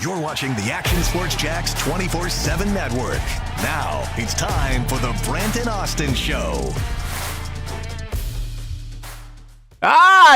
You're watching the Action Sports Jacks 24/7 network. Now it's time for the Brent and Austin Show.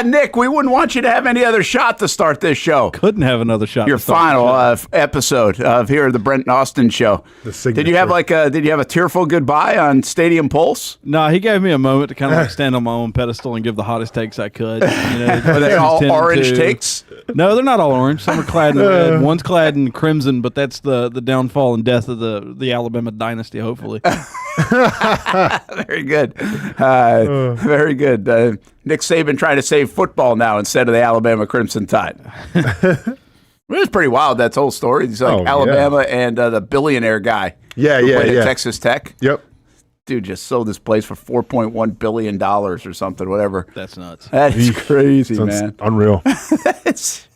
Nick, we wouldn't want you to have any other shot to start this show. Couldn't have another shot. Your final episode of here the Brent and Austin Show. Did you have a tearful goodbye on Stadium Pulse? No, he gave me a moment to kind of like stand on my own pedestal and give the hottest takes I could. Are they all orange takes? No, they're not all orange. Some are clad in red. One's clad in crimson, but that's the downfall and death of the Alabama dynasty, hopefully. Very good. Very good. Nick Saban trying to save football now instead of the Alabama Crimson Tide. It was pretty wild, that whole story. It's like Alabama and the billionaire guy who played at Texas Tech. Yep. Dude just sold this place for $4.1 billion or something, whatever. That's nuts. That is crazy, man. Unreal. It's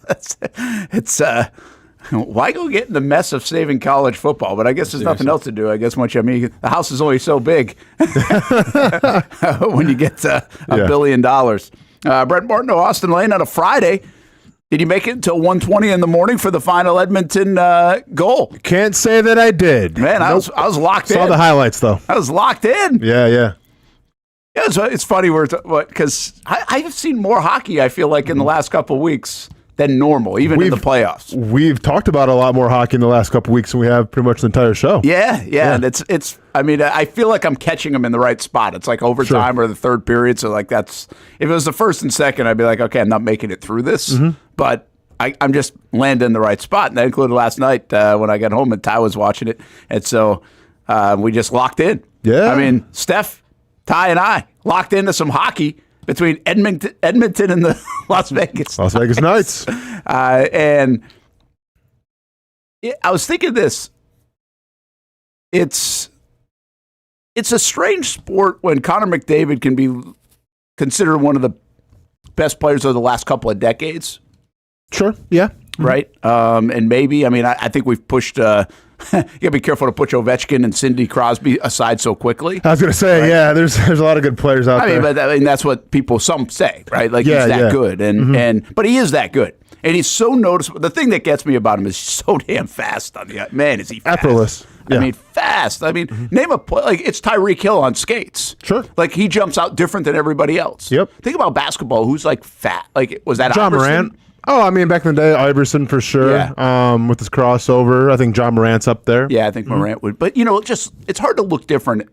why go get in the mess of saving college football? But I guess there's nothing else to do. I guess the house is only so big when you get to $1 billion. Brent Martineau Austen Lane on a Friday. Did you make it until 1:20 in the morning for the final Edmonton goal? Can't say that I did. Man, I was locked in. Saw the highlights, though. I was locked in. Yeah. Yeah, it's funny because I've seen more hockey, I feel like, in the last couple of weeks than normal, even in the playoffs. We've talked about a lot more hockey in the last couple of weeks than we have pretty much the entire show. Yeah. And it's. I mean, I feel like I'm catching them in the right spot. It's like overtime or the third period. So like if it was the first and second, I'd be like, okay, I'm not making it through this, but I'm just landing in the right spot. And that included last night when I got home and Ty was watching it, and so we just locked in. Yeah. I mean, Steph, Ty, and I locked into some hockey between Edmonton and the Las Vegas Knights. And I was thinking this. It's a strange sport when Connor McDavid can be considered one of the best players of the last couple of decades. Sure, yeah. Right? And maybe, I think we've pushed... you gotta be careful to put Ovechkin and Sidney Crosby aside so quickly. I was gonna say, right? Yeah, there's a lot of good players out there. But that's what some say, right? Like he's that good, but he is that good, and he's so noticeable. The thing that gets me about him is he's so damn fast on the man. Is he fast? Effortless? Yeah. Fast. Name a play like it's Tyreek Hill on skates. Sure, like he jumps out different than everybody else. Yep. Think about basketball. Who's like fat? Like was that John Iverson? Morant? Oh, back in the day, Iverson for sure. Yeah. With his crossover, I think John Morant's up there. Yeah, I think Morant would. But it's hard to look different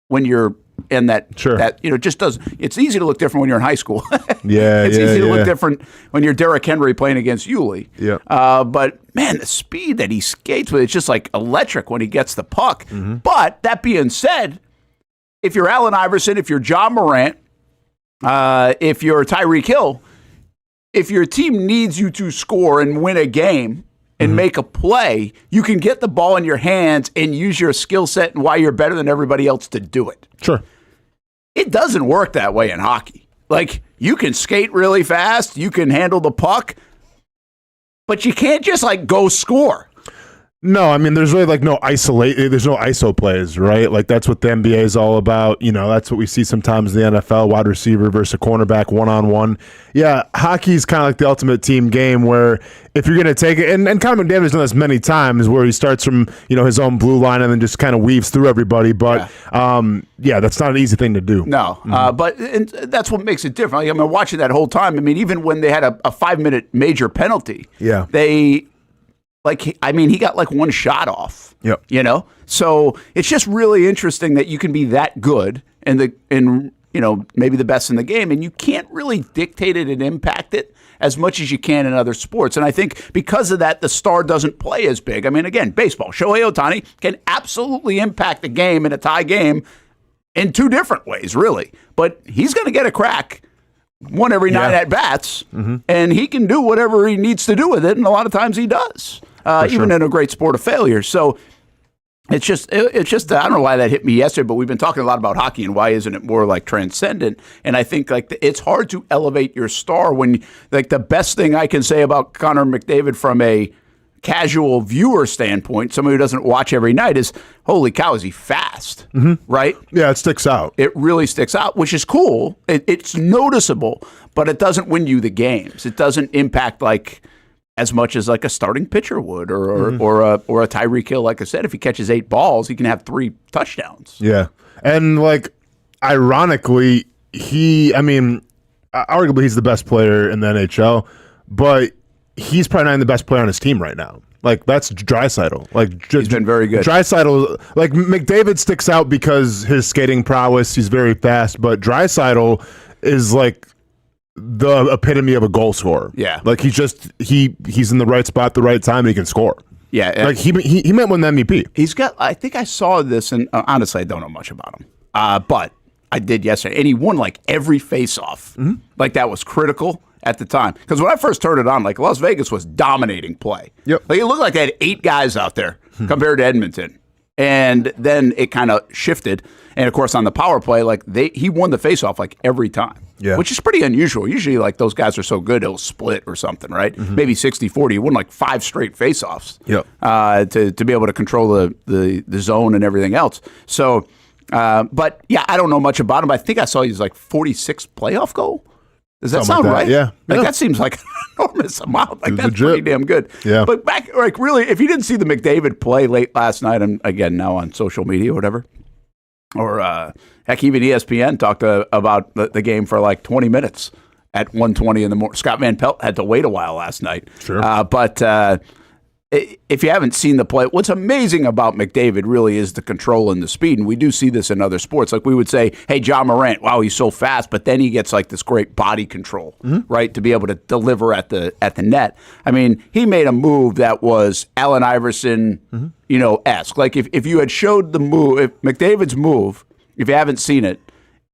when you're in that. Sure. That just does. It's easy to look different when you're in high school. It's easy to look different when you're Derrick Henry playing against Yuli. Yeah. But man, the speed that he skates with, it's just like electric when he gets the puck. But that being said, if you're Allen Iverson, if you're John Morant, if you're Tyreek Hill. If your team needs you to score and win a game and make a play, you can get the ball in your hands and use your skill set and why you're better than everybody else to do it. Sure. It doesn't work that way in hockey. Like, you can skate really fast, you can handle the puck, but you can't just, go score. No, there's really there's no ISO plays, right? Like that's what the NBA is all about. That's what we see sometimes in the NFL, wide receiver versus a cornerback one-on-one. Yeah, hockey's kind of like the ultimate team game where if you're going to take it, and Connor McDavid's done this many times where he starts from, his own blue line and then just kind of weaves through everybody. But, that's not an easy thing to do. No, but that's what makes it different. Watching that whole time, even when they had a 5-minute major penalty, he got one shot off. Yep. So it's just really interesting that you can be that good and maybe the best in the game, and you can't really dictate it and impact it as much as you can in other sports. And I think because of that, the star doesn't play as big. Again, baseball. Shohei Ohtani can absolutely impact the game in a tie game in two different ways, really. But he's going to get a crack. One every 9 at-bats, and he can do whatever he needs to do with it, and a lot of times he does, even in a great sport of failure. So it's just I don't know why that hit me yesterday, but we've been talking a lot about hockey and why isn't it more like transcendent? And I think it's hard to elevate your star when the best thing I can say about Connor McDavid from a casual viewer standpoint, somebody who doesn't watch every night, is holy cow, is he fast, right? Yeah, it sticks out. It really sticks out, which is cool. It's noticeable, but it doesn't win you the games. It doesn't impact as much as like a starting pitcher would, or a Tyreek Hill. Like I said, if he catches 8 balls, he can have 3 touchdowns. Yeah, and like ironically, arguably he's the best player in the NHL, but he's probably not even the best player on his team right now. Like, that's Draisaitl. Like, he's been very good. Draisaitl, like, McDavid sticks out because his skating prowess, he's very fast, but Draisaitl is like the epitome of a goal scorer. Yeah. Like, he's in the right spot at the right time and he can score. Yeah. Like, he might win the MVP. He's got, I think I saw this, and honestly, I don't know much about him. But I did yesterday, and he won like every face-off. Like, that was critical at the time. Because when I first turned it on, like, Las Vegas was dominating play. Yep. Like, it looked like they had 8 guys out there compared to Edmonton. And then it kind of shifted. And, of course, on the power play, like, he won the face-off, like, every time. Yeah. Which is pretty unusual. Usually, like, those guys are so good, it'll split or something, right? Maybe 60-40. He won, like, 5 straight face-offs. Yep. To be able to control the zone and everything else. So, but, yeah, I don't know much about him. I think I saw he's, like, 46th playoff goal. Does that sound right? Yeah. Like, that seems like an enormous amount. Like, that's legit. pretty damn good. Yeah. But back, like, really, if you didn't see the McDavid play late last night, and again, now on social media or whatever, or heck, even ESPN talked about the game for like 20 minutes at 1:20 in the morning. Scott Van Pelt had to wait a while last night. Sure. But if you haven't seen the play, what's amazing about McDavid really is the control and the speed. And we do see this in other sports. Like, we would say, hey, John Morant, wow, he's so fast. But then he gets like this great body control, right, to be able to deliver at the net. I mean, he made a move that was Allen Iverson, esque. Like, if you had showed the move, if McDavid's move, if you haven't seen it,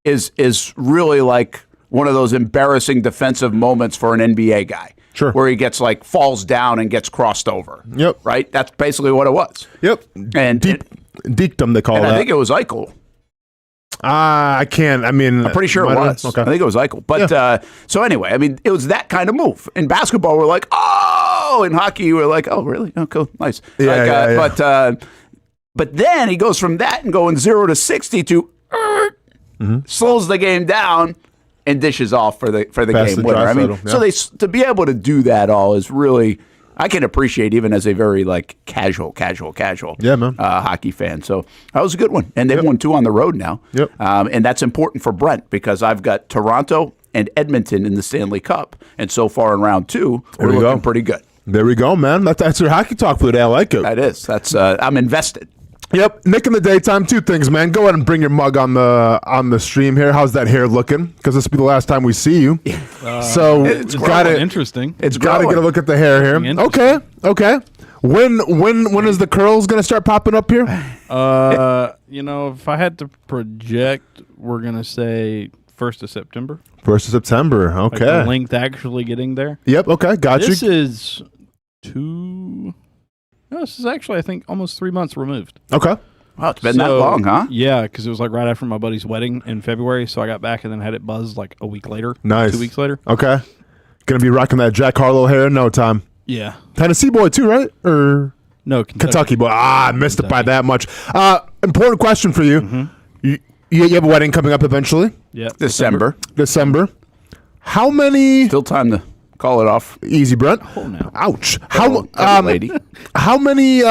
is really like one of those embarrassing defensive moments for an NBA guy. Sure. Where he gets like falls down and gets crossed over. Yep. Right? That's basically what it was. Yep. And Deekdom, they call and that. I think it was Eichel. I can't. I mean, I'm pretty sure it was. Okay. I think it was Eichel. But so anyway, I mean, it was that kind of move. In basketball, we're like, oh, in hockey, we're like, oh, really? Oh, cool, nice. Yeah, yeah. But then he goes from that and going 0 to 60 to slows the game down and dishes off for the game winner. I mean, so to be able to do that all is really, I can appreciate even as a very like casual hockey fan. So that was a good one, and they've won 2 on the road now. Yep. And that's important for Brent because I've got Toronto and Edmonton in the Stanley Cup, and so far in round 2, we're looking pretty good. There we go, man. That's your hockey talk for the day. I like it. That is. That's I'm invested. Yep, Nick in the daytime. 2 things, man. Go ahead and bring your mug on the stream here. How's that hair looking? Because this will be the last time we see you. So It's interesting. It's got to get a look at the hair here. Okay. When is the curls going to start popping up here? If I had to project, we're gonna say 1st of September. 1st of September. Okay. Like the length actually getting there. Yep. Okay. Got This you. is 2. No, this is actually, I think, almost 3 months removed. Okay. Wow, it's been that long, huh? Yeah, because it was like right after my buddy's wedding in February, so I got back and then had it buzzed like a week later. Nice. 2 weeks later. Okay. Gonna be rocking that Jack Harlow hair in no time. Yeah. Tennessee boy too, right? Or No, Kentucky boy. I missed it by that much. Important question for you. You have a wedding coming up eventually. Yeah. December. How many? Still time to call it off. Easy, Brent. Oh, no. Ouch. Lady. How many?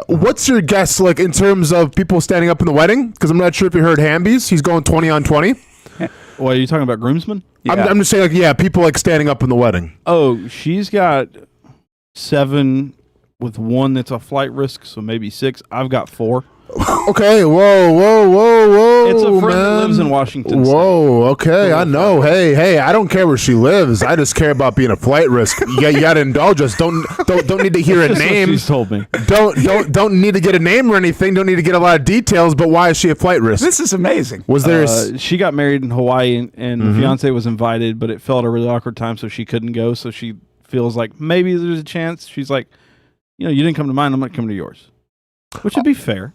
What's your guess like in terms of people standing up in the wedding? Because I'm not sure if you heard Hamby's. He's going 20 on 20. What, are you talking about groomsmen? Yeah. I'm just saying, like, people like standing up in the wedding. Oh, she's got 7 with 1 that's a flight risk, so maybe 6. I've got 4. Okay, whoa. It's a friend that man. lives in Washington State. Whoa, okay, I know. Hey, I don't care where she lives. I just care about being a flight risk. You got to indulge us. Don't need to hear a That's name. what she's told me. Don't need to get a name or anything. Don't need to get a lot of details. But why is she a flight risk? This is amazing. Was there? She got married in Hawaii, and the fiance was invited, but it fell at a really awkward time, so she couldn't go. So she feels like maybe there's a chance. She's like, you didn't come to mine. I'm not coming to yours, which would be fair.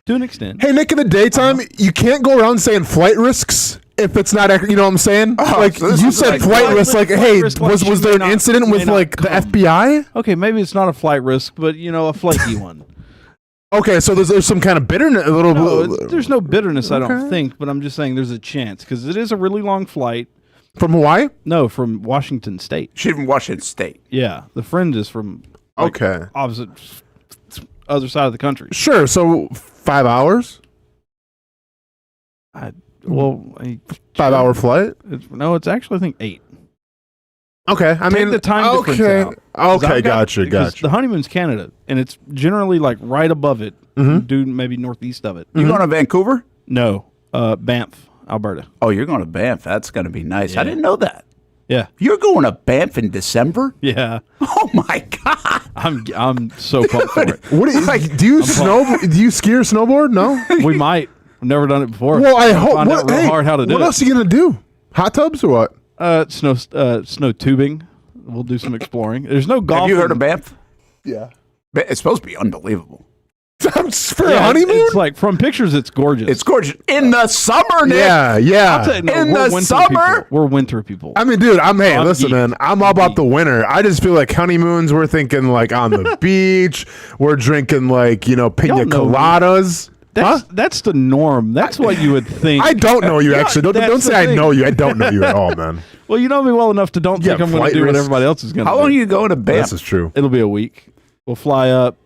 To an extent. Hey, Nick, in the daytime, you can't go around saying flight risks if it's not, you know what I'm saying? So you said flight risk, like, hey, was there an incident with, like, the FBI? Okay, maybe it's not a flight risk, but, a flaky one. Okay, so there's some kind of bitterness, There's no bitterness, I don't think, but I'm just saying there's a chance, because it is a really long flight. From Hawaii? No, from Washington State. She's from Washington State. Yeah, the friend is from opposite other side of the country. Sure. So 5 hours? 5-hour flight? It's actually I think 8. Okay, I mean the time difference out. Okay, gotcha. The honeymoon's Canada, and it's generally like right above it, due maybe northeast of it. You going to Vancouver? No, Banff, Alberta. Oh, you're going to Banff. That's going to be nice. Yeah. I didn't know that. Yeah, You're going to Banff in December? yeah. Oh my God! I'm so pumped for it. What is, do you do you ski or snowboard? No. We might. I've never done it before. Well, I hope. Find out real hard how to do what it. else are you gonna do? Hot tubs or what? Snow tubing. We'll do some exploring. There's no golf. Have you heard of Banff? Yeah. It's supposed to be unbelievable. For a honeymoon? It's like from pictures, it's gorgeous. It's gorgeous in the summer, Nick. Yeah. I'll tell you, no, In we're the winter summer? people. We're winter people. I mean, dude, listen, geeked. man. I'm all about the winter. I just feel like honeymoons, we're thinking like on the beach. We're drinking like, pina Y'all know me. coladas. That's the norm. That's what you would think. I don't know you, actually. Don't that's say the I thing. know you. I don't know you at all, man. Well, you know me well enough to don't Yeah, think I'm going flight to do what risk. everybody else is going to do. How long are you going to Banff? This is true. It'll be a week. We'll fly up.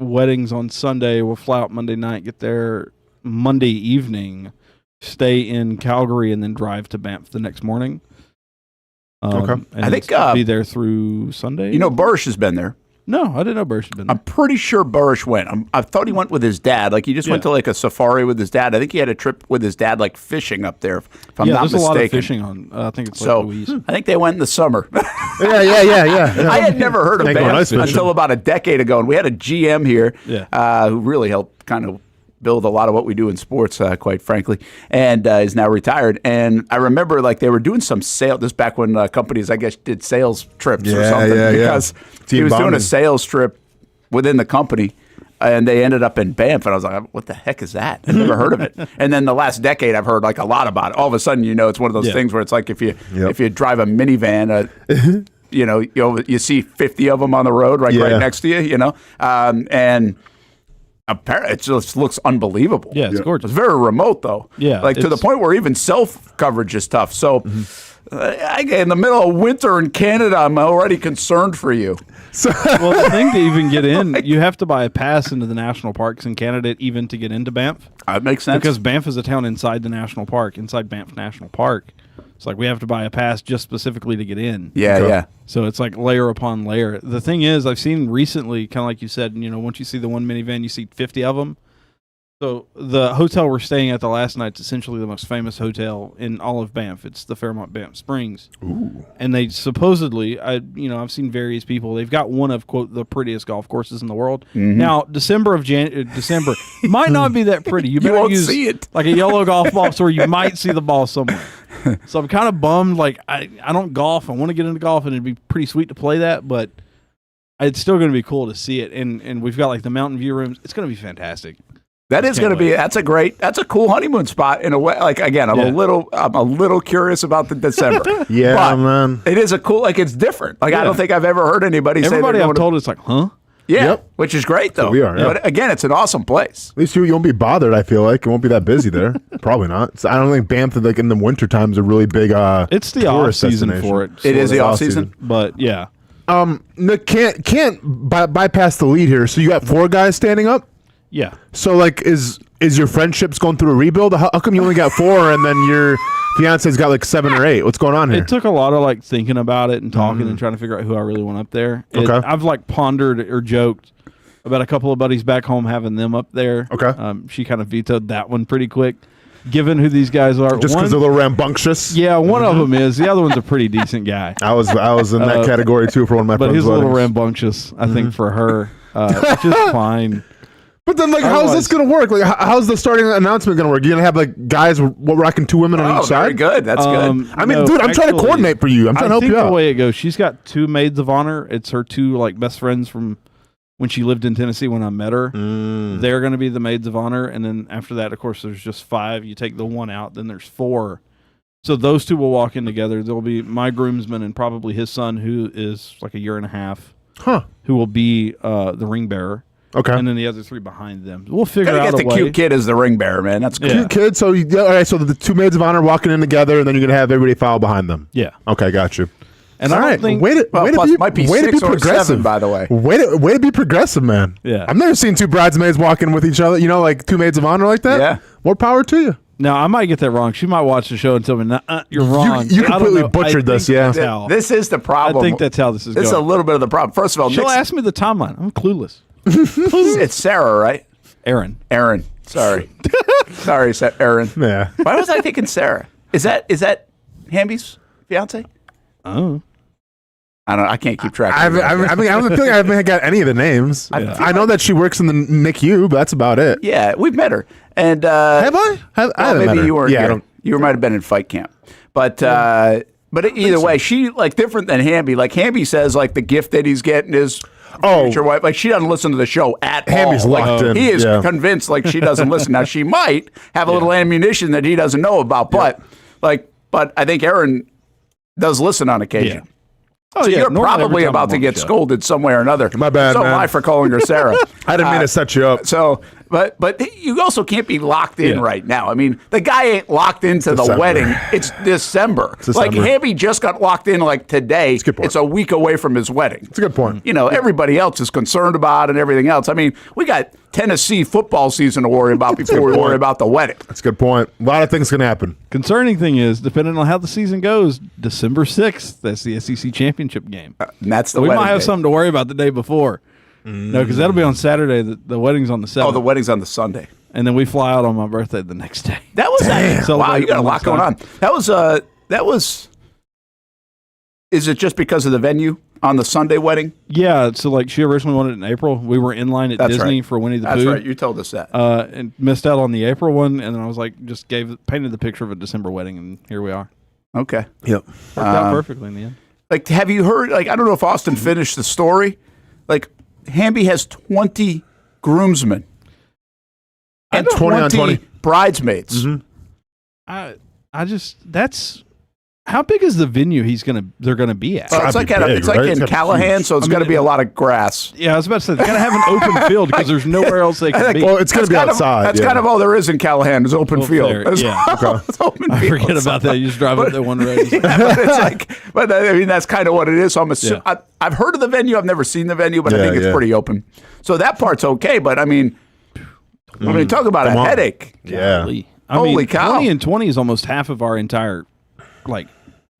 Weddings on Sunday. We'll fly out Monday night, get there Monday evening, stay in Calgary, and then drive to Banff the next morning. Okay. And I think, be there through Sunday. Burrish has been there. No, I didn't know Bursch had been there. I'm pretty sure Burrish went. I thought he went with his dad. Like he just went to like a safari with his dad. I think he had a trip with his dad, like fishing up there. If I'm not there's mistaken. a lot of fishing on. I think it's So Louise. I think they went in the summer. Yeah. I had never heard of They go Banff ice fishing. until about a decade ago, and we had a GM here who really helped kind of build a lot of what we do in sports, quite frankly, and is now retired. And I remember like they were doing some sale. This back when companies, I guess, did sales trips or something because he Team was doing bonding. a sales trip within the company. And they ended up in Banff, and I was like, "What the heck is that? I've never heard of it." And then the last decade, I've heard like a lot about it. All of a sudden, it's one of those things where it's like if you drive a minivan, you see 50 of them on the road right next to you, and apparently it just looks unbelievable. Yeah, it's gorgeous. It's very remote though. Yeah, like to the point where even self coverage is tough. So. In the middle of winter in Canada, I'm already concerned for you. Well, the thing to even get in, you have to buy a pass into the national parks in Canada even to get into Banff. That makes sense. Because Banff is a town inside the national park, inside Banff National Park. It's like we have to buy a pass just specifically to get in. Yeah. So it's like layer upon layer. The thing is, I've seen recently, kind of like you said, once you see the one minivan, you see 50 of them. So the hotel we're staying at the last night's essentially the most famous hotel in all of Banff. It's the Fairmont Banff Springs. Ooh. And they supposedly, I've seen various people. They've got one of quote the prettiest golf courses in the world. Mm-hmm. Now December might not be that pretty. You better won't use see it. like a yellow golf ball, so you might see the ball somewhere. So I'm kind of bummed. Like I don't golf. I want to get into golf, and it'd be pretty sweet to play that, but it's still going to be cool to see it. And we've got like the mountain view rooms. It's going to be fantastic. That is going to be. That's a cool honeymoon spot in a way. Like again, I'm a little curious about the December. Yeah, but man. It is a cool. Like it's different. Like I don't think I've ever heard anybody say Everybody they're I've going told it's like, huh? Yeah, Yep. which is great though. we are, yeah. But again, it's an awesome place. At least you won't be bothered, I feel like. It won't be that busy there. Probably not. So I don't think Banff, like in the winter times, a really big It's the off tourist season destination. for it. It is sort the of. off season. But yeah. Nick, can't bypass the lead here. So you got 4 guys standing up? Yeah. So like is your friendships going through a rebuild? How come you only got 4 and then your fiance's got like 7 or 8? What's going on here? It took a lot of like thinking about it and talking and trying to figure out who I really want up there. Okay. I've like pondered or joked about a couple of buddies back home having them up there. Okay. She kind of vetoed that one pretty quick, given who these guys are. Just because they're a little rambunctious? Yeah, one of them is. The other one's a pretty decent guy. I was in that category too for one of my But friends' he's a little weddings. rambunctious, I think, for her, which is fine. But then, like, how's this going to work? Like, how's the starting announcement going to work? You're going to have, like, guys rocking 2 women on each side? Very good. That's good. I mean, No, dude, I'm trying to actually, coordinate for you. I'm trying to help you I think out. the way it goes, she's got 2 maids of honor. It's her 2, like, best friends from when she lived in Tennessee when I met her. They're going to be the maids of honor. And then after that, of course, there's just 5. You take the 1 out, then there's 4. So those 2 will walk in together. There'll be my groomsman and probably his son, who is like a year and a half, who will be the ring bearer. Okay. And then the other 3 behind them. We'll figure Gotta out get a the way. cute kid as the ring bearer, man. That's good. Yeah. Cute kid. So, all right. So the 2 maids of honor walking in together, and then you're gonna have everybody follow behind them. Yeah. Okay, got you. And All I don't right. think Way to might be way to 6 be or progressive, 7, by the way. Way to be progressive, man. Yeah. I've never seen 2 bridesmaids walking with each other. You know, like 2 maids of honor like that. Yeah. More power to you. now I might get that wrong. She might watch the show and tell me, "You're wrong." You I don't completely know. butchered I this, think yeah. that's how- This is the I problem. think that's how this is This is a going. little bit of the problem. First of all, She'll Nick's- ask me the timeline. I'm clueless. it's Sarah, right? Aaron. Aaron. Sorry. Sorry, Aaron. Yeah. Why was I thinking Sarah? Is that Hamby's fiance? Oh. I can't keep track. I don't feel like I haven't got any of the names. Yeah. I know that she works in the NICU, but that's about it. Yeah, we've met her. And Have I? I well, haven't met maybe her. you weren't Yeah, I here. don't. You might have been in fight camp. But either way, she like different than Hamby. Like Hamby says, like the gift that he's getting is future wife. Like she doesn't listen to the show at Hamby's all. locked in. He is Yeah. convinced like she doesn't listen. Now she might have a little ammunition that he doesn't know about, but I think Aaron does listen on occasion. Yeah. Oh, So yeah. you're normally every probably time about I'm to on the get show. scolded some way or another. My bad, So man. am I for calling her Sarah. I didn't mean to set you up. So, but you also can't be locked in Yeah. right now. I mean, the guy ain't locked into the December. wedding. It's December. Like December. Hamby just got locked in like today. a good point. It's a week away from his wedding. It's a good point. You know, everybody else is concerned about and everything else. I mean, we got Tennessee football season to worry about before we worry about the wedding. That's a good point. A lot of things can happen. Concerning thing is, depending on how the season goes, December 6th, that's the SEC championship game. And that's the We wedding might have day. something to worry about the day before. No, because that'll be on Saturday. The wedding's on the 7th. Oh, the wedding's on the Sunday. And then we fly out on my birthday the next day. That was wow. Celebrate You got a one lot last going on. time. That was. Is it just because of the venue on the Sunday wedding? Yeah, so like she originally wanted it in April. We were in line at That's Disney right. for Winnie the That's Pooh. right. You told us that. And missed out on the April one, and then I was like, just painted the picture of a December wedding, and here we are. Okay. Yep. Worked out perfectly in the end. Like, have you heard? Like, I don't know if Austin finished the story. Like, Hamby has 20 groomsmen and 20 on 20. bridesmaids. I just that's how big is the venue they're gonna be at? Well, it's like gotta be big, right? in It's gotta be Callahan, huge. so it's got to be a lot of grass. Yeah, I was about to say they gotta have an open field because there's nowhere else they can be. Well, it's going to be Kind of- outside. that's yeah. kind of all there is in Callahan is open Well, field. there- That's yeah. all. It's open I field. forget about that. You just drive up that one road. Yeah, but it's like, but I mean, that's kind of what it is. So I'm assuming Yeah. I've heard of the venue. I've never seen the venue, but I Yeah, think it's yeah. pretty open. So that part's okay. But I mean, talk about Come a on. headache. Yeah. Golly. Holy cow. 20 and 20 is almost half of our entire like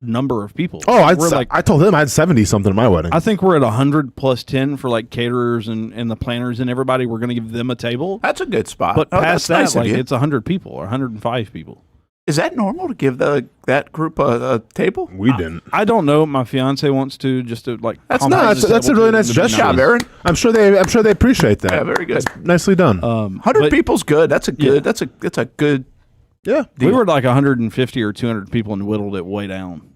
number of people. Oh, we're I told him I had 70 something at my wedding. I think we're at 100 plus 10 for like caterers and the planners and everybody. We're going to give them a table. That's a good spot. But Oh, past that's that, nice of like you. it's 100 people or 105 people. Is that normal to give that group a table? we didn't. I don't know. My fiance wants to just to like. That's compromise nice. the That's a table really to nice be gesture. Good job, Aaron. I'm sure they appreciate that. Yeah, very good. Nicely done. 100 but people's good. That's a good. Yeah. That's a good. yeah. We were like 150 or 200 people and whittled it way down.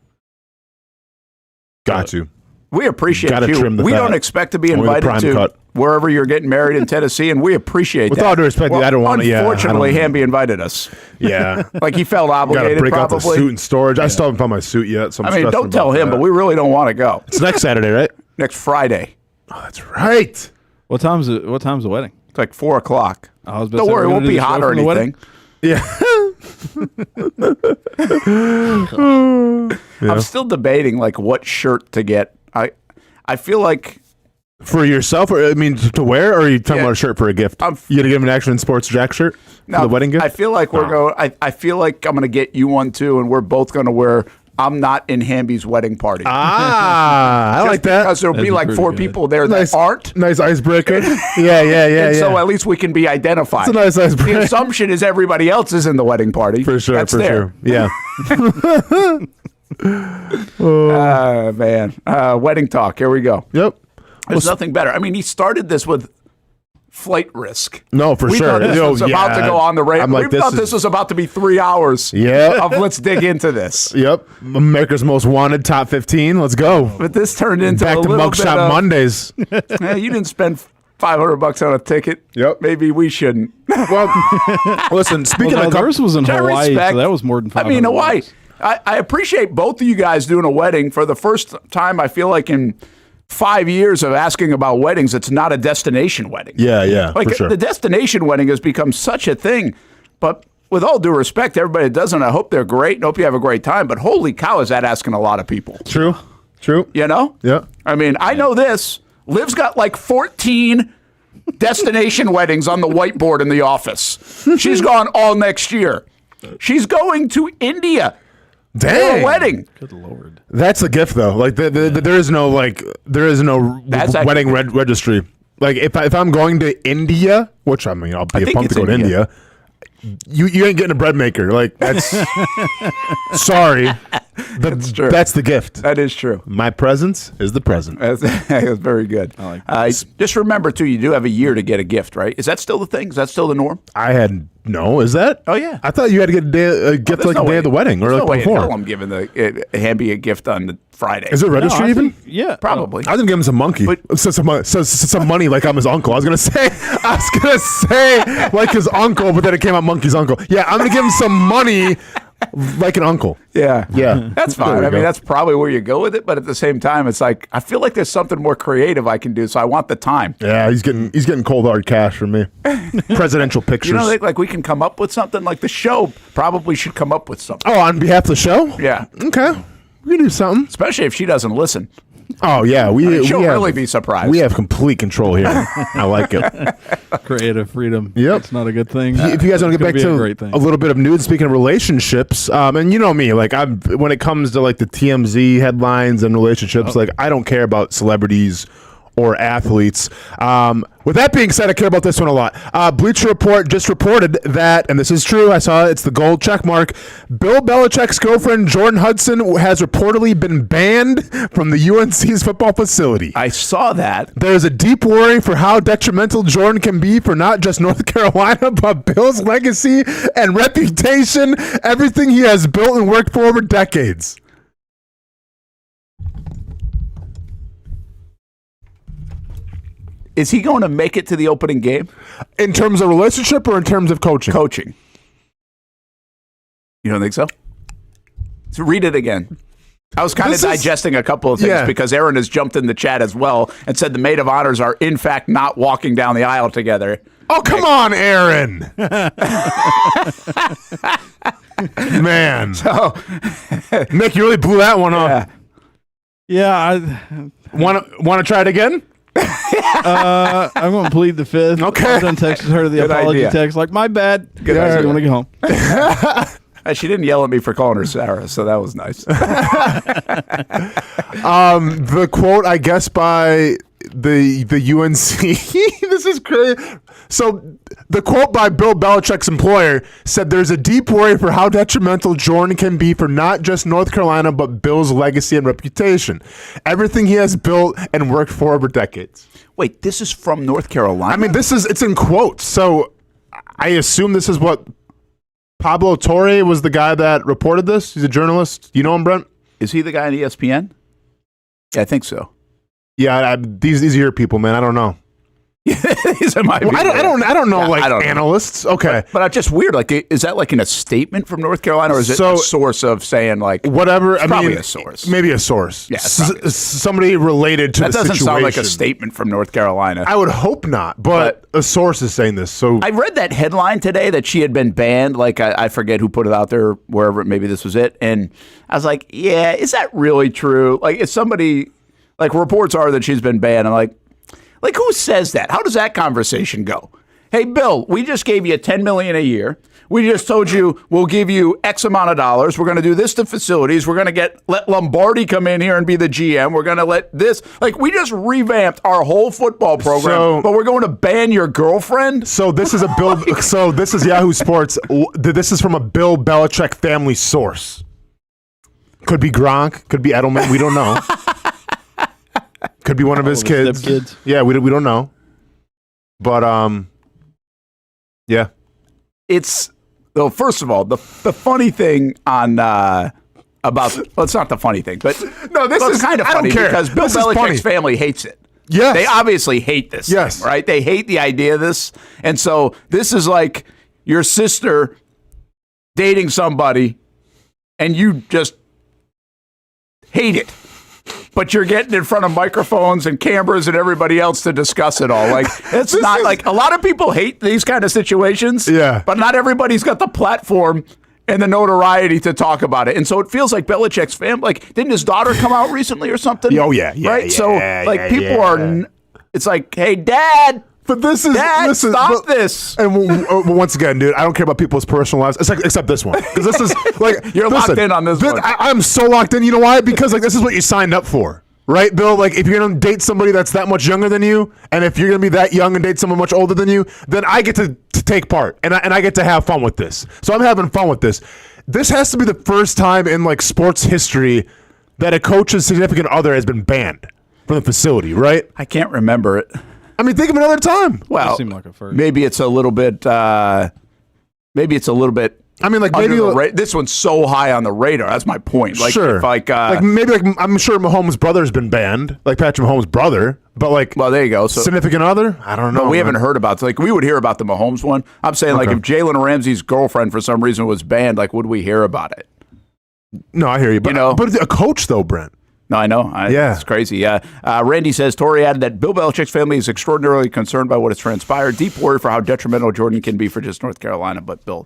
Got you. We appreciate Gotta you. trim the We fat. don't expect to be Only the invited prime to cut. wherever you're getting married in Tennessee, and we appreciate With that. all due respect, I don't want to. Yeah. Unfortunately, I don't- Hamby invited us. Yeah. Like he felt Got to obligated. break out the Probably. suit and storage. I still haven't found my suit yet. So I'm I mean, stressing don't tell about him, that. but we really don't want to go It's next Saturday, right? next Friday. Oh, that's right. What time's the wedding? It's like 4:00. I was about to Don't say, worry, we're it won't gonna do be the hot show or from the wedding? anything. Yeah. I'm still debating like what shirt to get. I feel like For yourself, or I mean, to wear, or are you talking Yeah. about a shirt for a gift? I'm- You gonna give him an Action Sports Jack shirt for now, the wedding gift? I feel like we're going. I feel like I'm going to get you one too, and we're both going to wear. I'm not in Hamby's wedding party. I like that. Because there'll be That'd be like pretty 4 good. people there Nice. that aren't. Nice icebreaker. yeah. And so at least we can be identified. It's a nice icebreaker. The assumption is everybody else is in the wedding party. For sure, That's for there. sure. Yeah. Man. Wedding talk. Here we go. Yep. There's nothing better. I mean, he started this with flight risk. No, for We sure. thought this Yo, was about to yeah. go on the radio. I'm like, We thought this this is- was about to be 3 hours Yeah. of let's dig into this. Yep. America's Most Wanted Top 15. Let's go. But this turned into Back a to little bit Mugshot of, Mondays. You didn't spend $500 on a ticket. Yep. Maybe we shouldn't. Well, listen, speaking Well, of ours was in Which I Hawaii, respect. so that was more than 500. I mean, Hawaii. I appreciate both of you guys doing a wedding for the first time. I feel like in 5 years of asking about weddings, it's not a destination wedding. Yeah, Like for sure. the destination wedding has become such a thing. But with all due respect, everybody that doesn't, I hope they're great and hope you have a great time. But holy cow, is that asking a lot of people? True. You know? Yeah. I mean, I know this. Liv's got like 14 destination weddings on the whiteboard in the office. She's gone all next year. She's going to India for Dang. a wedding. Good Lord. That's a gift, though. Like there is no That's actually- wedding registry. Like if I'm going to India, which I mean I'll be think pumped to it's go to India. India. You ain't getting a bread maker. Like that's sorry. That's true. That's the gift. That is true. My presence is the present. That's very good. I like just remember, too, you do have a year to get a gift, right? Is that still the thing? Is that still the norm? I had no. Is that? Oh, yeah. I thought you had to get a gift like the day of the wedding or There's like no way in before. hell I'm giving hand me a gift on the Friday. Is it registry I even? think- yeah. Probably. I was gonna give him some monkey, some money like I'm his uncle. I was gonna say like his uncle, but then it came out monkey's uncle. Yeah, I'm gonna give him some money like an uncle. Yeah. Yeah, That's There fine. we I mean, go. that's probably where you go with it. But at the same time, it's like, I feel like there's something more creative I can do. So I want the time. Yeah, he's getting cold hard cash from me. Presidential pictures. You know, like we can come up with something. Like the show probably should come up with something. Oh, on behalf of the show? Yeah. Okay. We can do something. Especially if she doesn't listen. Oh yeah, She'll we have, really be surprised. We have complete control here. I like it. Creative freedom. Yep. It's not a good thing. If you guys want to get back to great thing. a little bit of news, speaking of relationships, and you know me, like when it comes to like the TMZ headlines and relationships, like I don't care about celebrities or athletes. With that being said, I care about this one a lot. Bleacher Report just reported that, and this is true, I saw it, it's the gold check mark, Bill Belichick's girlfriend, Jordan Hudson, has reportedly been banned from the UNC's football facility. I saw that. There's a deep worry for how detrimental Jordan can be for not just North Carolina, but Bill's legacy and reputation, everything he has built and worked for over decades. Is he going to make it to the opening game? In terms of relationship or in terms of coaching? Coaching. You don't think so? So read it again. I was kind of digesting a couple of things because Aaron has jumped in the chat as well and said the maid of honors are in fact not walking down the aisle together. Oh, come on, Aaron. Man. So, Nick, you really blew that one off. Yeah, Want to try it again? I'm going to plead the fifth. Okay. I done texted her the Good apology idea. text, like, my bad. Good idea. I want to go home. she didn't yell at me for calling her Sarah, so that was nice. The quote, I guess, by the UNC. This is crazy. So the quote by Bill Belichick's employer said there's a deep worry for how detrimental Jordan can be for not just North Carolina, but Bill's legacy and reputation. Everything he has built and worked for over decades. Wait, this is from North Carolina? I mean, it's in quotes. So I assume this is what Pablo Torre was the guy that reported this. He's a journalist. You know him, Brent? Is he the guy on ESPN? Yeah, I think so. Yeah, these are your people, man. I don't know. These are my people. I don't know, Yeah, like I don't know. analysts. Okay. But I'm just weird. Like, is that like in a statement from North Carolina, or is it So- a source of saying like Whatever. It's I probably mean, a source. Maybe a source. Yeah, it's probably a source. Somebody related to that the doesn't situation. sound like a statement from North Carolina? I would hope not, but a source is saying this. So I read that headline today that she had been banned. Like, I forget who put it out there, wherever, maybe this was it. And I was like, yeah, is that really true? Like, if somebody, like, reports are that she's been banned, I'm like, who says that? How does that conversation go? Hey, Bill, we just gave you $10 million a year. We just told you we'll give you X amount of dollars. We're going to do this to facilities. We're going to let Lombardi come in here and be the GM. We're going to let this, like, we just revamped our whole football program, but we're going to ban your girlfriend? So this is a Bill. So this is Yahoo Sports. This is from a Bill Belichick family source. Could be Gronk. Could be Edelman. We don't know. Could be one of his kids. Stepkids. Yeah, we don't know. But yeah. It's, well, first of all, the funny thing on about, well, it's not the funny thing, but No, this it's is kind of I don't funny care. because Bill This is funny. Belichick's family hates it. Yes. They obviously hate this. Yes. Thing, right? They hate the idea of this. And so this is like your sister dating somebody and you just hate it. but you're getting in front of microphones and cameras and everybody else to discuss it all. Like, it's not like a lot of people hate these kind of situations. Yeah. But not everybody's got the platform and the notoriety to talk about it. And so it feels like Belichick's family, like, didn't his daughter come out recently or something? Oh, yeah. Right? So, like, people are, it's like, hey, Dad. But this is, Dad, stop this. And once again, dude, I don't care about people's personal lives, except this one. Because this is, like, You're locked in on this one. I'm so locked in. You know why? Because, like, this is what you signed up for. Right, Bill? Like, if you're going to date somebody that's that much younger than you, and if you're going to be that young and date someone much older than you, then I get to take part, and I get to have fun with this. So I'm having fun with this. This has to be the first time in, like, sports history that a coach's significant other has been banned from the facility, right? I can't remember it. I mean, think of another time. Well, seemed like a first. maybe it's a little bit. I mean, like maybe this one's so high on the radar. That's my point. Like, sure. If like maybe I'm sure Mahomes' brother's been banned, like Patrick Mahomes' brother, but like, well, there you go. So, significant other, I don't know. No, we haven't heard about it. Like, we would hear about the Mahomes one. I'm saying, like, if Jalen Ramsey's girlfriend for some reason was banned, like, would we hear about it? No, I hear you. But, but a coach though, Brent. No, I know. It's crazy. Randy says, Torrey added that Bill Belichick's family is extraordinarily concerned by what has transpired. Deep worry for how detrimental Jordan can be for just North Carolina, but Bill's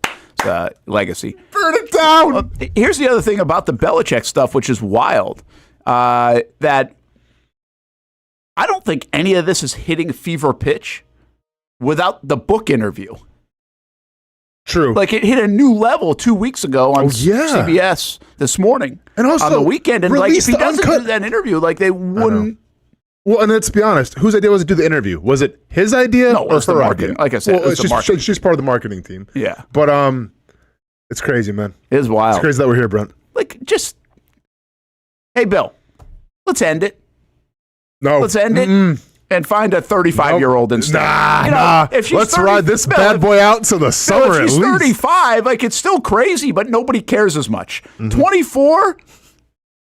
legacy. Burn it down. Well, here's the other thing about the Belichick stuff, which is wild, that I don't think any of this is hitting fever pitch without the book interview. True. Like, it hit a new level 2 weeks ago on CBS this morning. And also on the weekend. And, like, if he doesn't do that interview, like, they wouldn't. Well, and let's be honest. Whose idea was to do the interview? Was it his idea or her marketing? Like I said, she's part of the marketing team. Yeah. But it's crazy, man. It is wild. It's crazy that we're here, Brent. Like, just, hey, Bill, let's end it. No. Let's end it. And find a 35-year-old instead. Nah. If she's let's ride this bad boy out until the summer. If she's 35, like, it's still crazy, but nobody cares as much. 24?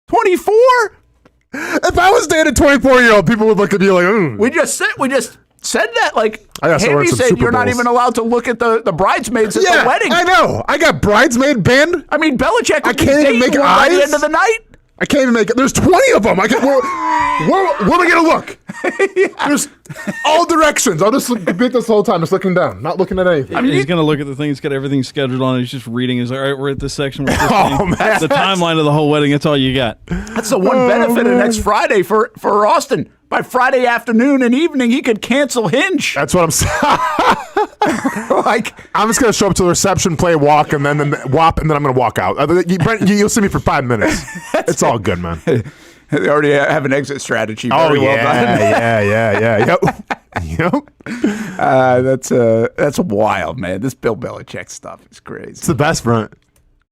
24? If I was dating a 24-year-old, people would look at me like, ooh. We just said that. Like, Hammy said you're not even allowed to look at the bridesmaids at the wedding. I know. I got bridesmaid banned. I mean, Belichick. I can't even make eyes by the end of the night. I can't even make it. There's 20 of them. Where am I going to look? There's all directions. I'll just be this whole time, just looking down, not looking at anything. I mean, he's going to look at the thing. He's got everything scheduled on it. He's just reading. He's like, all right, we're at this section. We're at this thing. Man. The timeline of the whole wedding. That's all you got. That's the one benefit of next Friday for Austin. By Friday afternoon and evening, he could cancel Hinge. That's what I'm saying. Like, I'm just gonna show up to the reception, play walk, and then WAP, and then I'm gonna walk out. Brent, you'll see me for 5 minutes. It's all good, man. They already have an exit strategy. Very well done. Yep. That's wild, man. This Bill Belichick stuff is crazy. It's the best, Brent.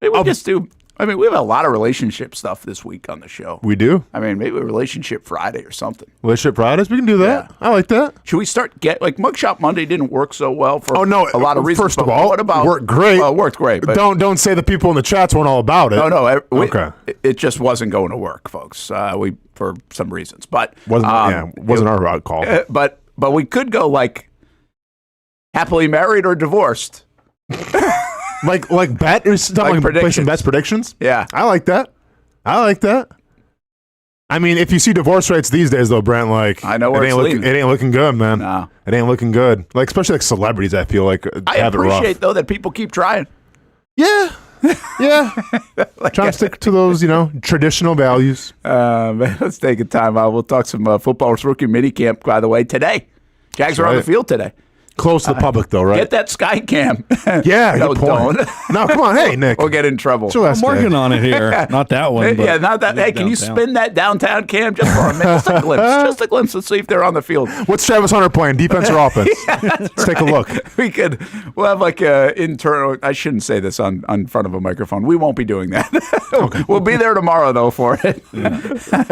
We have a lot of relationship stuff this week on the show. We do. I mean, maybe a Relationship Friday or something. Relationship Fridays, we can do that. Yeah. I like that. Should we start Mugshot Monday didn't work so well for a lot of reasons. First of all, what about worked great? Well, it worked great. But don't say the people in the chats weren't all about it. No. Okay. It just wasn't going to work, folks. For some reasons, but wasn't our call. But we could go like happily married or divorced. like bet or something, like play some bets predictions. Yeah, I like that. I mean, if you see divorce rates these days, though, Brent, like I know where it ain't looking good, man. No, it ain't looking good. Like especially like celebrities, I feel like I appreciate though that people keep trying. Yeah. Trying to stick to those, traditional values. Let's take a time out. We'll talk some football's rookie minicamp, by the way, today. Jags are on the field today. Close to the public, though, right? Get that sky cam. Yeah, no, don't. No, come on. Hey, Nick. We'll get in trouble. I'm working on it here. Not that one. Yeah, not that. Hey, can you spin that downtown cam just for a minute? Just a glimpse. Just a glimpse. Let's see if they're on the field. What's Travis Hunter playing? Defense or offense? Let's take a look. We'll have like a internal. I shouldn't say this on front of a microphone. We won't be doing that. Okay. We'll be there tomorrow, though, for it. Yeah.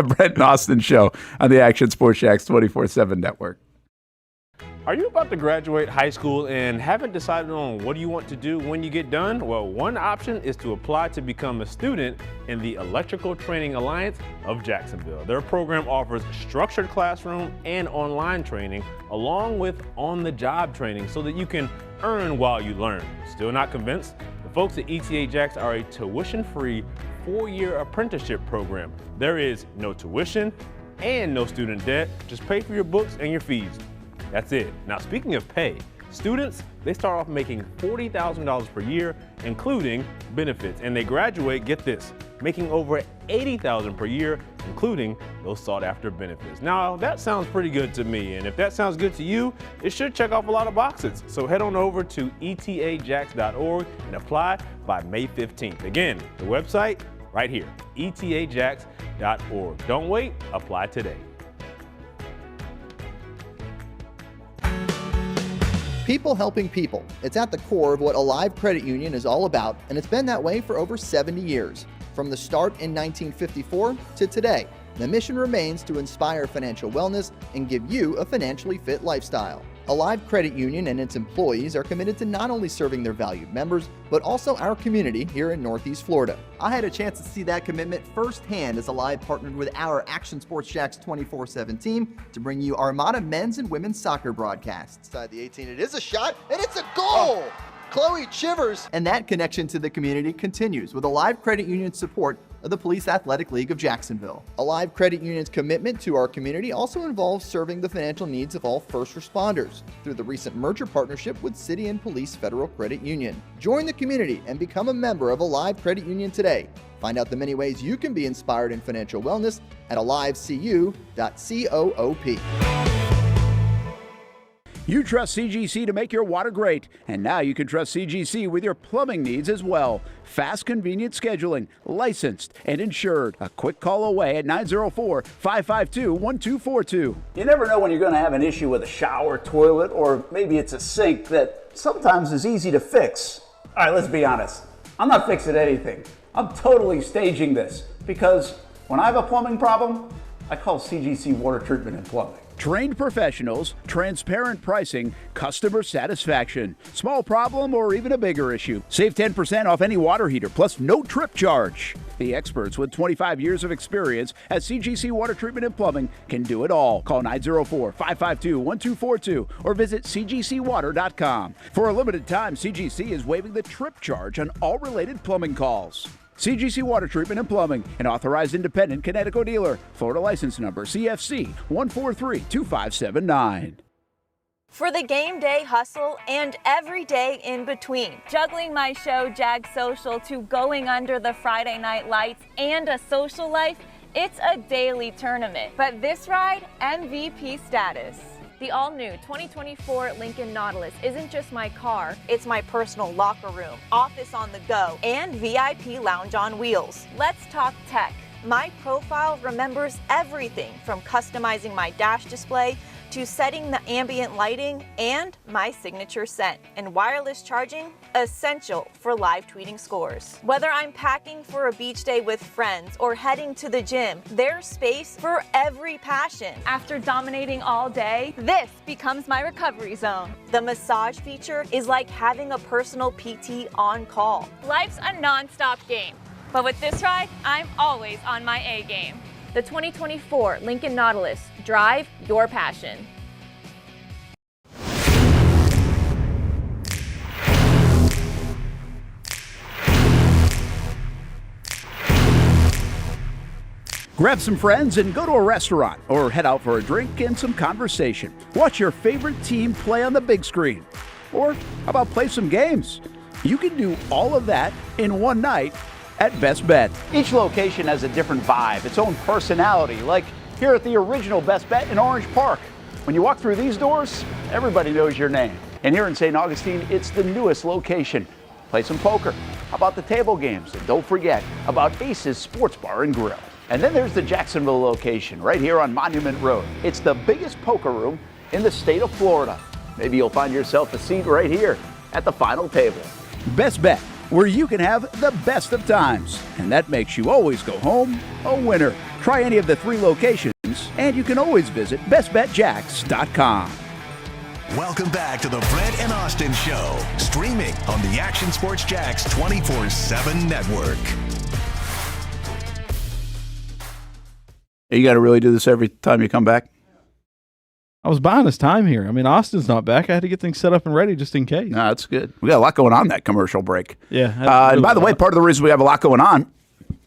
Brent and Austin Show on the Action Sports Jacks 24/7 Network. Are you about to graduate high school and haven't decided on what you want to do when you get done? Well, one option is to apply to become a student in the Electrical Training Alliance of Jacksonville. Their program offers structured classroom and online training, along with on-the-job training so that you can earn while you learn. Still not convinced? The folks at ETA Jacks are a tuition-free 4-year apprenticeship program. There is no tuition and no student debt. Just pay for your books and your fees. That's it. Now, speaking of pay, students, they start off making $40,000 per year, including benefits, and they graduate, get this, making over $80,000 per year, including those sought-after benefits. Now, that sounds pretty good to me, and if that sounds good to you, it should check off a lot of boxes. So head on over to etajax.org and apply by May 15th. Again, the website right here, etajax.org. Don't wait, apply today. People helping people. It's at the core of what Alive Credit Union is all about, and it's been that way for over 70 years. From the start in 1954 to today, the mission remains to inspire financial wellness and give you a financially fit lifestyle. Alive Credit Union and its employees are committed to not only serving their valued members, but also our community here in Northeast Florida. I had a chance to see that commitment firsthand as Alive partnered with our Action Sports Jacks 24/7 team to bring you Armada men's and women's soccer broadcasts. Inside the 18, it is a shot, and it's a goal! Chloe Chivers! And that connection to the community continues with Alive Credit Union's support of the Police Athletic League of Jacksonville. Alive Credit Union's commitment to our community also involves serving the financial needs of all first responders through the recent merger partnership with City and Police Federal Credit Union. Join the community and become a member of Alive Credit Union today. Find out the many ways you can be inspired in financial wellness at alivecu.coop. You trust CGC to make your water great, and now you can trust CGC with your plumbing needs as well. Fast, convenient scheduling, licensed and insured. A quick call away at 904-552-1242. You never know when you're going to have an issue with a shower, toilet, or maybe it's a sink that sometimes is easy to fix. All right, let's be honest. I'm not fixing anything. I'm totally staging this because when I have a plumbing problem, I call CGC Water Treatment and Plumbing. Trained professionals, transparent pricing, customer satisfaction. Small problem or even a bigger issue. Save 10% off any water heater, plus no trip charge. The experts with 25 years of experience at CGC Water Treatment and Plumbing can do it all. Call 904-552-1242 or visit cgcwater.com. For a limited time, CGC is waiving the trip charge on all related plumbing calls. CGC Water Treatment and Plumbing, an authorized independent Connecticut dealer. Florida license number CFC 1432579. For the game day hustle and every day in between, juggling my show Jag Social to going under the Friday night lights and a social life, it's a daily tournament. But this ride, MVP status. The all-new 2024 Lincoln Nautilus isn't just my car, it's my personal locker room, office on the go, and VIP lounge on wheels. Let's talk tech. My profile remembers everything from customizing my dash display to setting the ambient lighting and my signature scent. And wireless charging, essential for live tweeting scores. Whether I'm packing for a beach day with friends or heading to the gym, there's space for every passion. After dominating all day, this becomes my recovery zone. The massage feature is like having a personal PT on call. Life's a non-stop game, but with this ride, I'm always on my A game. The 2024 Lincoln Nautilus. Drive your passion. Grab some friends and go to a restaurant or head out for a drink and some conversation. Watch your favorite team play on the big screen. Or how about play some games? You can do all of that in one night at Best Bet. Each location has a different vibe, its own personality, like here at the original Best Bet in Orange Park. When you walk through these doors, everybody knows your name. And here in St. Augustine, it's the newest location. Play some poker. How about the table games? And don't forget about Ace's Sports Bar and Grill. And then there's the Jacksonville location right here on Monument Road. It's the biggest poker room in the state of Florida. Maybe you'll find yourself a seat right here at the final table. Best Bet, where you can have the best of times. And that makes you always go home a winner. Try any of the 3 locations, and you can always visit bestbetjacks.com. Welcome back to the Brent and Austin Show, streaming on the Action Sports Jacks 24/7 network. You got to really do this every time you come back? I was buying his time here. I mean, Austin's not back. I had to get things set up and ready just in case. No, that's good. We got a lot going on that commercial break. Yeah. And by the way, part of the reason we have a lot going on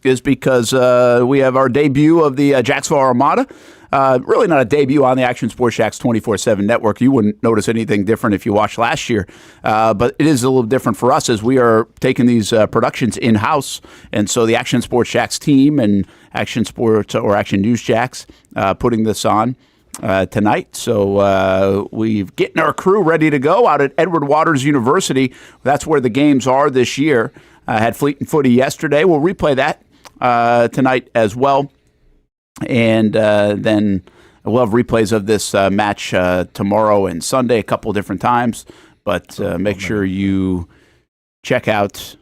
is because we have our debut of the Jacksonville Armada. Really not a debut on the Action Sports Jacks 24/7 network. You wouldn't notice anything different if you watched last year. But it is a little different for us as we are taking these productions in-house. And so the Action Sports Jacks team and Action Sports or Action News Jacks putting this on tonight. So we've getting our crew ready to go out at Edward Waters University. That's where the games are this year. Had Fleet and Footy yesterday. We'll replay that tonight as well. And then we'll have replays of this match tomorrow and Sunday a couple different times. But make sure you check out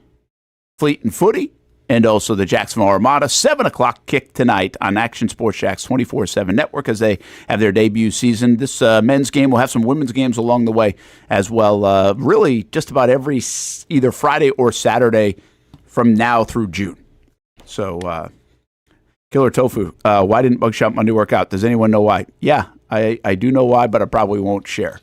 Fleet and Footy and also the Jacksonville Armada. 7 o'clock kick tonight on Action Sports Jacks 24/7 network as they have their debut season. This men's game will have some women's games along the way as well. Really just about every either Friday or Saturday from now through June. So Killer Tofu, why didn't Mugshot Monday work out? Does anyone know why? Yeah, I do know why, but I probably won't share.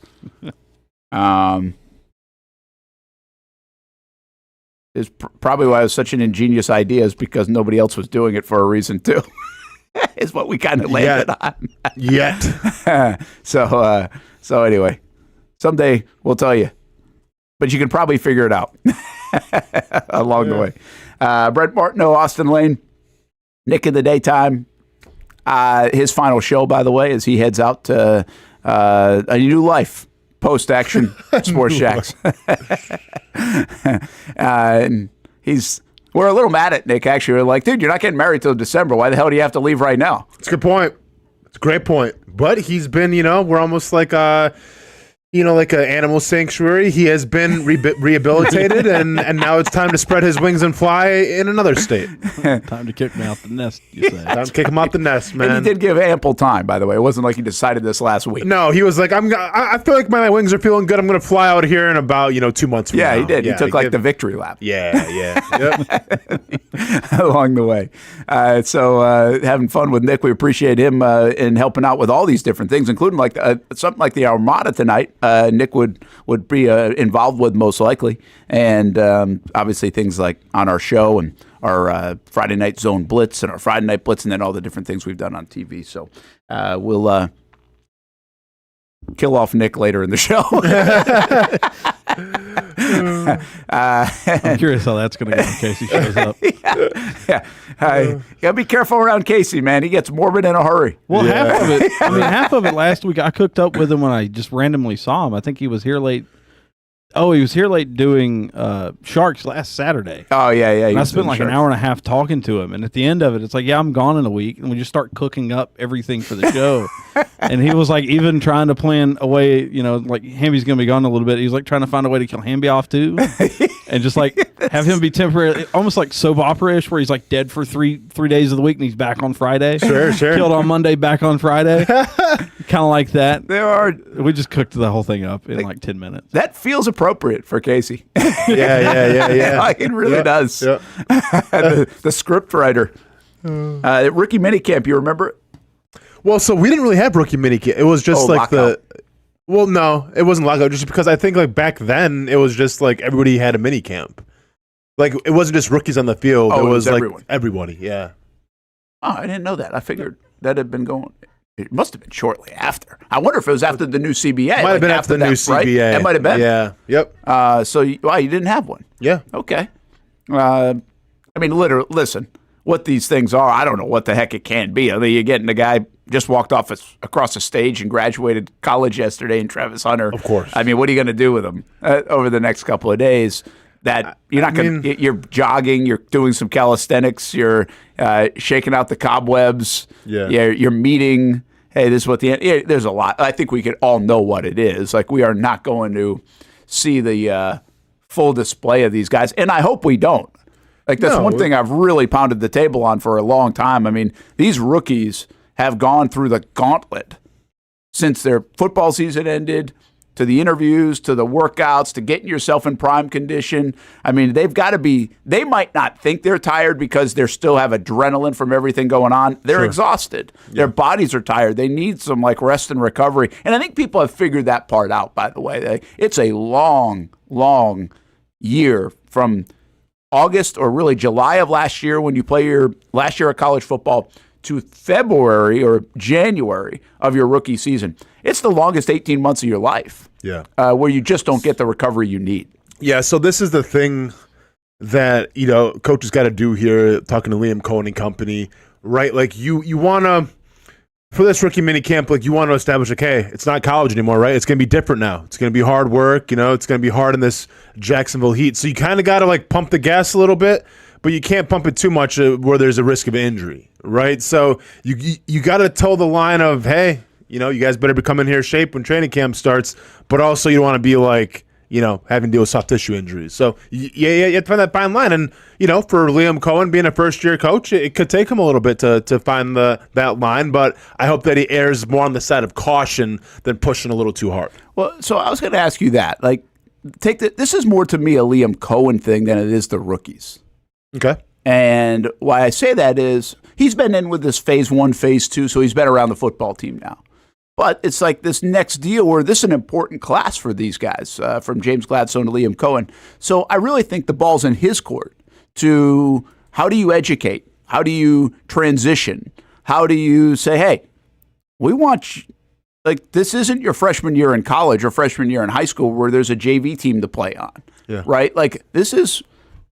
Is probably why it was such an ingenious idea is because nobody else was doing it for a reason too. Is what we kind of landed on. So anyway, someday we'll tell you, but you can probably figure it out along the way. Brent Martineau Austen Lane, Nick in the daytime. His final show, by the way, as he heads out to a new life. Post-action Sports Jacks. And we're a little mad at Nick, actually. We're like, dude, you're not getting married till December. Why the hell do you have to leave right now? It's a good point. It's a great point. But he's been, we're almost like like an animal sanctuary. He has been rehabilitated, and now it's time to spread his wings and fly in another state. Time to kick me out the nest, you say. Time to kick him out the nest, man. And he did give ample time, by the way. It wasn't like he decided this last week. No, he was like, I feel like my wings are feeling good. I'm going to fly out here in about 2 months from now. Yeah, he did. He took the victory lap. Yeah. Yep. Along the way. So having fun with Nick. We appreciate him in helping out with all these different things, including like something like the Armada tonight. Nick would be involved with most likely, and obviously things like on our show and our Friday Night Zone Blitz and our Friday Night Blitz, and then all the different things we've done on TV. So we'll kill off Nick later in the show. I'm curious how that's going to go in case he shows up. You gotta be careful around Casey, man. He gets morbid in a hurry. Well, half of it last week, I cooked up with him when I just randomly saw him. I think he was here late. Oh, he was here late doing Sharks last Saturday. Oh, yeah. And I spent like an hour and a half talking to him. And at the end of it, it's like, yeah, I'm gone in a week. And we just start cooking up everything for the show. And he was like even trying to plan a way, like Hamby's going to be gone a little bit. He was like trying to find a way to kill Hamby off too. And just like have him be temporary, almost like soap opera-ish, where he's like dead for three days of the week and he's back on Friday. Sure. Killed on Monday, back on Friday. Kind of like that. We just cooked the whole thing up in like 10 minutes. That feels appropriate for Casey. Yeah. Like it really does. Yep. The script writer. Rookie minicamp, you remember it? Well, so we didn't really have rookie minicamp. It was just like lockout. Well, no, it wasn't lockout. Just because I think like back then it was just like everybody had a minicamp. Like it wasn't just rookies on the field. Oh, it was like everyone. Everybody. Yeah. Oh, I didn't know that. I figured that had been going. It must have been shortly after. I wonder if it was after the new CBA. Might have been after the new CBA. Right? That might have been. Yeah. Yep. So you didn't have one. Yeah. Okay. I mean, literally, listen, what these things are, I don't know what the heck it can be. I mean, you're getting a guy just walked off across the stage and graduated college yesterday in Travis Hunter. Of course. I mean, what are you going to do with him over the next couple of days? That you're not going to, you're jogging, you're doing some calisthenics, you're shaking out the cobwebs, you're meeting. Hey, this is what there's a lot. I think we could all know what it is. Like, we are not going to see the full display of these guys, and I hope we don't. Like, that's one thing I've really pounded the table on for a long time. I mean, these rookies have gone through the gauntlet since their football season ended, to the interviews, to the workouts, to getting yourself in prime condition. I mean, they've got to be, they might not think they're tired because they still have adrenaline from everything going on. They're exhausted. Yeah. Their bodies are tired. They need some like rest and recovery. And I think people have figured that part out, by the way. It's a long, long year from August or really July of last year when you play your last year of college football to February or January of your rookie season, it's the longest 18 months of your life. Yeah. Where you just don't get the recovery you need. Yeah, so this is the thing that, coaches got to do here, talking to Liam Cohen and company, right? Like, you want to, for this rookie mini camp, like, you want to establish, like, hey, it's not college anymore, right? It's going to be different now. It's going to be hard work, it's going to be hard in this Jacksonville heat. So you kind of got to, like, pump the gas a little bit, but you can't pump it too much where there's a risk of injury, right? So you got to toe the line of, hey, you guys better be coming here shape when training camp starts, but also you don't want to be like, having to deal with soft tissue injuries. So you have to find that fine line. And, for Liam Cohen being a first-year coach, it could take him a little bit to find that line. But I hope that he errs more on the side of caution than pushing a little too hard. Well, so I was going to ask you that. Like, this is more to me a Liam Cohen thing than it is the rookies. Okay. And why I say that is he's been in with this phase 1, phase 2, so he's been around the football team now. But it's like this next deal where this is an important class for these guys, from James Gladstone to Liam Cohen. So I really think the ball's in his court to how do you educate? How do you transition? How do you say, hey, we want you, like, this isn't your freshman year in college or freshman year in high school where there's a JV team to play on, right? Like, this is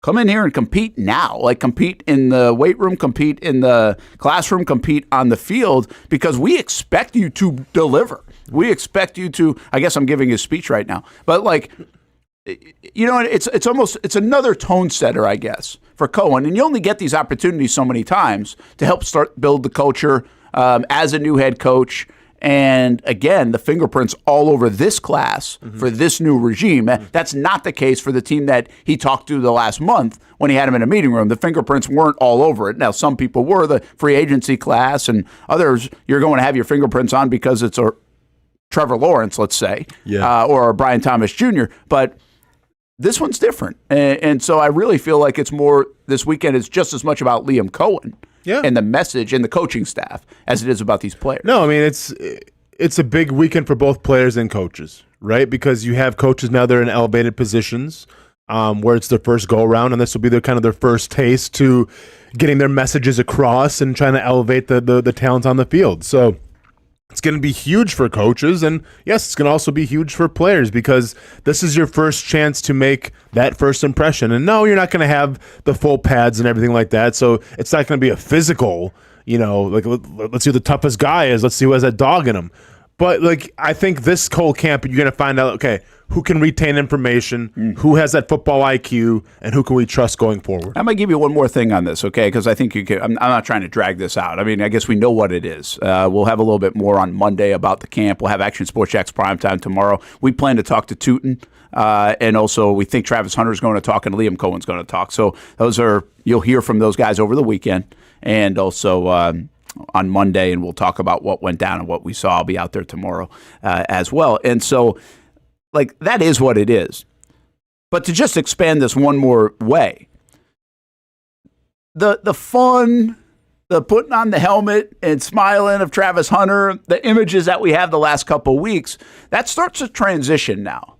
come in here and compete now. Like, compete in the weight room, compete in the classroom, compete on the field, because we expect you to deliver. We expect you to, I guess I'm giving a speech right now, but like, it's another tone setter, I guess, for Cohen. And you only get these opportunities so many times to help build the culture as a new head coach. And again, the fingerprints all over this class for this new regime. That's not the case for the team that he talked to the last month when he had him in a meeting room. The fingerprints weren't all over it. Now, some people were, the free agency class, and others you're going to have your fingerprints on because it's a Trevor Lawrence, let's say, or a Brian Thomas Jr., but this one's different. And so I really feel like it's more, this weekend is just as much about Liam Cohen and the message and the coaching staff as it is about these players. No, I mean, it's a big weekend for both players and coaches, right? Because you have coaches now that are in elevated positions where it's their first go-around, and this will be their first taste to getting their messages across and trying to elevate the talent on the field. So it's going to be huge for coaches, and yes, it's going to also be huge for players because this is your first chance to make that first impression. And no, you're not going to have the full pads and everything like that, so it's not going to be a physical, like, let's see who the toughest guy is, let's see who has that dog in him. But, like, I think this whole camp, you're going to find out, okay, who can retain information, who has that football IQ, and who can we trust going forward. I'm going to give you one more thing on this, okay, because I think you can. I'm not trying to drag this out. I mean, I guess we know what it is. We'll have a little bit more on Monday about the camp. We'll have Action Sports Jacks primetime tomorrow. We plan to talk to Tootin, and also we think Travis Hunter's going to talk and Liam Cohen's going to talk. So you'll hear from those guys over the weekend, and also on Monday, and we'll talk about what went down and what we saw. I'll be out there tomorrow as well. And so, like, that is what it is. But to just expand this one more way, the fun, the putting on the helmet and smiling of Travis Hunter, the images that we have the last couple of weeks, that starts to transition now,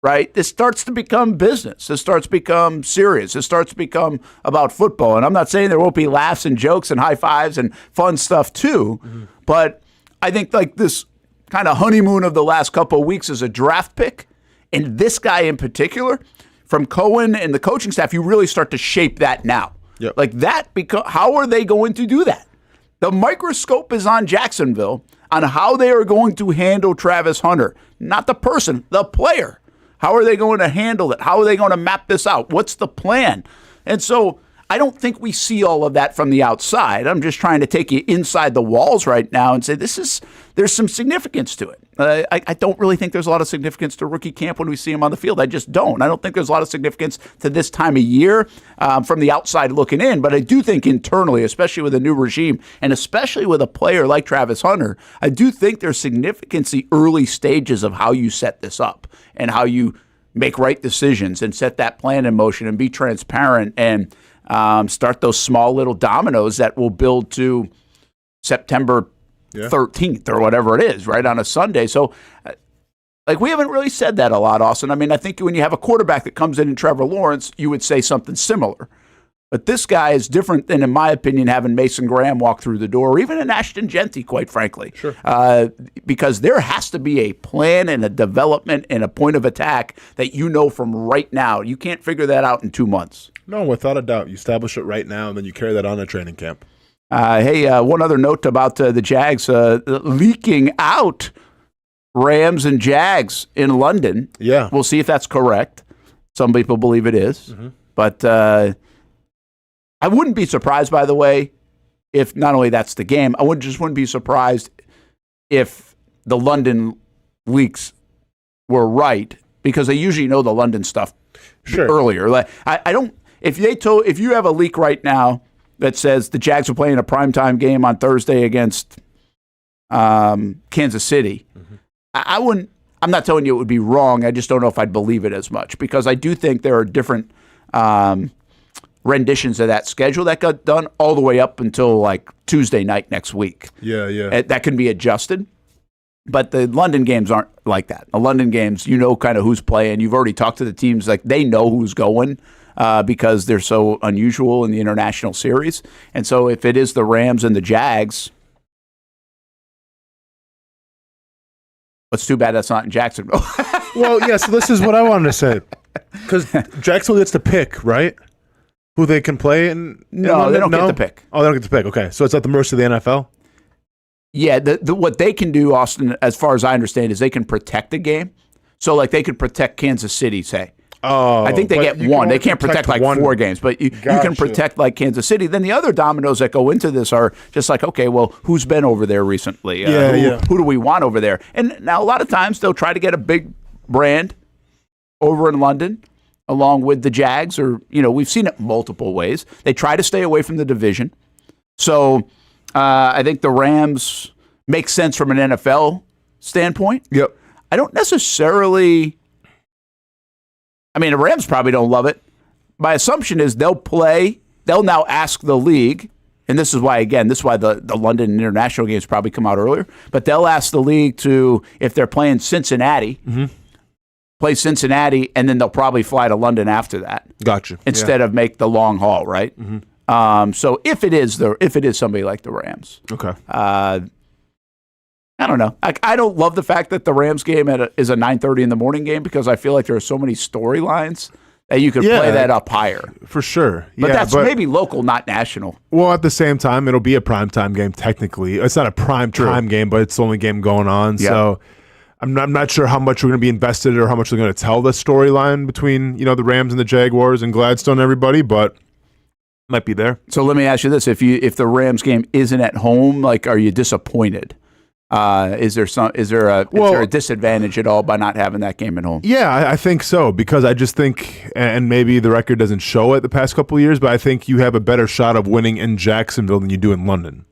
right? This starts to become business. This starts to become serious. This starts to become about football. And I'm not saying there won't be laughs and jokes and high fives and fun stuff too, but I think, like, this kind of honeymoon of the last couple of weeks is a draft pick, and this guy in particular, from Cohen and the coaching staff, you really start to shape that now. Yep. Like that, because how are they going to do that? The microscope is on Jacksonville on how they are going to handle Travis Hunter, not the person, the player. How are they going to handle it? How are they going to map this out? What's the plan? And so I don't think we see all of that from the outside. I'm just trying to take you inside the walls right now and say there's some significance to it. I don't really think there's a lot of significance to rookie camp when we see him on the field. I just don't. I don't think there's a lot of significance to this time of year from the outside looking in. But I do think internally, especially with a new regime and especially with a player like Travis Hunter, I do think there's significance the early stages of how you set this up and how you make right decisions and set that plan in motion and be transparent and start those small little dominoes that will build to September 13th or whatever it is, right, on a Sunday. So Like, we haven't really said that a lot, Austin. I mean, I think when you have a quarterback that comes in Trevor Lawrence, you would say something similar. But this guy is different than, in my opinion, having Mason Graham walk through the door, or even an Ashton Genty, quite frankly. Sure. Because there has to be a plan and a development and a point of attack that you know from right now. You can't figure that out in 2 months. No, without a doubt. You establish it right now, and then you carry that on to training camp. Hey, one other note about the Jags leaking out Rams and Jags in London. Yeah. We'll see if that's correct. Some people believe it is. Mm-hmm. But I wouldn't be surprised, by the way, if not only that's the game, I wouldn't be surprised if the London leaks were right, because they usually know the London stuff earlier. Like, I don't. If you have a leak right now that says the Jags are playing a primetime game on Thursday against Kansas City, I wouldn't. I'm not telling you it would be wrong. I just don't know if I'd believe it as much, because I do think there are different renditions of that schedule that got done all the way up until like Tuesday night next week. Yeah. That can be adjusted. But the London games aren't like that. The London games, you know kind of who's playing. You've already talked to the teams. Like, they know who's going because they're so unusual in the international series. And so if it is the Rams and the Jags, it's too bad that's not in Jacksonville. Well, yeah, so this is what I wanted to say. Because Jacksonville gets to pick, right? Who they can play? No, they don't get to pick. Oh, they don't get to pick. Okay, so it's at the mercy of the NFL? Yeah, what they can do, Austin, as far as I understand, is they can protect a game. So, like, they could protect Kansas City, say. Oh, I think they get one. They can't protect like one. 4 games, but you can protect like Kansas City. Then the other dominoes that go into this are just like, okay, well, who's been over there recently? Who do we want over there? And now a lot of times they'll try to get a big brand over in London along with the Jags, or, we've seen it multiple ways. They try to stay away from the division. So I think the Rams make sense from an NFL standpoint. Yep. I don't necessarily... the Rams probably don't love it. My assumption is they'll now ask the league, and this is why the London international games probably come out earlier, but they'll ask the league to, if they're playing Cincinnati, play Cincinnati, and then they'll probably fly to London after that. Gotcha. Instead of make the long haul, right? So if it is somebody like the Rams. Okay. I don't know. I don't love the fact that the Rams game is a 9:30 in the morning game, because I feel like there are so many storylines that you could play that up higher. For sure. But that's maybe local, not national. Well, at the same time, it'll be a primetime game technically. It's not a prime time game, but it's the only game going on. Yeah. So I'm not sure how much we're going to be invested or how much we're going to tell the storyline between the Rams and the Jaguars and Gladstone and everybody, but might be there. So let me ask you this: if the Rams game isn't at home, like, are you disappointed? Is there a disadvantage at all by not having that game at home? Yeah, I think so, because I just think, and maybe the record doesn't show it the past couple of years, but I think you have a better shot of winning in Jacksonville than you do in London.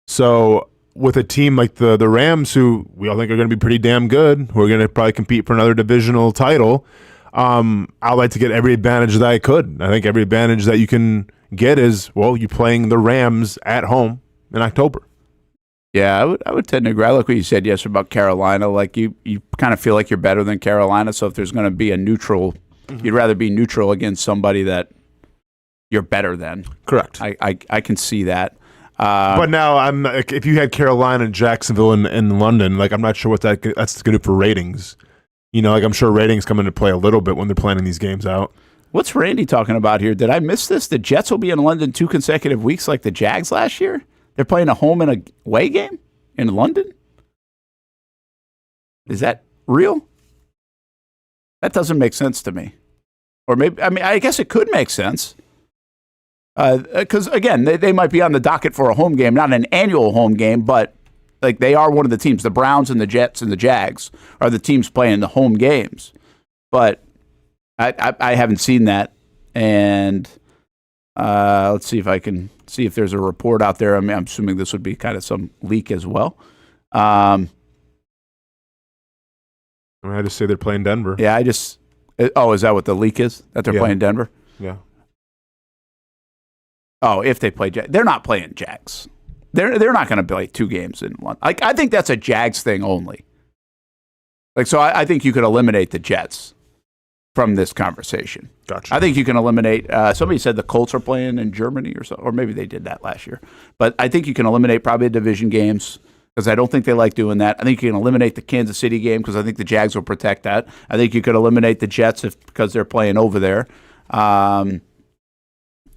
So with a team like the Rams, who we all think are going to be pretty damn good, who are going to probably compete for another divisional title, I'd like to get every advantage that I could. I think every advantage that you can get is, well, you playing the Rams at home in October. Yeah, I would tend to agree. I like what you said yesterday about Carolina. Like, you kind of feel like you're better than Carolina. So if there's going to be a neutral, you'd rather be neutral against somebody that you're better than. Correct. I can see that. But now if you had Carolina and Jacksonville in London, like, I'm not sure what that's going to do for ratings. I'm sure ratings come into play a little bit when they're planning these games out. What's Randy talking about here? Did I miss this? The Jets will be in London 2 consecutive weeks like the Jags last year? They're playing a home and away game in London? Is that real? That doesn't make sense to me. Or maybe, I guess it could make sense. Because, again, they might be on the docket for a home game, not an annual home game, but like, they are one of the teams. The Browns and the Jets and the Jags are the teams playing the home games. But I haven't seen that. And let's see if I can see if there's a report out there. I'm assuming this would be kind of some leak as well. I just say they're playing Denver. Yeah, is that what the leak is? That they're playing Denver? Yeah. Oh, if they play Jags. They're not playing Jags. They're not going to play 2 games in one. I think that's a Jags thing only. So I think you could eliminate the Jets from this conversation. Gotcha. I think you can eliminate. Somebody said the Colts are playing in Germany or so, or maybe they did that last year. But I think you can eliminate probably the division games because I don't think they like doing that. I think you can eliminate the Kansas City game because I think the Jags will protect that. I think you could eliminate the Jets because they're playing over there, and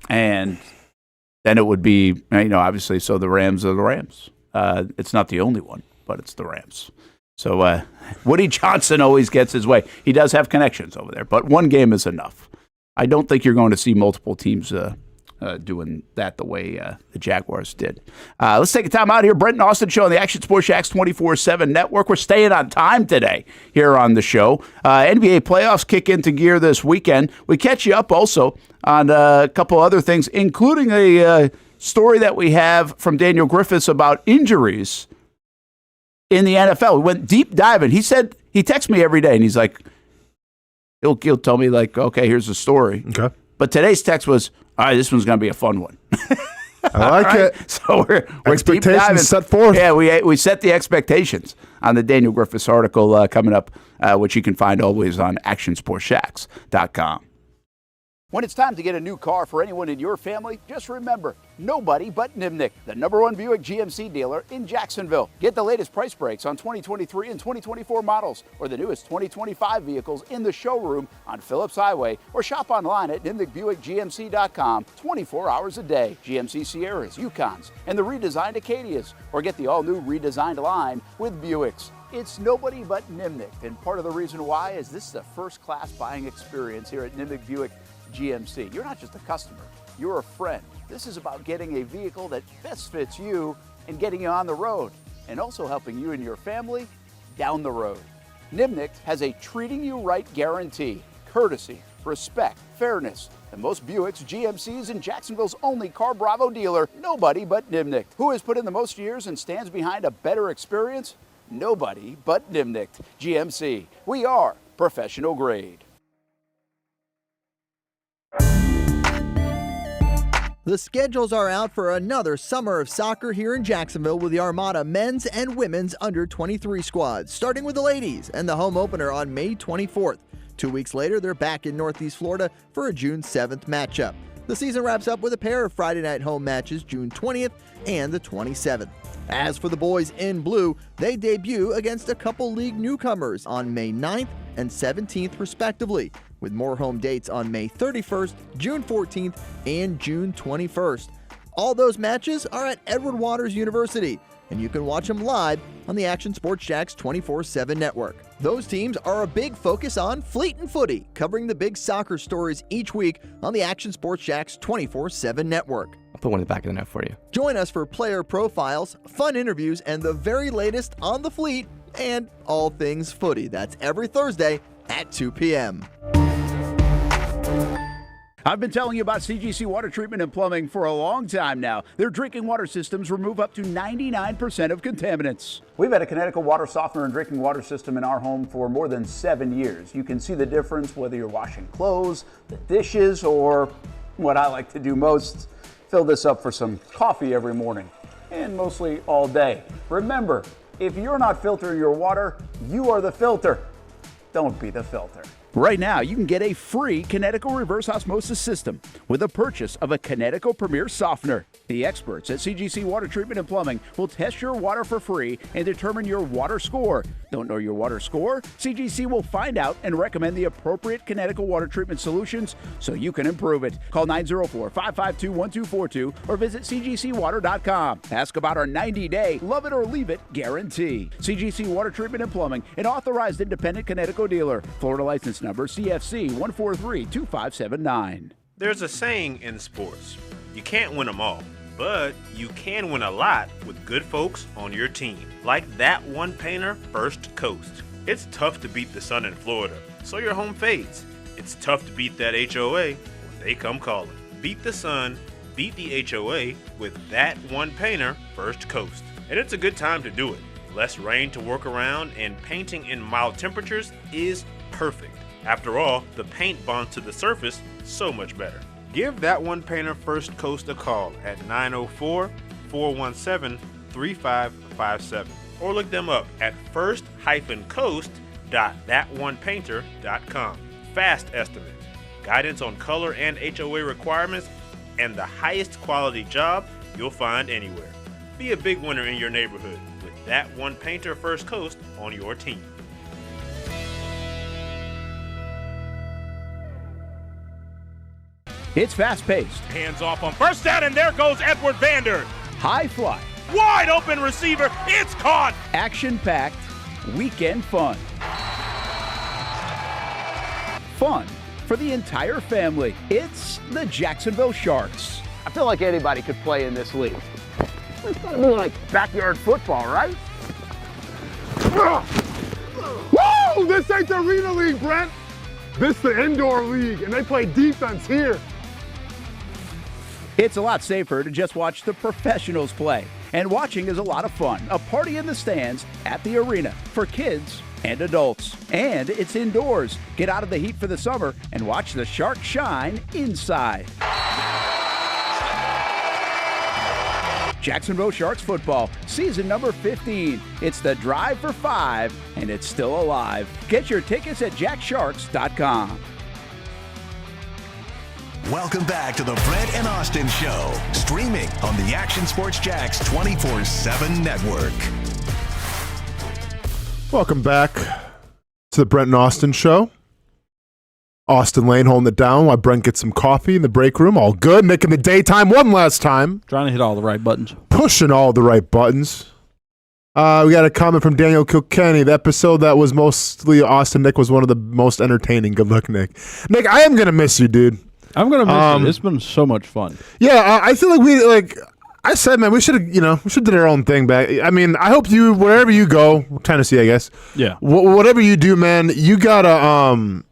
then it would be obviously. So the Rams are the Rams. It's not the only one, but it's the Rams. So Woody Johnson always gets his way. He does have connections over there, but one game is enough. I don't think you're going to see multiple teams doing that the way the Jaguars did. Let's take a time out here. Brent and Austen Show on the Action Sports Jacks 24/7 Network. We're staying on time today here on the show. NBA playoffs kick into gear this weekend. We catch you up also on a couple other things, including a story that we have from Daniel Griffiths about injuries in the NFL. We went deep diving. He said he texts me every day, and he's like, he'll tell me like, okay, here's the story. Okay. But today's text was, all right, this one's going to be a fun one. I like it. So we're deep diving. Expectations set forth. Yeah, we set the expectations on the Daniel Griffiths article coming up, which you can find always on actionsportsjacks.com. When it's time to get a new car for anyone in your family, just remember, nobody but Nimnick, the #1 Buick GMC dealer in Jacksonville. Get the latest price breaks on 2023 and 2024 models or the newest 2025 vehicles in the showroom on Phillips Highway or shop online at nimnickbuickgmc.com 24 hours a day. GMC Sierras, Yukons, and the redesigned Acadias, or get the all-new redesigned line with Buicks. It's nobody but Nimnick, and part of the reason why is this is a first-class buying experience here at Nimnick Buick GMC. You're not just a customer, you're a friend. This is about getting a vehicle that best fits you and getting you on the road, and also helping you and your family down the road. Nimnick has a treating you right guarantee, courtesy, respect, fairness, and most Buicks, GMCs, and Jacksonville's only Car Bravo dealer, nobody but Nimnick. Who has put in the most years and stands behind a better experience? Nobody but Nimnick. GMC. We are professional grade. The schedules are out for another summer of soccer here in Jacksonville with the Armada men's and women's under-23 squads, starting with the ladies and the home opener on May 24th. 2 weeks later, they're back in Northeast Florida for a June 7th matchup. The season wraps up with a pair of Friday night home matches June 20th and the 27th. As for the boys in blue, they debut against a couple league newcomers on May 9th and 17th respectively, with more home dates on May 31st, June 14th, and June 21st. All those matches are at Edward Waters University, and you can watch them live on the Action Sports Jacks 24/7 network. Those teams are a big focus on Fleet and Footy, covering the big soccer stories each week on the Action Sports Jacks 24/7 network. I'll put one in the back of the net for you. Join us for player profiles, fun interviews, and the very latest on the Fleet and all things footy. That's every Thursday at 2 p.m. I've been telling you about CGC Water Treatment and Plumbing for a long time now. Their drinking water systems remove up to 99% of contaminants. We've had a Connecticut water softener and drinking water system in our home for more than 7 years. You can see the difference whether you're washing clothes, the dishes, or what I like to do most, fill this up for some coffee every morning, and mostly all day. Remember, if you're not filtering your water, you are the filter. Don't be the filter. Right now, you can get a free Connecticut reverse osmosis system with a purchase of a Connecticut Premier Softener. The experts at CGC Water Treatment and Plumbing will test your water for free and determine your water score. Don't know your water score? CGC will find out and recommend the appropriate Connecticut water treatment solutions so you can improve it. Call 904-552-1242 or visit cgcwater.com. Ask about our 90-day love it or leave it guarantee. CGC Water Treatment and Plumbing, an authorized independent Connecticut dealer. Florida license number CFC 1432579. There's a saying in sports, you can't win them all, but you can win a lot with good folks on your team. Like that one painter, First Coast. It's tough to beat the sun in Florida, so your home fades. It's tough to beat that HOA when they come calling. Beat the sun, beat the HOA with that one painter, First Coast. And it's a good time to do it. Less rain to work around, and painting in mild temperatures is perfect. After all, the paint bonds to the surface so much better. Give that one painter First Coast a call at 904-417-3557 or look them up at first-coast.com. shop.thatonepainter.com. Fast estimate, guidance on color and HOA requirements, and the highest quality job you'll find anywhere. Be a big winner in your neighborhood with That One Painter First Coast on your team. It's fast-paced, Hands off on first down, and there goes Edward Vander. high fly, Wide open receiver. It's caught. action-packed, weekend fun. Fun for the entire family. It's the Jacksonville Sharks. I feel like anybody could play in this league. It's gotta be like backyard football, right? Whoa! This ain't the Arena League, Brent. This is the indoor league, and they play defense here. It's a lot safer to just watch the professionals play. And watching is a lot of fun. A party in the stands at the arena for kids and adults. And it's indoors. Get out of the heat for the summer and watch the Sharks shine inside. Jacksonville Sharks football, season number 15. It's the Drive for 5, and it's still alive. Get your tickets at jacksharks.com. Welcome back to the Brent and Austin Show, streaming on the Action Sports Jax 24/7 network. Welcome back to the Brent and Austin Show. Austen Lane holding it down while Brent gets some coffee in the break room. All good. Nick in the daytime one last time. Trying to hit all the right buttons. Pushing all the right buttons. We got a comment from Daniel Kilkenny. The episode that was mostly Austin Nick was one of the most entertaining. Good luck, Nick. Nick, I am going to miss you, dude. I'm going to miss it. It's been so much fun. Yeah, I feel like I said, man, we should have did our own thing back. I mean, I hope you, wherever you go, Tennessee, I guess. Yeah. Whatever you do, man, you gotta,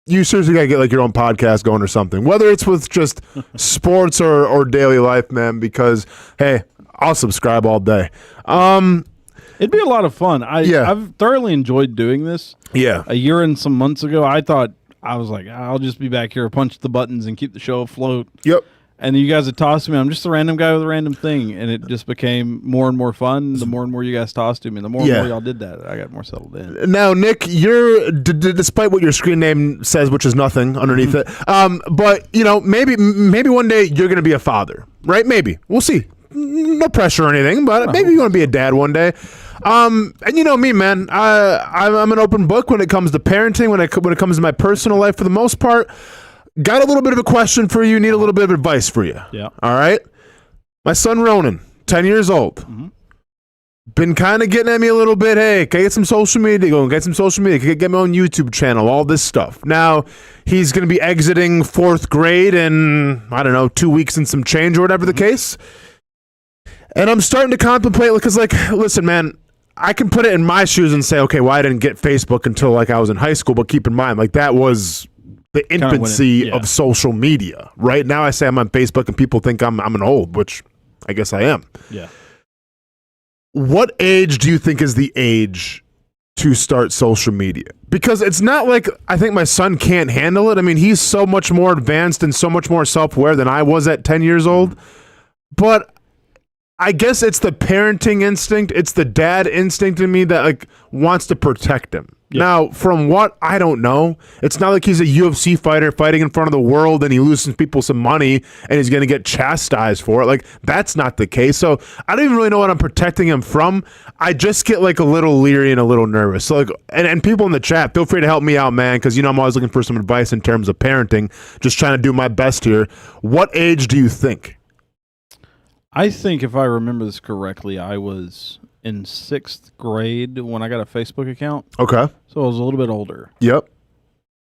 you seriously gotta get like your own podcast going or something. Whether it's with just sports or daily life, man, because, hey, I'll subscribe all day. It'd be a lot of fun. I've thoroughly enjoyed doing this. Yeah. A year and some months ago, I was like, I'll just be back here, punch the buttons, and keep the show afloat. Yep. And you guys had tossed me. I'm just a random guy with a random thing, and it just became more and more fun. The more and more you guys tossed to me, the more and more y'all did that, I got more settled in. Now, Nick, you're despite what your screen name says, which is nothing underneath it, but maybe one day you're gonna be a father, right? Maybe we'll see. No pressure or anything, but maybe you want to be a dad one day. And you know me, man. I'm an open book when it comes to parenting. When it comes to my personal life, for the most part. Got a little bit of a question for you. Need a little bit of advice for you. Yeah. All right. My son Ronan, 10 years old. Mm-hmm. Been kind of getting at me a little bit. Hey, can I get some social media going? Get some social media. Can I get my own YouTube channel? All this stuff. Now, he's going to be exiting 4th grade in, 2 weeks and some change or whatever the case. And I'm starting to contemplate because, listen, man, I can put it in my shoes and say, okay, well, I didn't get Facebook until I was in high school. But keep in mind, that was the infancy of social media. Right now, I say I'm on Facebook and people think I'm an old, which I guess I am. Yeah. What age do you think is the age to start social media? Because it's not like I think my son can't handle it. I mean, he's so much more advanced and so much more self-aware than I was at 10 years old. But I guess it's the parenting instinct. It's the dad instinct in me that wants to protect him. Yeah. Now, from what I don't know, it's not like he's a UFC fighter fighting in front of the world and he loses people some money and he's going to get chastised for it. That's not the case. So I don't even really know what I'm protecting him from. I just get a little leery and a little nervous. So and people in the chat, feel free to help me out, man, because I'm always looking for some advice in terms of parenting. Just trying to do my best here. What age do you think? I think if I remember this correctly, I was in 6th grade when I got a Facebook account. Okay. So I was a little bit older. Yep.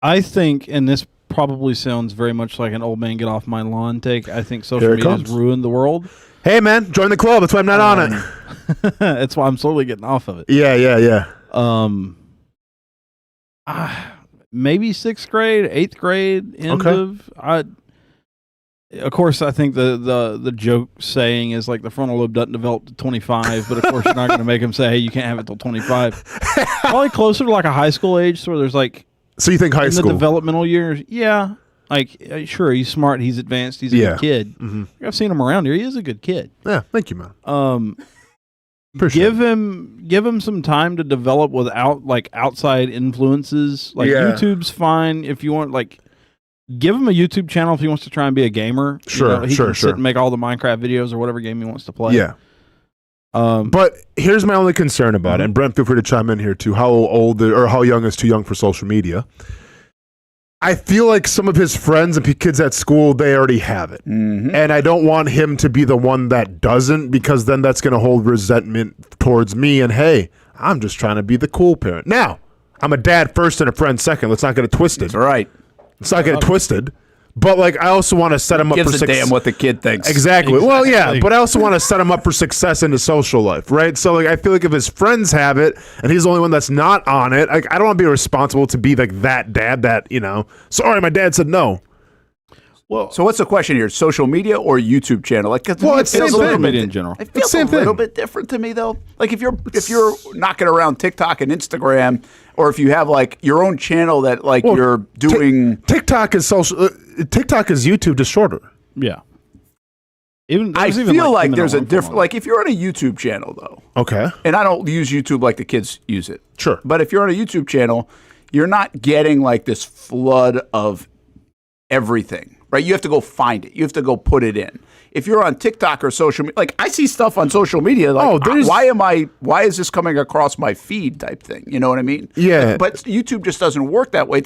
I think, and this probably sounds very much like an old man get off my lawn take, I think social media has ruined the world. Hey, man, join the club. That's why I'm not on it. That's why I'm slowly getting off of it. Yeah. Maybe 6th grade, 8th grade, Of course, I think the joke saying is the frontal lobe doesn't develop to 25, but of course you're not going to make him say, hey, you can't have it till 25. Probably closer to a high school age, so there's So you think high school? In the developmental years, yeah. Sure, he's smart, he's advanced, he's a good kid. Mm-hmm. I've seen him around here. He is a good kid. Yeah, thank you, man. For sure. Give him some time to develop without like outside influences. Like YouTube's fine if you want. Like, give him a YouTube channel if he wants to try and be a gamer. Sure, he can sit and make all the Minecraft videos or whatever game he wants to play. Yeah. But here's my only concern about it, and Brent, feel free to chime in here too. How old or how young is too young for social media? I feel like some of his friends and kids at school, they already have it. Mm-hmm. And I don't want him to be the one that doesn't, because then that's going to hold resentment towards me. And hey, I'm just trying to be the cool parent. Now, I'm a dad first and a friend second. Let's not get it twisted. That's right. Let's not get it twisted. But like, I also want to set him up for success. Gives a damn what the kid thinks. Exactly. Well, yeah, but I also want to set him up for success in his social life, right? So like, I feel like if his friends have it and he's the only one that's not on it, like, I don't want to be responsible to be like that dad that, sorry, my dad said no. Well, so what's the question here? Social media or YouTube channel? Like, well, it's feels same a little thing bit in general. It feels a little bit different to me though. Like if you're knocking around TikTok and Instagram, or if you have like your own channel that like you're doing. TikTok is social. TikTok is YouTube, just shorter. Yeah. I feel like there's a different. Like if you're on a YouTube channel though. Okay. And I don't use YouTube like the kids use it. Sure. But if you're on a YouTube channel, you're not getting like this flood of everything, right? You have to go find it. You have to go put it in. If you're on TikTok or social media, like I see stuff on social media, like why is this coming across my feed type thing? You know what I mean? Yeah. But YouTube just doesn't work that way.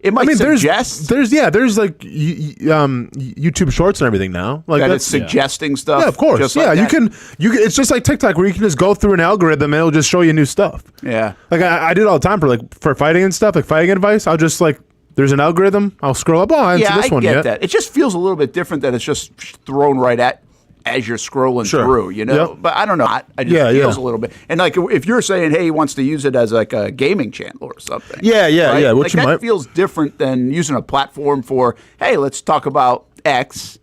It might suggest. There's like YouTube Shorts and everything now. Like that it's suggesting stuff. Yeah, of course. You can. It's just like TikTok where you can just go through an algorithm and it'll just show you new stuff. Yeah. Like I do it all the time for fighting and stuff, like fighting advice. I'll just like. There's an algorithm. I'll scroll up. Oh, I haven't seen this one yet. I get that. It just feels a little bit different that it's just thrown right at as you're scrolling through, Yep. But I don't know. It just feels a little bit. And like if you're saying, hey, he wants to use it as like a gaming channel or something. Yeah. Right? Which like that feels different than using a platform for, hey, let's talk about X.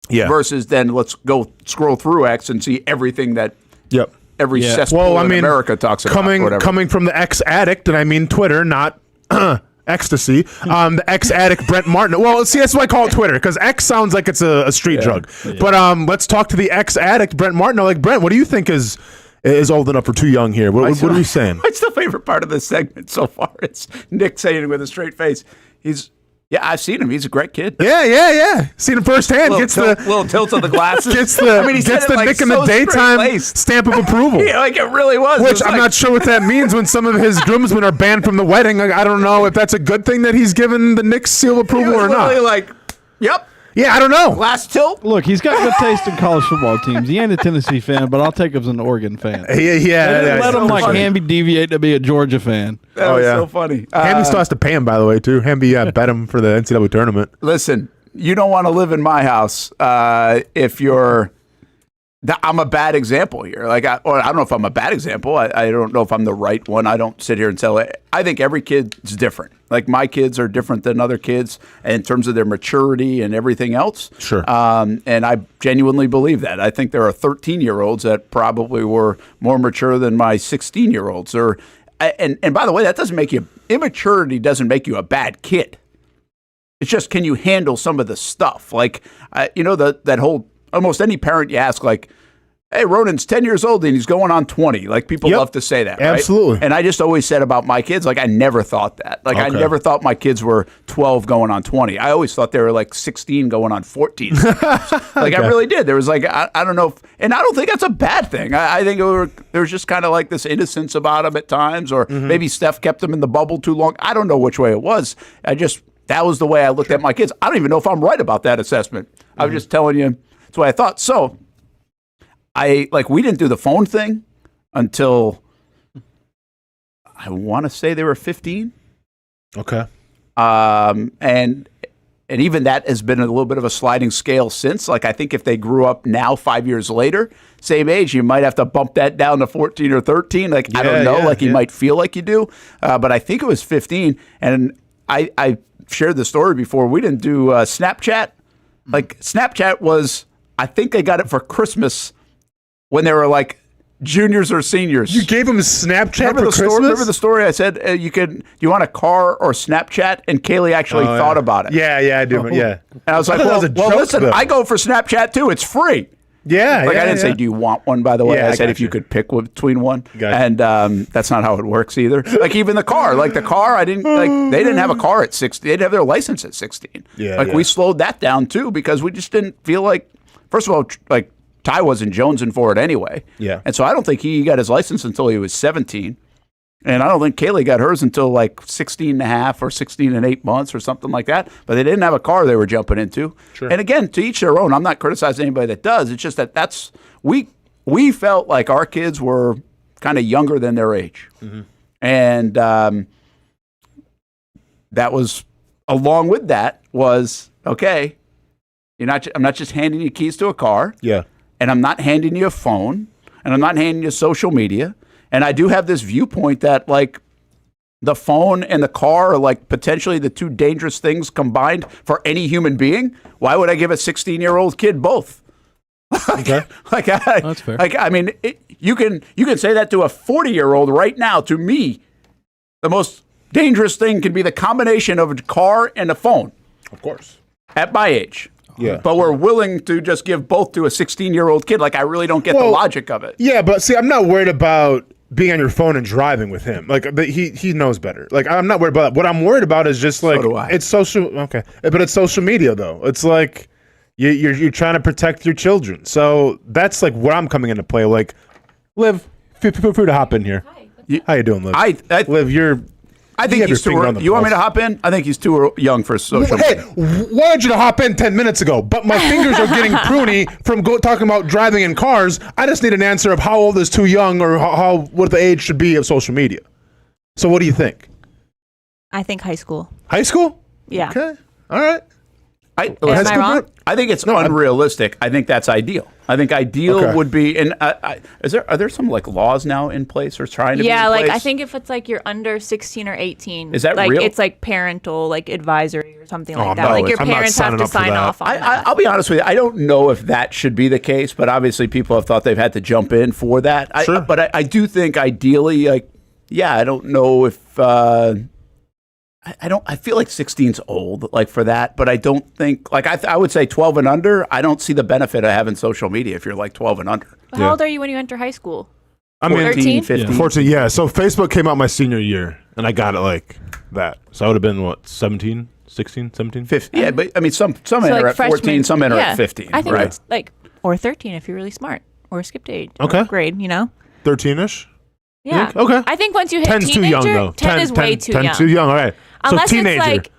Yeah. Versus then let's go scroll through X and see everything that. Yep. Every cesspool in America talks about. Coming from the X addict, and I mean Twitter, not. Ecstasy. The X addict Brent Martineau. Well, see, that's why I call it Twitter, because X sounds like it's a street drug. Yeah. But let's talk to the X addict Brent Martineau. Like, Brent, what do you think is old enough or too young here? What are we saying? What's the favorite part of this segment so far? It's Nick saying it with a straight face. I've seen him. He's a great kid. Yeah. Seen him firsthand. Little tilt of the glasses. Gets the Nick in the daytime stamp of approval. Yeah, like it really was. Which I'm not sure what that means when some of his groomsmen are banned from the wedding. Like, I don't know if that's a good thing that he's given the Nick seal of approval or not. Like, yep. Yeah, I don't know. Last tilt. Look, he's got good taste in college football teams. He ain't a Tennessee fan, but I'll take him as an Oregon fan. Yeah. Let him Hamby deviate to be a Georgia fan. That was so funny. Hamby still has to pay him, by the way, too. Hamby bet him for the NCAA tournament. Listen, you don't want to live in my house if you're. I'm a bad example here. Like, I don't know if I'm a bad example. I don't know if I'm the right one. I don't sit here and tell it. I think every kid's different. Like, my kids are different than other kids in terms of their maturity and everything else. Sure. And I genuinely believe that. I think there are 13-year-olds that probably were more mature than my 16-year-olds. And by the way, that doesn't make you immaturity doesn't make you a bad kid. It's just, can you handle some of the stuff? Like, that whole. Almost any parent you ask, like, hey, Ronan's 10 years old and he's going on 20. Like, people love to say that, right? Absolutely. And I just always said about my kids, like, I never thought that. Like, I never thought my kids were 12 going on 20. I always thought they were, like, 16 going on 14. I really did. There was, like, I don't know. And I don't think that's a bad thing. I think there was just kind of, like, this innocence about them at times. Or maybe Steph kept them in the bubble too long. I don't know which way it was. That was the way I looked at my kids. I don't even know if I'm right about that assessment. I was just telling you. That's what I thought. So, we didn't do the phone thing until I want to say they were 15. Okay. And even that has been a little bit of a sliding scale since. Like, I think if they grew up now 5 years later, same age, you might have to bump that down to 14 or 13. Like, I don't know. You might feel like you do. But I think it was 15. And I shared the story before. We didn't do Snapchat. Like, Snapchat was... I think they got it for Christmas when they were like juniors or seniors. You gave them Snapchat for Christmas? Remember the story? I said, do you want a car or Snapchat? And Kaylee actually thought about it. Yeah, I do. Yeah. And I was like, well, listen, I go for Snapchat too. It's free. Yeah, Like yeah, I didn't say, do you want one, by the way? Yeah, I I said got if you could pick between one. Gotcha. And that's not how it works either. Like even the car. Like the car, I didn't like they didn't have a car at 16. They didn't have their license at 16. Yeah, like yeah. we slowed that down too because we just didn't feel like, first of all, like Ty wasn't jonesing for it anyway. Yeah. And so I don't think he got his license until he was 17. And I don't think Kaylee got hers until like 16 and a half or 16 and 8 months or something like that. But they didn't have a car they were jumping into. Sure. And again, to each their own. I'm not criticizing anybody that does. It's just that we felt like our kids were kind of younger than their age. Mm-hmm. And that was, along with that, was, okay, I'm not just handing you keys to a car. Yeah. And I'm not handing you a phone. And I'm not handing you social media. And I do have this viewpoint that, like, the phone and the car are, like, potentially the two dangerous things combined for any human being. Why would I give a 16-year-old kid both? Okay. That's fair. Like, I mean, you can say that to a 40-year-old right now. To me, the most dangerous thing can be the combination of a car and a phone. Of course. At my age. Yeah. But we're willing to just give both to a 16-year-old kid. Like, I really don't get the logic of it. Yeah, but see, I'm not worried about being on your phone and driving with him. Like, but he knows better. Like, I'm not worried about that. What I'm worried about is just like, So do I. it's social. Okay. But it's social media, though. It's like you're trying to protect your children. So that's like what I'm coming into play. Like, Liv, feel free to hop in here. How you doing, Liv? Liv, I think he's too early. You want me to hop in? I think he's too young for social Hey, media. wanted you to hop in 10 minutes ago, but my fingers are getting pruny from talking about driving in cars. I just need an answer of how old is too young or what the age should be of social media. So what do you think? I think high school. High school? Yeah. Okay. All right. Am I wrong? I think it's unrealistic. I think that's ideal. I think ideal would be, and are there some like laws now in place or trying to be in Yeah, like place? I think if it's like you're under 16 or 18, Is that like real? It's like parental like advisory or something like that. no, Like your I'm not parents have signing to up for sign that. off on that. I'll be honest with you. I don't know if that should be the case, but obviously people have thought they've had to jump in for that. Sure. But I do think ideally, like, yeah, I don't know if I feel like 16's old, like for that, but I don't think like I would say 12 and under. I don't see the benefit of having social media if you're like 12 and under. But how old are you when you enter high school? I mean, 13? 15. 14, yeah. So Facebook came out my senior year, and I got it like that. So I would have been, what, 17, 16, 17? 15. Yeah, but I mean, some So, enter like, at 14, freshman- some enter yeah. at 15. I think right? it's like, or 13 if you're really smart, or skipped age. Okay. Grade, you know? 13-ish? Yeah. think? Okay. I think once you hit 10's teenager, too young, though. 10 is way too 10 young. too young, all right. Unless so teenager. it's like,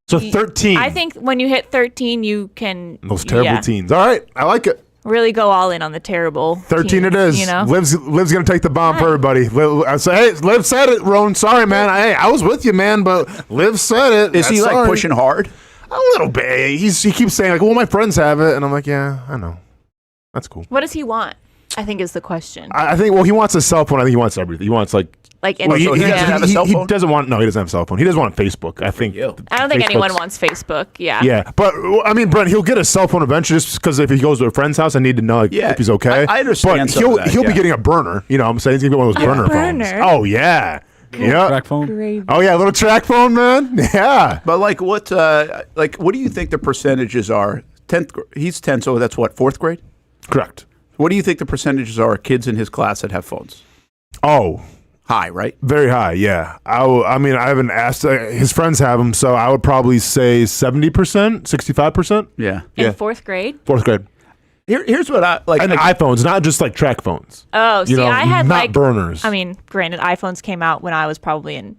so 13. I think when you hit 13, you can Those terrible teens. All right. I like it. really go all in on the terrible 13 teens, it is. You know? Liv's going to take the bomb for everybody. I say, hey, Liv said it, Roan. Sorry, man. Hey, I was with you, man, but Liv said it. Is he like pushing hard? A little bit. He keeps saying, like, well, my friends have it. And I'm like, yeah, I know. That's cool. What does he want? I think is the question. I think, well, he wants a cell phone. I think he wants everything. He wants, like, Like, Well, so he doesn't have a cell phone? He doesn't want, no, he doesn't have a cell phone. He doesn't want Facebook, I think. I don't think anyone wants Facebook. Yeah. Yeah, but I mean, Brent, he'll get a cell phone eventually just because if he goes to a friend's house, I need to know like, Yeah, if he's okay. I understand But some he'll of that, be yeah. getting a burner. You know what I'm saying? He's going to get one of those burner phones. burner? Oh, yeah. Yeah. Track phone. Oh, yeah, a little track phone, man. Yeah. But like what do you think the percentages are? 10th, he's 10, so that's what, 4th grade? Correct. What do you think the percentages are of kids in his class that have phones? Oh, High, right? very high, yeah. I mean, I haven't asked. His friends have them, so I would probably say 70%, 65%. Yeah. In 4th grade. 4th grade. Here's what I like. And iPhones, not just like track phones. Oh, see, I had not like burners. I mean, granted, iPhones came out when I was probably in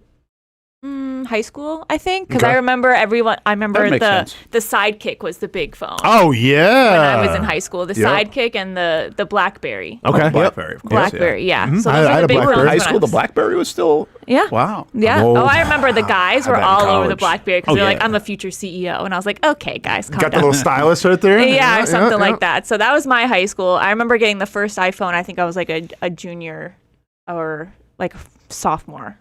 high school, I think, because Okay. I remember That makes sense. the Sidekick was the big phone. Oh, yeah. When I was in high school, the Yep. Sidekick and the BlackBerry. Okay. Yep. BlackBerry, of course. BlackBerry, yeah. Mhm. So I those had were a the big BlackBerry. phones High when school, I the was- BlackBerry was still. Yeah. Wow. Yeah. I'm Oh, old. I remember the guys were bet in all over the college. BlackBerry because Oh, they're like, yeah. I'm the future CEO. And I was like, okay, guys, calm Got the down. little stylus right there. Yeah, or something like that. So that was my high school. I remember getting the first iPhone. I think I was like a junior or like sophomore,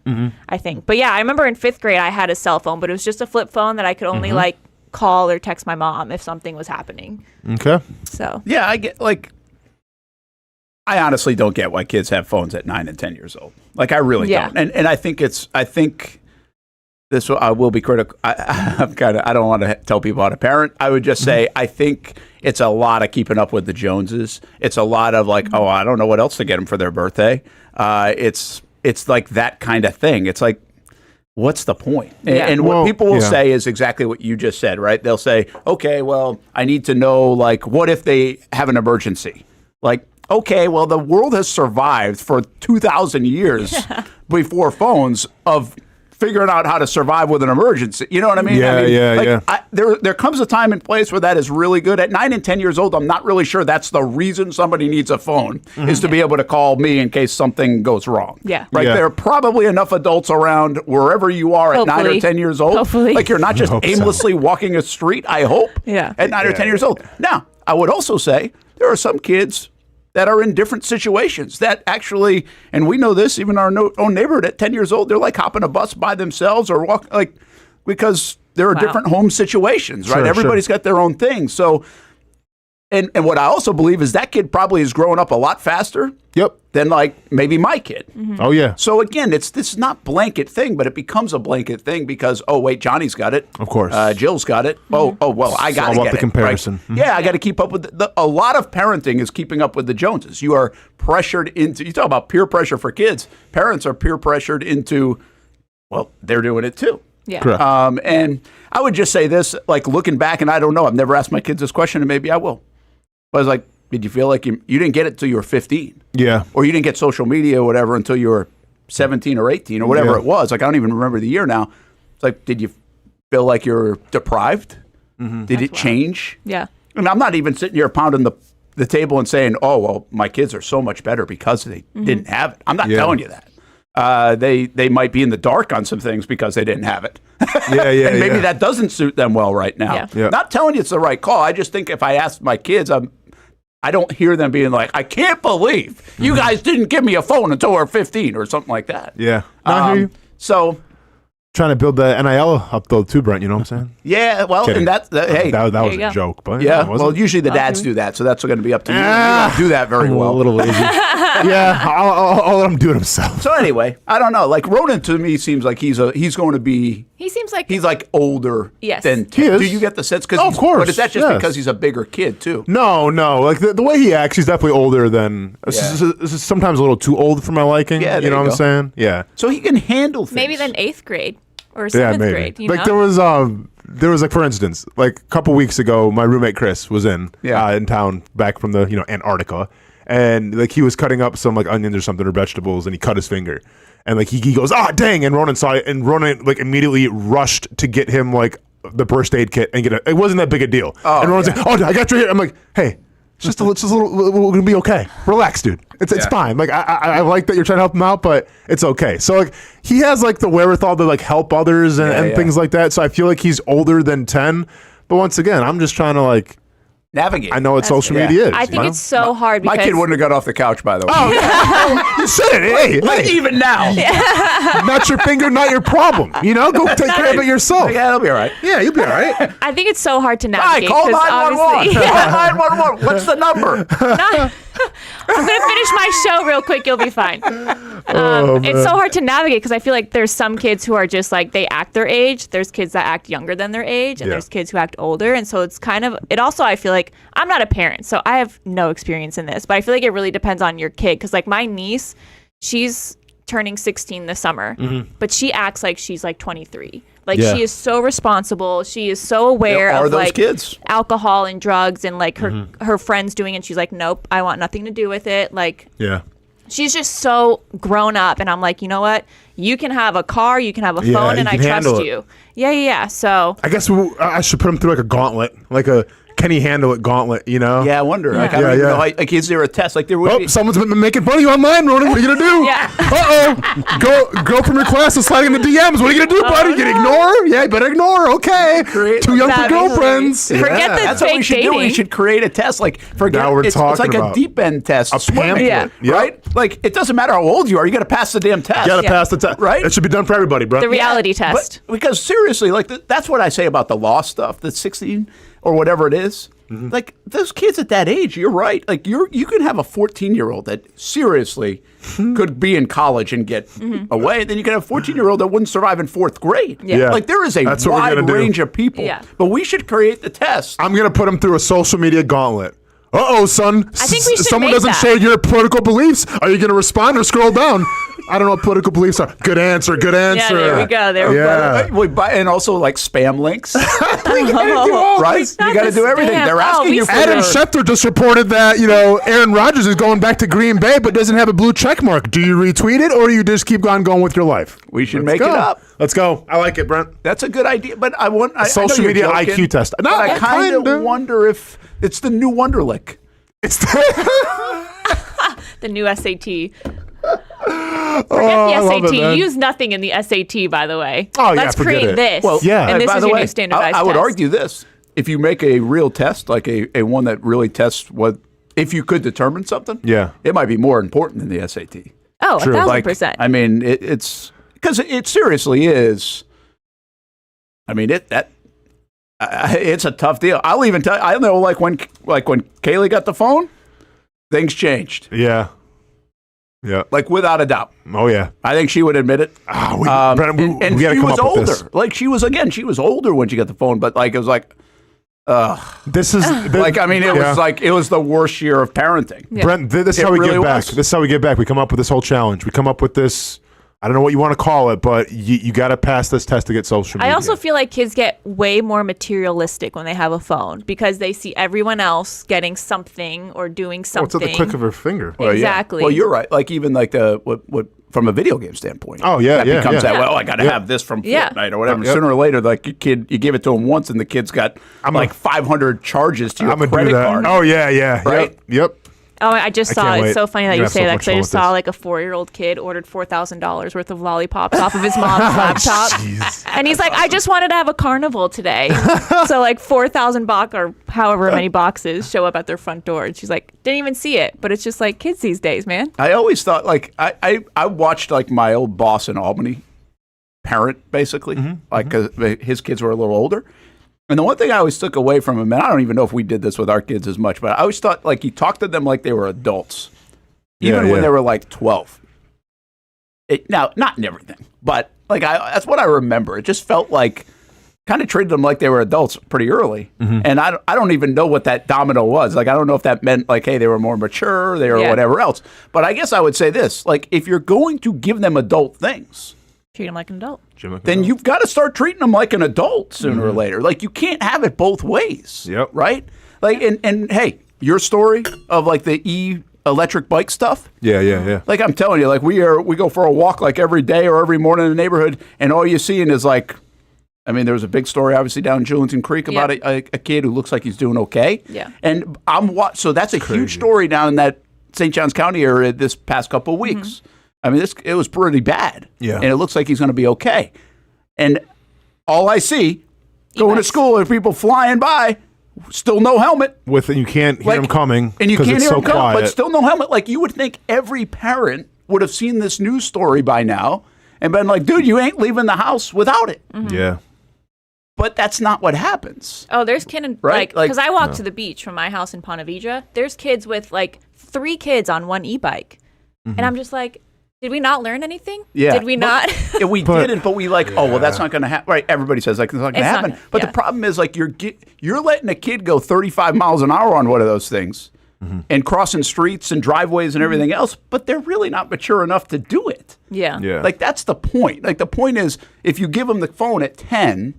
I think. But yeah, I remember in 5th grade I had a cell phone, but it was just a flip phone that I could only like call or text my mom if something was happening. Okay. So Yeah, I get like. I honestly don't get why kids have phones at 9 and 10 years old. Like I really Yeah. don't. And I think This I will be critical. I don't want to tell people how to parent. I would just say I think it's a lot of keeping up with the Joneses. It's a lot of like, oh, I don't know what else to get them for their birthday. It's like that kind of thing. It's like, what's the point? And what people will say is exactly what you just said, right? They'll say, okay, well, I need to know, like, what if they have an emergency? Like, okay, well, the world has survived for 2,000 years before phones of figuring out how to survive with an emergency. You know what I mean? There comes a time and place where that is really good. At 9 and 10 years old, I'm not really sure that's the reason somebody needs a phone, is to be able to call me in case something goes wrong. Yeah. Right? There are probably enough adults around wherever you are at 9 or 10 years old. Hopefully. Like you're not just aimlessly walking a street, I hope, at 9 or 10 years old. Now, I would also say there are some kids that are in different situations that actually, and we know this, even our own neighborhood at 10 years old, they're like hopping a bus by themselves or walk, like, because there are different home situations, right? Everybody's got their own thing. So, and what I also believe is that kid probably is growing up a lot faster than like maybe my kid. Oh, yeah. So again, this is not blanket thing, but it becomes a blanket thing because, oh, wait, Johnny's got it. Of course. Jill's got it. Oh, well, I got to get it. the comparison. Right? Yeah, I got to keep up with a lot of parenting is keeping up with the Joneses. You are pressured into, you talk about peer pressure for kids. Parents are peer pressured into, well, they're doing it too. Yeah. Correct. And I would just say this, like looking back, and I don't know, I've never asked my kids this question, and maybe I will. But I was like, did you feel like you didn't get it until you were 15? Yeah. Or you didn't get social media or whatever until you were 17 or 18 or whatever it was. Like, I don't even remember the year now. It's like, did you feel like you're deprived? Did it change? Yeah. And I'm not even sitting here pounding the table and saying, oh, well, my kids are so much better because they didn't have it. I'm not telling you that. They might be in the dark on some things because they didn't have it. And maybe that doesn't suit them well right now. Yeah. Not telling you it's the right call. I just think if I ask my kids, I don't hear them being like, I can't believe you guys didn't give me a phone until we're 15 or something like that. Yeah. I hear you. So trying to build the NIL up though too, Brent. You know what I'm saying? Yeah. Well, Kidding. and hey, that was a joke, but well, usually the dads do that, so that's going to be up to you. You don't do that very well. A little lazy. I'll let him do it himself. So anyway, I don't know. Like Ronan to me seems like he's going to be. He seems like he's like older. Yes. Than he is. Do you get the sense? Of course. But is that just because he's a bigger kid too? No. Like the way he acts, he's definitely older than. This is sometimes a little too old for my liking. Yeah. You know what I'm saying? Yeah. So he can handle things. maybe then 8th grade or 7th grade. You like know? there was like, for instance, like a couple weeks ago, my roommate Chris was in town back from the Antarctica, and like he was cutting up some like onions or something or vegetables, and he cut his finger, and like he goes, dang, and Ronan saw it, and Ronan like immediately rushed to get him like the first aid kit and it wasn't that big a deal. And Ronan's like, I got you here. I'm like, hey. It's just a little. We're gonna be okay. Relax, dude. It's fine. Like I like that you're trying to help him out, but it's okay. So like he has like the wherewithal to like help others and things like that. So I feel like he's older than 10. But once again, I'm just trying to like navigate. I know what social media is. I think it's so hard because my kid wouldn't have got off the couch, by the way. Oh, yeah. You said it. Hey, even now. Not your finger, not your problem. Go take care of it yourself. Yeah, it'll be all right. Yeah, you'll be all right. I think it's so hard to navigate. Call 911. 911. What's the number? I'm going to finish my show real quick. You'll be fine. It's so hard to navigate because I feel like there's some kids who are just like, they act their age. There's kids that act younger than their age. And there's kids who act older. And so it's kind of, it also, I feel like, I'm not a parent, so I have no experience in this. But I feel like it really depends on your kid. Because like my niece, she's turning 16 this summer. But she acts like she's like 23. Like she is so responsible. She is so aware of like kids. Alcohol and drugs and like her friends doing it. And she's like, nope, I want nothing to do with it. Like, she's just so grown up. And I'm like, you know what? You can have a car, you can have a phone, and I trust you. Yeah. So I guess I should put him through like a gauntlet, like a can he handle it gauntlet, Yeah, I wonder. Like, I don't even know. Like, is there a test? Like, there would be. Someone's been making fun of you online, Ronan. What are you going to do? Yeah. Go from your class and sliding in the DMs. What are you going to do, buddy? You ignore? Yeah, you better ignore. Okay. Too young for girlfriends. Forget the That's fake what we should dating. do. We should create a test. Like, forget Now we're it's talking like about a deep end test. a pamphlet. Right? Like, it doesn't matter how old you are. You got to pass the damn test. You got to pass the test. Right? It should be done for everybody, bro. The reality test. Because seriously, like, that's what I say about the law stuff, the 16 or whatever it is. Like those kids at that age, you're right. Like you can have a 14-year-old that seriously could be in college and get away. Then you can have a 14-year-old that wouldn't survive in 4th grade. Yeah. Like there is a That's what we're wide gonna do. range of people. Yeah. But we should create the test. I'm going to put them through a social media gauntlet. Uh-oh, son. I think we should Someone make doesn't that. share your political beliefs. Are you going to respond or scroll down? I don't know what political beliefs are. Good answer. Good answer. Yeah, there we go. There we go. Yeah. And also like spam links. Oh, right? it's You not got to the do everything. spam. They're asking we you for said Adam their- Schefter just reported that, Aaron Rodgers is going back to Green Bay but doesn't have a blue check mark. Do you retweet it or do you just keep going with your life? We should Let's make go. it up. Let's go. I like it, Brent. That's a good idea. But I want I know social you're media joking, IQ test. No, but I kind kinda. of wonder if it's the new Wonderlic. It's The new SAT. Forget I love the it, man. SAT. Use nothing in the SAT, by the way. Oh, yeah, Let's forget create it. this. Well, yeah. And this by is the your way, new standardized I would test. argue this. If you make a real test, like a one that really tests what, if you could determine something, Yeah. it might be more important than the SAT. Oh, True. 1,000%. I mean, it's because it seriously is. I mean, it's a tough deal. I'll even tell you, I know, like when Kaylee got the phone, things changed. Yeah. Yeah. Like without a doubt. Oh, yeah. I think she would admit it. Brent, And we got to she come was up older. with this. Like she was older when she got the phone, but like it was like, This is like I mean, it was like it was the worst year of parenting. Brent, this is It how we really get back. was. This is how we get back. We come up with this whole challenge. We come up with this. I don't know what you want to call it, but you got to pass this test to get social media. I also feel like kids get way more materialistic when they have a phone because they see everyone else getting something or doing it's something. at the click of her finger. Well, yeah. Exactly. Well, you're right. Like even like what from a video game standpoint. Oh, yeah, that yeah, becomes yeah. that. Well, I got to Yeah. have this from Yeah. Fortnite or whatever. Yep. Sooner or later, like you give it to him once, and the kid's got like 500 charges to your I'm gonna credit do that. card. Oh yeah. Right? Yep. Oh, I just saw can't it. wait. It's so funny that We're you gonna say have so that much because I fun just with saw this. like a 4-year-old kid ordered $4,000 worth of lollipops off of his mom's laptop. And he's like, I just wanted to have a carnival today. So like 4,000 or however many boxes show up at their front door. And she's like, didn't even see it. But it's just like kids these days, man. I always thought like I watched like my old boss in Albany parent basically, like 'cause his kids were a little older. And the one thing I always took away from him, and I don't even know if we did this with our kids as much, but I always thought like he talked to them like they were adults, even Yeah, when yeah. they were like 12. Now, not in everything, but like that's what I remember. It just felt like kind of treated them like they were adults pretty early. And I don't even know what that domino was. Like I don't know if that meant like, hey, they were more mature, they were Yeah. whatever else. But I guess I would say this: like if you're going to give them adult things, Treat him like an adult. then you've got to start treating them like an adult sooner or later. Like you can't have it both ways. Yep. Right? Like and hey, your story of like the electric bike stuff. Yeah. Like I'm telling you, like we go for a walk like every day or every morning in the neighborhood, and all you're seeing is like, I mean, there was a big story obviously down in Julington Creek about a kid who looks like he's doing okay. Yeah. And so that's a huge story down in that St. Johns County area this past couple of weeks. I mean, it was pretty bad. Yeah. And it looks like he's going to be okay. And all I see going to E-bikes. school are people flying by, still no helmet. You can't hear Like, them coming, And you 'cause can't it's hear so them come, quiet. but still no helmet. Like you would think every parent would have seen this news story by now and been like, dude, you ain't leaving the house without it. Yeah. But that's not what happens. Oh, there's kids Right? Like- because I walk to the beach from my house in Ponte Vedra. There's kids with like 3 kids on one e-bike, and I'm just like, did we not learn anything? Yeah. Did we not? Yeah, we didn't, but we like, oh, well, that's not going to happen. Right? Everybody says like it's not going to It's not happen. gonna- But yeah. the problem is like you're letting a kid go 35 miles an hour on one of those things and crossing streets and driveways and everything else, but they're really not mature enough to do it. Yeah. Like that's the point. Like the point is if you give them the phone at 10,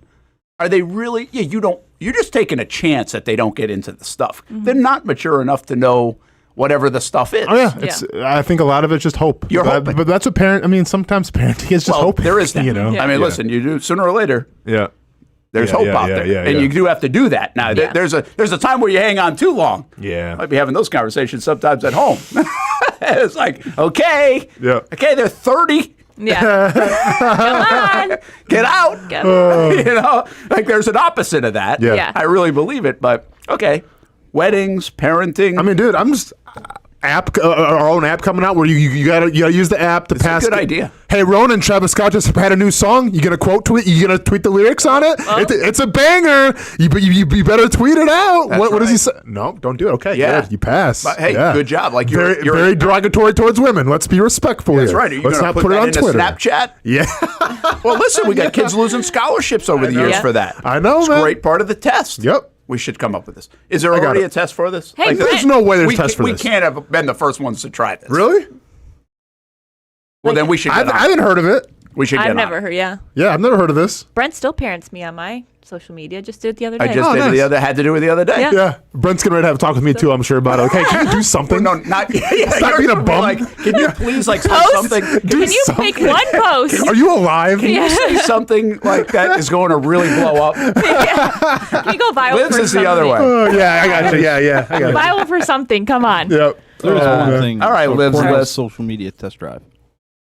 are they really, you're just taking a chance that they don't get into the stuff. They're not mature enough to know whatever the stuff is. Oh yeah. I think a lot of it's just hope. You're hoping. But that's what sometimes parenting is just Well, hoping. there is that. You know. I mean, Yeah. listen, you do sooner or later. Yeah. There's hope out there, and you do have to do that. Now, Yeah. there's a time where you hang on too long. Yeah. Might be having those conversations sometimes at home. It's like, okay, Yeah. they're 30. Yeah. Come on. Get out. Go. You know, like there's an opposite of that. Yeah. Yeah. I really believe it. But okay, weddings, parenting. I mean, dude, our own app coming out where you gotta use the app to pass. A good idea. Hey, Ronan, Travis Scott just had a new song. You gonna quote tweet? You gonna tweet the lyrics on it? Oh. It's a banger. You better tweet it out. That's What does he right. say? No, don't do it. Okay, Yeah. good. You pass. But, hey, Yeah. good job. Like Very, you're very derogatory towards women. Let's be respectful. That's here. right. Are you Let's gonna not put put it that on into Twitter. Snapchat? Yeah. Well, listen, we got kids losing scholarships over the years Yeah. for that. I know, It's a man. great part of the test. Yep. We should come up with this. Is there got already it. a test for this? Hey, There's Brent. no way there's we a test for we this. can't have been the first ones to try this. Really? Well, then we should get I on. haven't heard of it. We should get I've never on. heard. Yeah, Yeah, I've never heard of this. Brent still parents me on my social media. Just did it the other day. I just Oh, did it nice. had to do it the other day. Yeah. Yeah, Brent's gonna have a talk with me too. I'm sure about it. Okay, can you do something? No, not Stop you're being a gonna be bum. Like, can you please say Post? something? Do Can you something. make one post? Are you alive? Yeah. Say something like that is going to really blow up. Can you go viral Liz for is something? the other way. Oh, yeah, I got you. Yeah, I got Viral for something. Come on. you. Yep. There's one thing. All right, Liv's Cornell's list. social media test drive.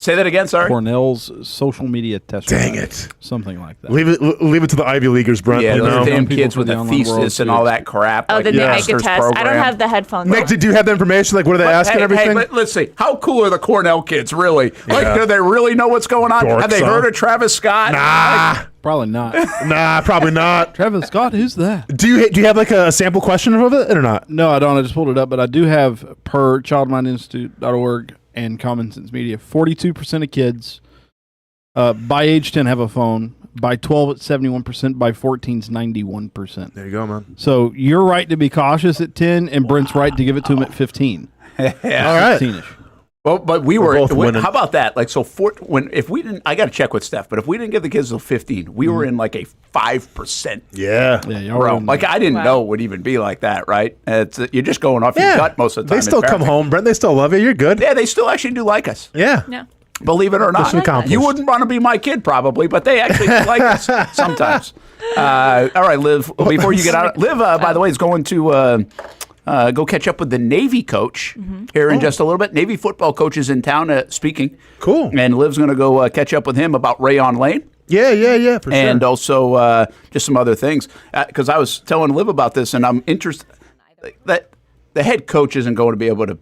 Say that again, sorry. Cornell's social media test drive. Dang it. Something like that. Leave it to the Ivy Leaguers, Brent. Yeah, you those know? damn People kids for with the a online world thesis and too. all that crap. Oh, like then the they make a master's test. I don't program. have the headphones. Nick, on. did you have the information? Like, what are they asking? Everything? Hey, but let's see. How cool are the Cornell kids, really? Like, Yeah. do they really know what's going on? Dorks, Have they huh? heard of Travis Scott? Probably not. Nah, probably not. Travis Scott, who's that? Do you have like a sample question of it or not? No, I don't. I just pulled it up, but I do have per childmindinstitute.org and Common Sense Media. 42% of kids by age 10 have a phone. By 12, it's 71%. By 14, it's 91%. There you go, man. So you're right to be cautious at 10, and Brent's right to give it to him at 15. All right. 15-ish. Well, but we We're were. both winning. How about that? Like, so if we didn't, I got to check with Steph. But if we didn't give the kids till 15, we were in like a 5% Yeah. Yeah, y'all were realm. in Like I didn't Wow. know it would even be like that, right? You're just going off your gut most of the time. They still as come parenting. home, Brent. They still love you. You're good. Yeah, they still actually do like us. Yeah. No. Believe it or not, Mission accomplished. you wouldn't want to be my kid probably, but they actually like us sometimes. All right, Liv. Before you get out, Liv, by the way, is going to go catch up with the Navy coach here in just a little bit. Navy football coach is in town speaking. Cool. And Liv's going to go catch up with him about Rayon Lane. Yeah, for And sure. also just some other things. Because I was telling Liv about this, and I'm interested that the head coach isn't going to be able to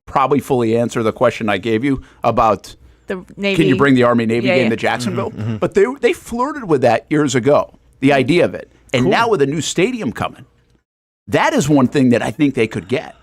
probably fully answer the question I gave you about The Navy. can you bring the Army-Navy Yeah, game yeah. to Jacksonville? But they flirted with that years ago, the idea of it. And now with a new stadium coming, that is one thing that I think they could get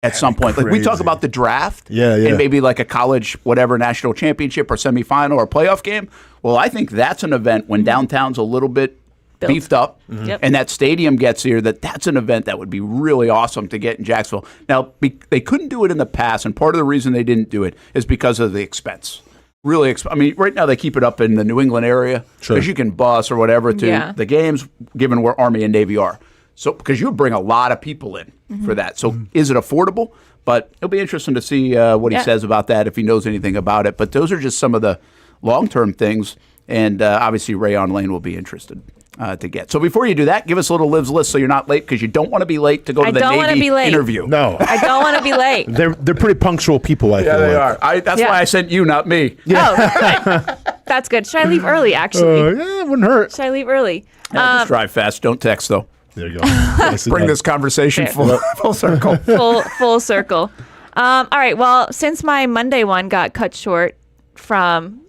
at some point. Like we talk crazy. about the draft Yeah. and maybe like a college whatever national championship or semifinal or playoff game. Well, I think that's an event when downtown's a little bit Built. beefed up Yep. and that stadium gets here, that's an event that would be really awesome to get in Jacksonville. Now, they couldn't do it in the past, and part of the reason they didn't do it is because of the expense. Really, I mean, right now they keep it up in the New England area because you can bus or whatever to Yeah. the games, given where Army and Navy are. So, because you would bring a lot of people in for that. So, is it affordable? But it'll be interesting to see what he Yeah. says about that, if he knows anything about it. But those are just some of the long-term things, and obviously Rayon Lane will be interested to get. So, before you do that, give us a little Liv's list so you're not late, because you don't want to be late to go to I the don't wanna Navy be late. interview. No. I don't want to be late. They're pretty punctual people, I Yeah, feel they like. are. That's Yeah. why I sent you, not me. Oh, good. That's good. Should I leave early, actually? Yeah, it wouldn't hurt. Should I leave early? Just drive fast. Don't text, though. There you go. Nicely Bring done. this conversation Fair. full circle. Full circle. All right. Well, since my Monday one got cut short from,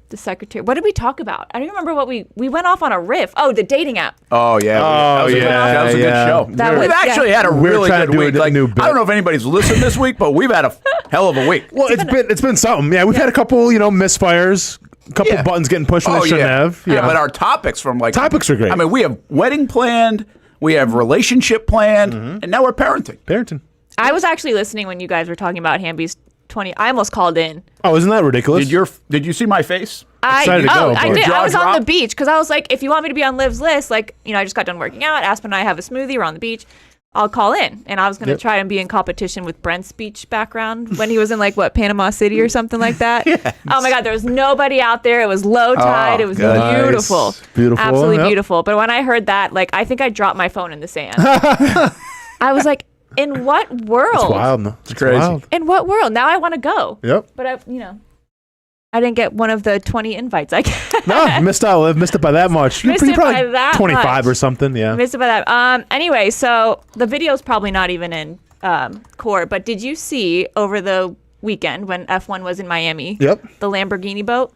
the secretary. What did we talk about? I don't remember what we went off on a riff. Oh, the dating app. Oh, yeah. Oh, that was yeah, a good yeah. show. That We've was- actually yeah. had a We're really trying good to do week. a Like, new bit. I don't know if anybody's listened this week, but we've had a hell of a week. Well, it's been something. Yeah, we've had a couple, misfires, a couple Yeah. buttons getting pushed when they shouldn't have. Yeah, but our topics from Topics are great. I mean, we have wedding planned, we have relationship planned, and now we're parenting. Parenting. I was actually listening when you guys were talking about Hamby's 20. I almost called in. Oh, isn't that ridiculous? Did you see my face? Excited to go, I but- did. Jaw I was on drop? the beach because I was like, if you want me to be on Liv's list, I just got done working out. Aspen and I have a smoothie. We're on the beach. I'll call in. And I was going to try and be in competition with Brent's beach background when he was in Panama City or something like that. Oh my God, there was nobody out there. It was low tide. It was good. beautiful. Nice. Beautiful, Absolutely yep. beautiful. But when I heard that, I think I dropped my phone in the sand. I was like, in what world? It's wild, man. It's crazy. wild. In what world? Now I want to go. Yep. But I didn't get one of the 20 invites I got. No, missed out. Liv. Missed it by that much. Missed You're it probably by that 25 much. or something. Yeah. Missed it by that. Anyway, so the video's probably not even in court, but did you see over the weekend when F1 was in Miami? Yep. The Lamborghini boat?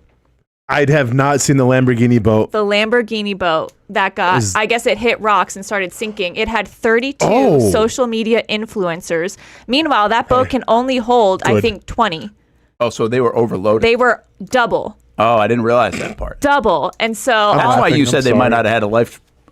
I'd have not seen the Lamborghini boat. The Lamborghini boat that got, I guess it hit rocks and started sinking. It had 32 social media influencers. Meanwhile, that boat can only hold, I think, 20. Oh, so they were overloaded. They were double. Oh, I didn't realize that part. Double. And so that's why you said they might not have had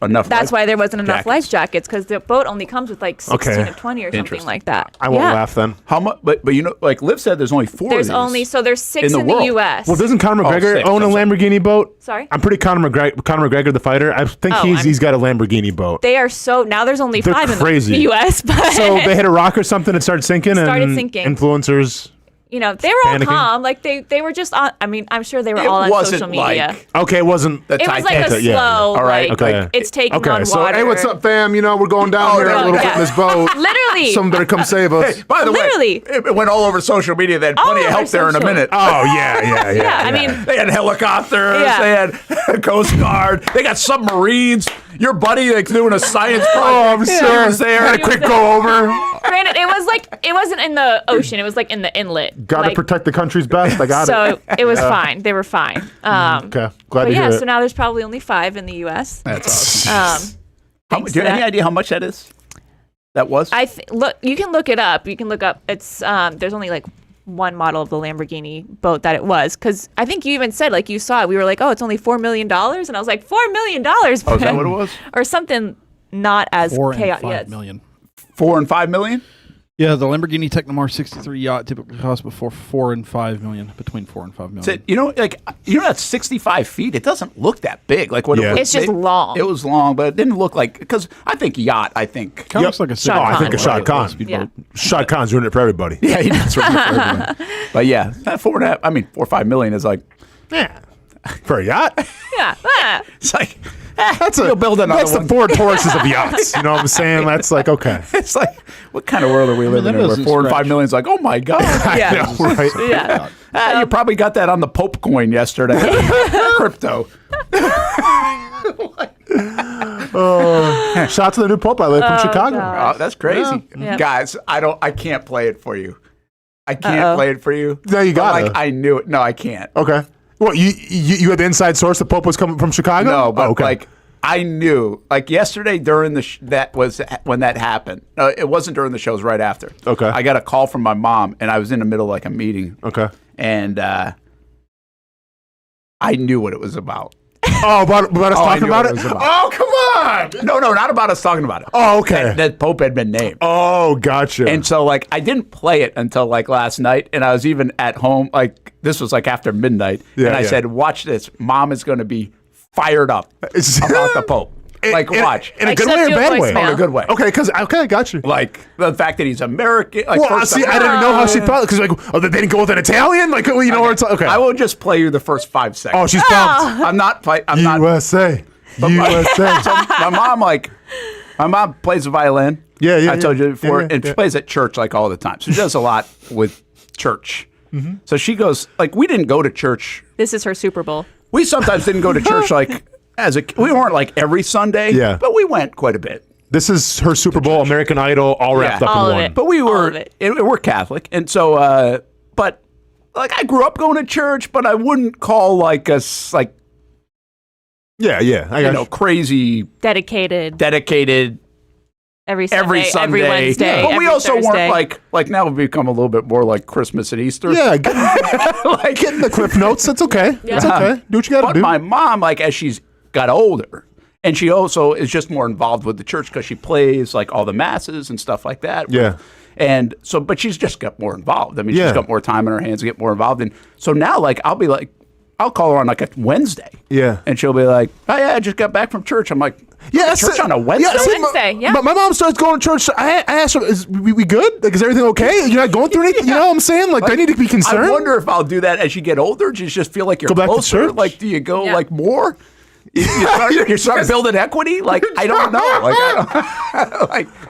enough. That's why there wasn't enough life jackets, because the boat only comes with like 16 or 20 or something like that. I won't laugh then. How much? But you know, like Liv said, there's only 4. There's only there's 6 in the U.S. Well, doesn't Conor McGregor own a Lamborghini boat? Sorry? I'm pretty Conor McGregor the fighter. I think he's got a Lamborghini boat. They are now there's only They're 5 crazy. in the U.S. But so they hit a rock or something and started sinking. Influencers. You know, they were all calm. Like they were just on. I mean, I'm sure they were all on social media. Okay, it wasn't. It was like a slow. All right. Like, it's taking on so water. hey, what's up, fam? You know, we're going down here a little bit in this boat. Literally. Someone better come save us. Hey, by the way, it went all over social media. They had plenty of help there in a minute. Oh yeah. I mean, they had helicopters. Yeah. They had Coast Guard. They got submarines. Your buddy like doing a science project. Oh, I'm sure. Was there. Had a quick go over. Granted, it wasn't in the ocean. It was like in the inlet. Got to protect the country's best. I got it. So it was fine. They were fine. Okay, glad to hear it. So now there's probably only 5 in the U.S. That's awesome. Do you have any idea how much that is? That was? Look, you can look it up. You can look up. It's there's only like one model of the Lamborghini boat that it was, because I think you even said, like, you saw it. We were like, oh, it's only $4 million, and I was like, $4 million. Oh, is that what it was? Or something not as chaotic. 4 and 5 million. 4 and 5 million? Yeah, the Lamborghini Technomar 63 yacht typically costs before 4 and 5 million, between 4 and 5 million. So, that's 65 feet. It doesn't look that big. Like what it was. It's just long. It was long, but it didn't look like, because I think yacht. Kind of looks like a Shad Khan. I think a Shad Khan. Yeah. Shad Khan's doing it for everybody. Yeah, he does. For everybody. But yeah, that 4 or 5 million is like, for a yacht. Yeah. It's like. That's you'll build another the one. Ford Tauruses of yachts. You know what I'm saying? That's like, okay. It's like, what kind of world are we living in where 4 and 5 million is like, oh my God. Yeah. I know, right? Yeah. You probably got that on the Pope coin yesterday. Crypto. Shout out to the new Pope I live from Chicago. God. Oh, that's crazy. Yeah. Guys, I can't play it for you. I can't play it for you. No, you got it. I knew it. No, I can't. Okay. What, you had the inside source the Pope was coming from Chicago? No, but okay. I knew. Like yesterday during that was when that happened. No, it wasn't during the show. It was right after. Okay. I got a call from my mom, and I was in the middle of like a meeting. Okay. And I knew what it was about. Oh, about us talking about it? Oh, come on! No, not about us talking about it. Oh, okay. That Pope had been named. Oh, gotcha. And so, like, I didn't play it until, like, last night, and I was even at home, like, this was, like, after midnight, and I said, watch this. Mom is going to be fired up about the Pope. Watch. In a good way or bad way? In a good way. Okay, I got you. Like, the fact that he's American. Like, well, see, I didn't know how she felt, because, like, they didn't go with an Italian? Like, you know, it's okay. I will just play you the first 5 seconds. Oh, she's pumped. I'm not. USA. USA. So my mom plays the violin. Yeah. I told you before, and she yeah. plays at church like all the time. So she does a lot with church. Mm-hmm. So she goes, like, we didn't go to church. This is her Super Bowl. We sometimes didn't go to church like we weren't like every Sunday. Yeah. But we went quite a bit. This is her Super Bowl, American Idol, all wrapped up in one. It. But we're Catholic, and so but like I grew up going to church, but I wouldn't call like us like I got crazy dedicated every Sunday, every Wednesday. But we also Thursday. weren't like now we've become a little bit more like Christmas and Easter. Yeah, getting the Cliff Notes. That's okay. Yeah. That's okay. Do what you got to do. My mom, like as she's got older, and she also is just more involved with the church because she plays like all the masses and stuff like that. Yeah. And so, but she's just got more involved. I mean, she's got more time in her hands to get more involved. And so now, like, I'll call her on like a Wednesday. Yeah. And she'll be like, oh, yeah, I just got back from church. I'm like, church on a Wednesday? Yeah. But my mom starts going to church. I asked her, is we good? Like, is everything okay? You're not going through anything? You know what I'm saying? Like, I need to be concerned. I wonder if I'll do that as you get older. Do you just feel like you're back closer? to church? Like, do you go like more? You start building equity? Like, I don't know.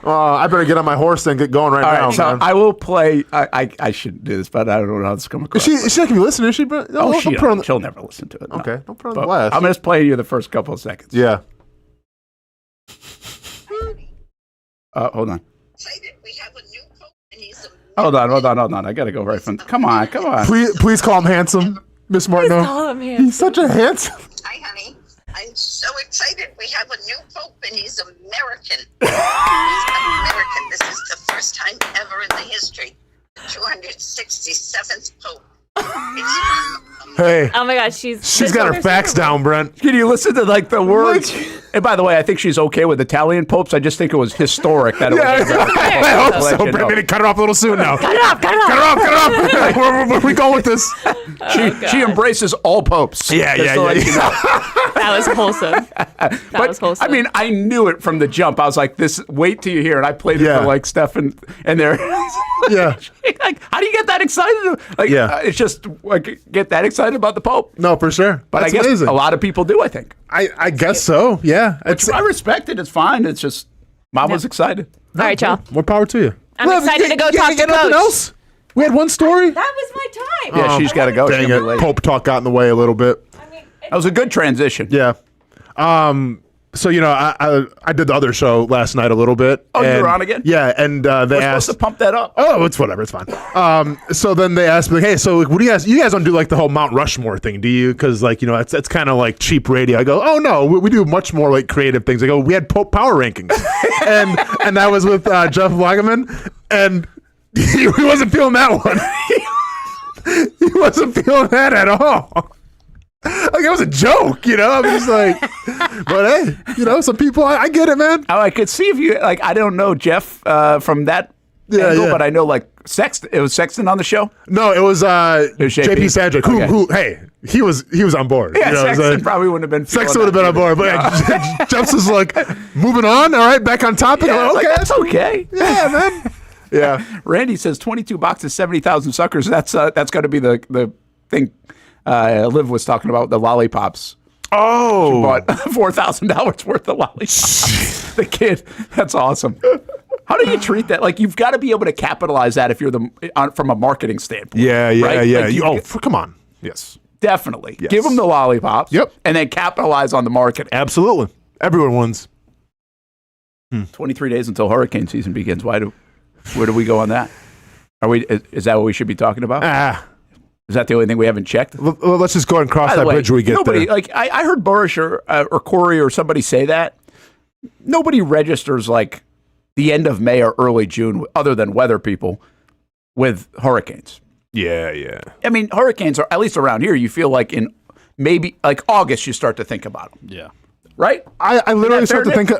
I better get on my horse and get going right now. Right, so man. I will play. I shouldn't do this, but I don't know how this is coming across. She's not going to be listening, is she? She'll never listen to it. No. Okay, don't put her on the blast. I'm just playing you the first couple of seconds. Yeah. Hold on. We have a new Hold on. I got to go right from. Come on. Please call him handsome, Miss Martineau. Call him handsome. He's such a handsome. Hi, honey. I'm so excited. We have a new pope, and he's American. He's American. This is the first time ever in the history. 267th pope. Hey. Oh my gosh, she's got her facts down, Brent. Can you listen to like the words? And by the way, I think she's okay with Italian popes. I just think it was historic that it was. I hope so. Brent, cut it off a little soon now. Cut it off. Where are we going with this? She embraces all popes. Yeah. That was wholesome. That was wholesome. I mean, I knew it from the jump. I was like, "This, wait till you hear it." I played it for like Steph and they're like, "How do you get that excited?" Like, it's just like get that excited about the Pope. No, for sure. But That's I guess amazing. a lot of people do. I think. I guess so. Yeah. I respect it. It's fine. It's just Mom was excited. All right, y'all. More power to you. I'm excited to go talk to nothing Coach. else? We had one story. That was my time. Yeah, she's got to go. Dang it. Pope talk got in the way a little bit. That was a good transition. Yeah. So, I did the other show last night a little bit. Oh, you were on again? Yeah, and they We're asked supposed to pump that up. Oh, it's whatever. It's fine. So then they asked me, like, hey, so what do you guys don't do like the whole Mount Rushmore thing, do you? Because like, it's kind of like cheap radio. I go, oh no, we do much more like creative things. I go, we had Pope Power Rankings. and that was with Jeff Lageman, and he wasn't feeling that one. He wasn't feeling that at all. Like, it was a joke, I'm just like, but hey, some people, I get it, man. I could see if you, like, I don't know Jeff from that angle, but I know, like, Sexton. It was Sexton on the show? No, it was JP Sadrick, who, hey, he was on board. Yeah, Sexton probably wouldn't have been. Sexton would have been on board, but Jeff's is like, moving on, all right, back on topic. Yeah, okay, that's okay. Yeah, man. Yeah. Randy says 22 boxes, 70,000 suckers. That's got to be the thing. Liv was talking about the lollipops. Oh, she bought $4,000 worth of lollipops. The kid, that's awesome. How do you treat that? Like, you've got to be able to capitalize that if you're from a marketing standpoint. Yeah. Right? Like come on. Yes, definitely. Yes. Give them the lollipops. Yep, and then capitalize on the marketing. Absolutely, everyone wins. 23 days until hurricane season begins. Where do we go on that? Is that what we should be talking about? Is that the only thing we haven't checked? Well, let's just go ahead and cross that bridge when we get there. Like, I heard Burish or Corey or somebody say that. Nobody registers like the end of May or early June, other than weather people, with hurricanes. Yeah. I mean, hurricanes are, at least around here, you feel like in maybe like August you start to think about them. Yeah. Right? I literally start to think.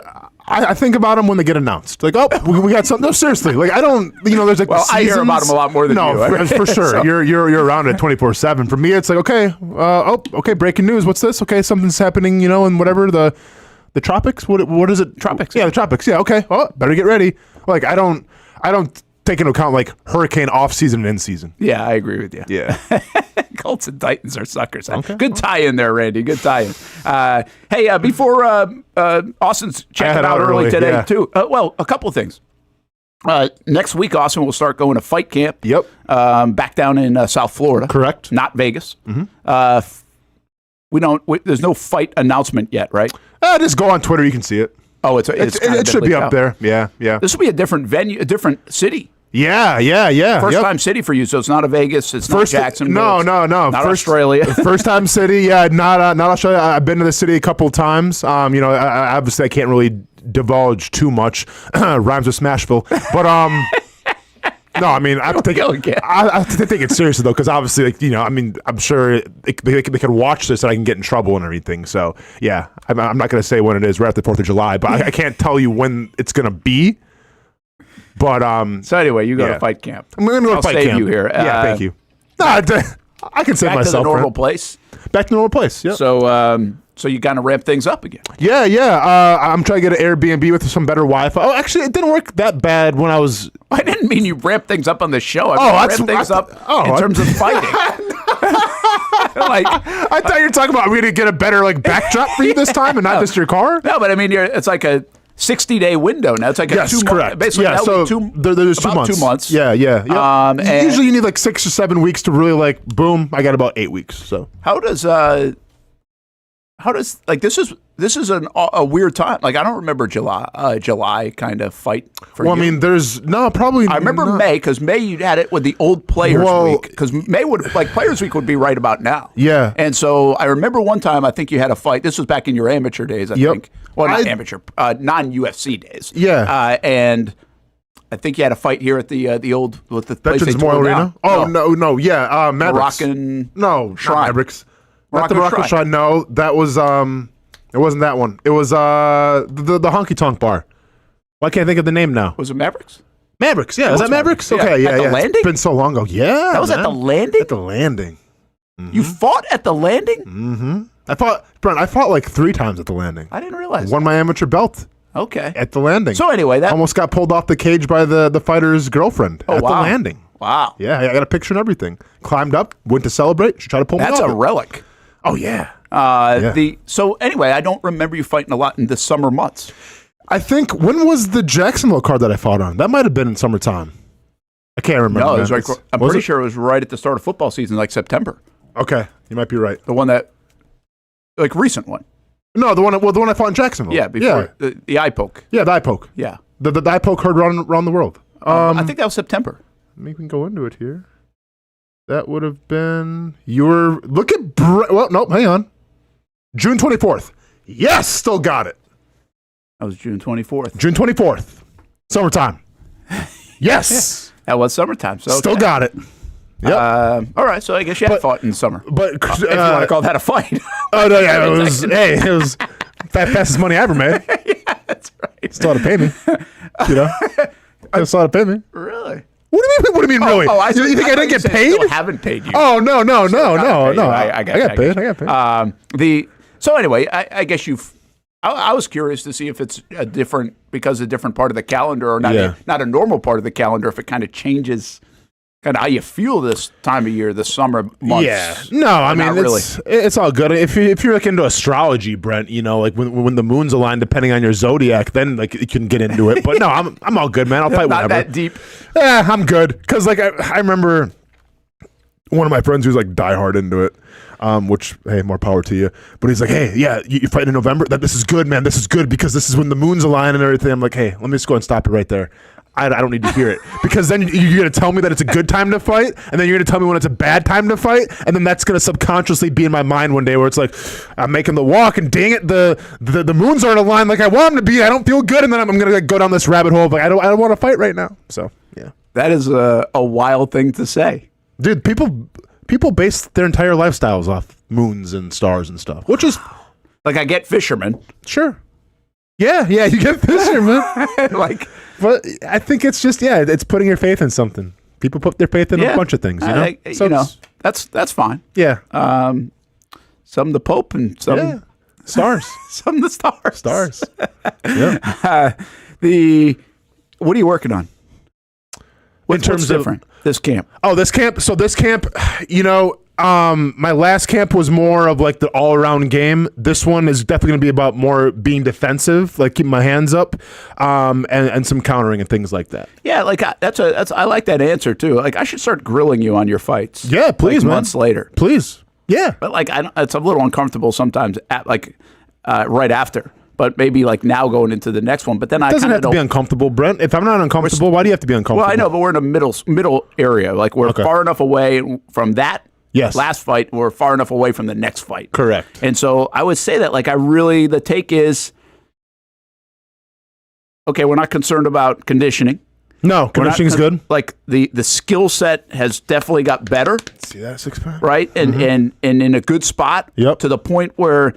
I think about them when they get announced. Like, oh, we got something. No, seriously. Like, I don't. There's like. Well, I hear about them a lot more than you. No, for sure. So. You're around it 24/7. For me, it's like, okay, okay, breaking news. What's this? Okay, something's happening. In whatever the tropics. What is it? Tropics. Yeah, the tropics. Yeah. Okay. Oh, better get ready. Like, I don't take into account like hurricane off season and in season. Yeah, I agree with you. Yeah. Colts and Titans are suckers. Okay. Good tie-in there, Randy. Good tie-in. Hey, before Austin's checking out early today, too. Well, a couple of things. Next week, Austin will start going to fight camp. Yep. Back down in South Florida. Correct. Not Vegas. Mm-hmm. There's no fight announcement yet, right? Just go on Twitter. You can see it. Oh, it should be up there. Yeah. This will be a different venue, a different city. Yeah. First time city for you, so it's not a Vegas. It's not Jacksonville. No. Not Australia. First time city. Yeah, not Australia. I've been to the city a couple of times. Obviously I can't really divulge too much. Rhymes with Smashville, but no, I mean I take it seriously though, because obviously, I'm sure they could watch this and I can get in trouble and everything. So yeah, I'm not going to say when it is. Right after the 4th of July, but I can't tell you when it's going to be. But so anyway, you go to fight camp. I'm going to go to fight camp. You here. Yeah, thank you. No, I can save myself. Back to the normal place. Back to normal place. Yeah. So you kind of ramp things up again. Yeah. I'm trying to get an Airbnb with some better Wi-Fi. Oh, actually, it didn't work that bad when I was. I didn't mean you ramp things up on the show. I ramp things up in terms of fighting. I thought you were talking about we to get a better backdrop for you this time and not just your car. No, but I mean, it's like a 60-day window now. It's like a 2 correct. Basically, yeah, so there's 2 months. 2 months. Yeah. And usually you need like 6 or 7 weeks to really boom. I got about 8 weeks. So how does how does this is a weird time. Like I don't remember July kind of fight for you. I mean, there's probably. I remember May because May you had it with the old Players Week because May would Players Week would be right about now. Yeah, and so I remember one time I think you had a fight. This was back in your amateur days, I think. Well, not amateur, non-UFC days. Yeah, and I think you had a fight here at the old with the Veterans Memorial Arena. Oh no, yeah, Mavericks. Moroccan Shrine. Mavericks. Not the Moroccan Shrine. No, that was it wasn't that one. It was the Honky Tonk Bar. Why can't I think of the name now? Was it Mavericks? Mavericks, yeah. Was that Mavericks? Okay, yeah. At the Landing? It's been so long ago. Yeah. That was at the Landing? At the Landing. Mm-hmm. You fought at the Landing? Mm-hmm. I fought like 3 times at the Landing. I didn't realize. Won my amateur belt. Okay. At the Landing. So anyway, that almost got pulled off the cage by the fighter's girlfriend at the Landing. Wow. Yeah, I got a picture and everything. Climbed up, went to celebrate. She tried to pull me off. That's a relic. Oh yeah. So anyway, I don't remember you fighting a lot in the summer months. I think when was the Jacksonville card that I fought on? That might have been in summertime. I can't remember. No, it was I'm pretty sure it was right at the start of football season, like September. Okay, you might be right. The one that, recent one. No, the one I fought in Jacksonville. Yeah, before the eye poke. Yeah, the eye poke. Yeah, the eye poke heard around the world. I think that was September. Maybe we can go into it here. That would have been look at hang on. June 24th. Yes, still got it. That was June 24th. June 24th. Summertime. Yes. That was summertime. So still got it. Yep. All right, so I guess you had fought in summer. But if you want to call that a fight. Oh no, yeah, it was fastest money I ever made. Yeah, that's right. Still had to pay me. Still had to pay me. Really? What do you mean? Really? You think I didn't get paid? Still haven't paid you. Oh no. I got paid. So anyway, I guess I was curious to see if it's a different part of the calendar or not a normal part of the calendar, if it kind of changes kind of how you feel this time of year, the summer months. Yeah. No, I mean, it's all good. If you're like into astrology, Brent, like when the moon's aligned, depending on your zodiac, then like you can get into it. But no, I'm all good, man. I'll fight whenever. Not that deep. Yeah, I'm good. Because like I remember one of my friends who's like diehard into it. Which, hey, more power to you. But he's like, hey, yeah, you're fighting in November? This is good, man. This is good because this is when the moon's aligned and everything. I'm like, hey, let me just go and stop it right there. I don't need to hear it. Because then you're going to tell me that it's a good time to fight, and then you're going to tell me when it's a bad time to fight, and then that's going to subconsciously be in my mind one day where it's like, I'm making the walk, and dang it, the moons aren't aligned like I want them to be. I don't feel good, and then I'm going to go down this rabbit hole of like, I don't want to fight right now. So, yeah. That is a wild thing to say. Dude, people base their entire lifestyles off moons and stars and stuff, which is like I get fishermen. Sure. Yeah, you get fishermen. But I think it's just it's putting your faith in something. People put their faith in a bunch of things, that's fine. Yeah. Some the Pope and some stars. Some the stars. Stars. Yeah. What are you working on? In terms what's different? This camp. Oh, this camp. So this camp, my last camp was more of like the all-around game. This one is definitely going to be about more being defensive, like keeping my hands up, and some countering and things like that. Yeah, like I like that answer too. Like I should start grilling you on your fights. Yeah, please, man. Months later, please. Yeah, but like it's a little uncomfortable sometimes. Right after. But maybe like now going into the next one. But then it doesn't have to be uncomfortable, Brent. If I'm not uncomfortable, why do you have to be uncomfortable? Well, I know, but we're in a middle area. Like we're far enough away from that last fight. We're far enough away from the next fight. Correct. And so I would say that like the take is, okay, we're not concerned about conditioning. No, conditioning is good. Like the skill set has definitely got better. See that 6-pack? Right? And in a good spot to the point where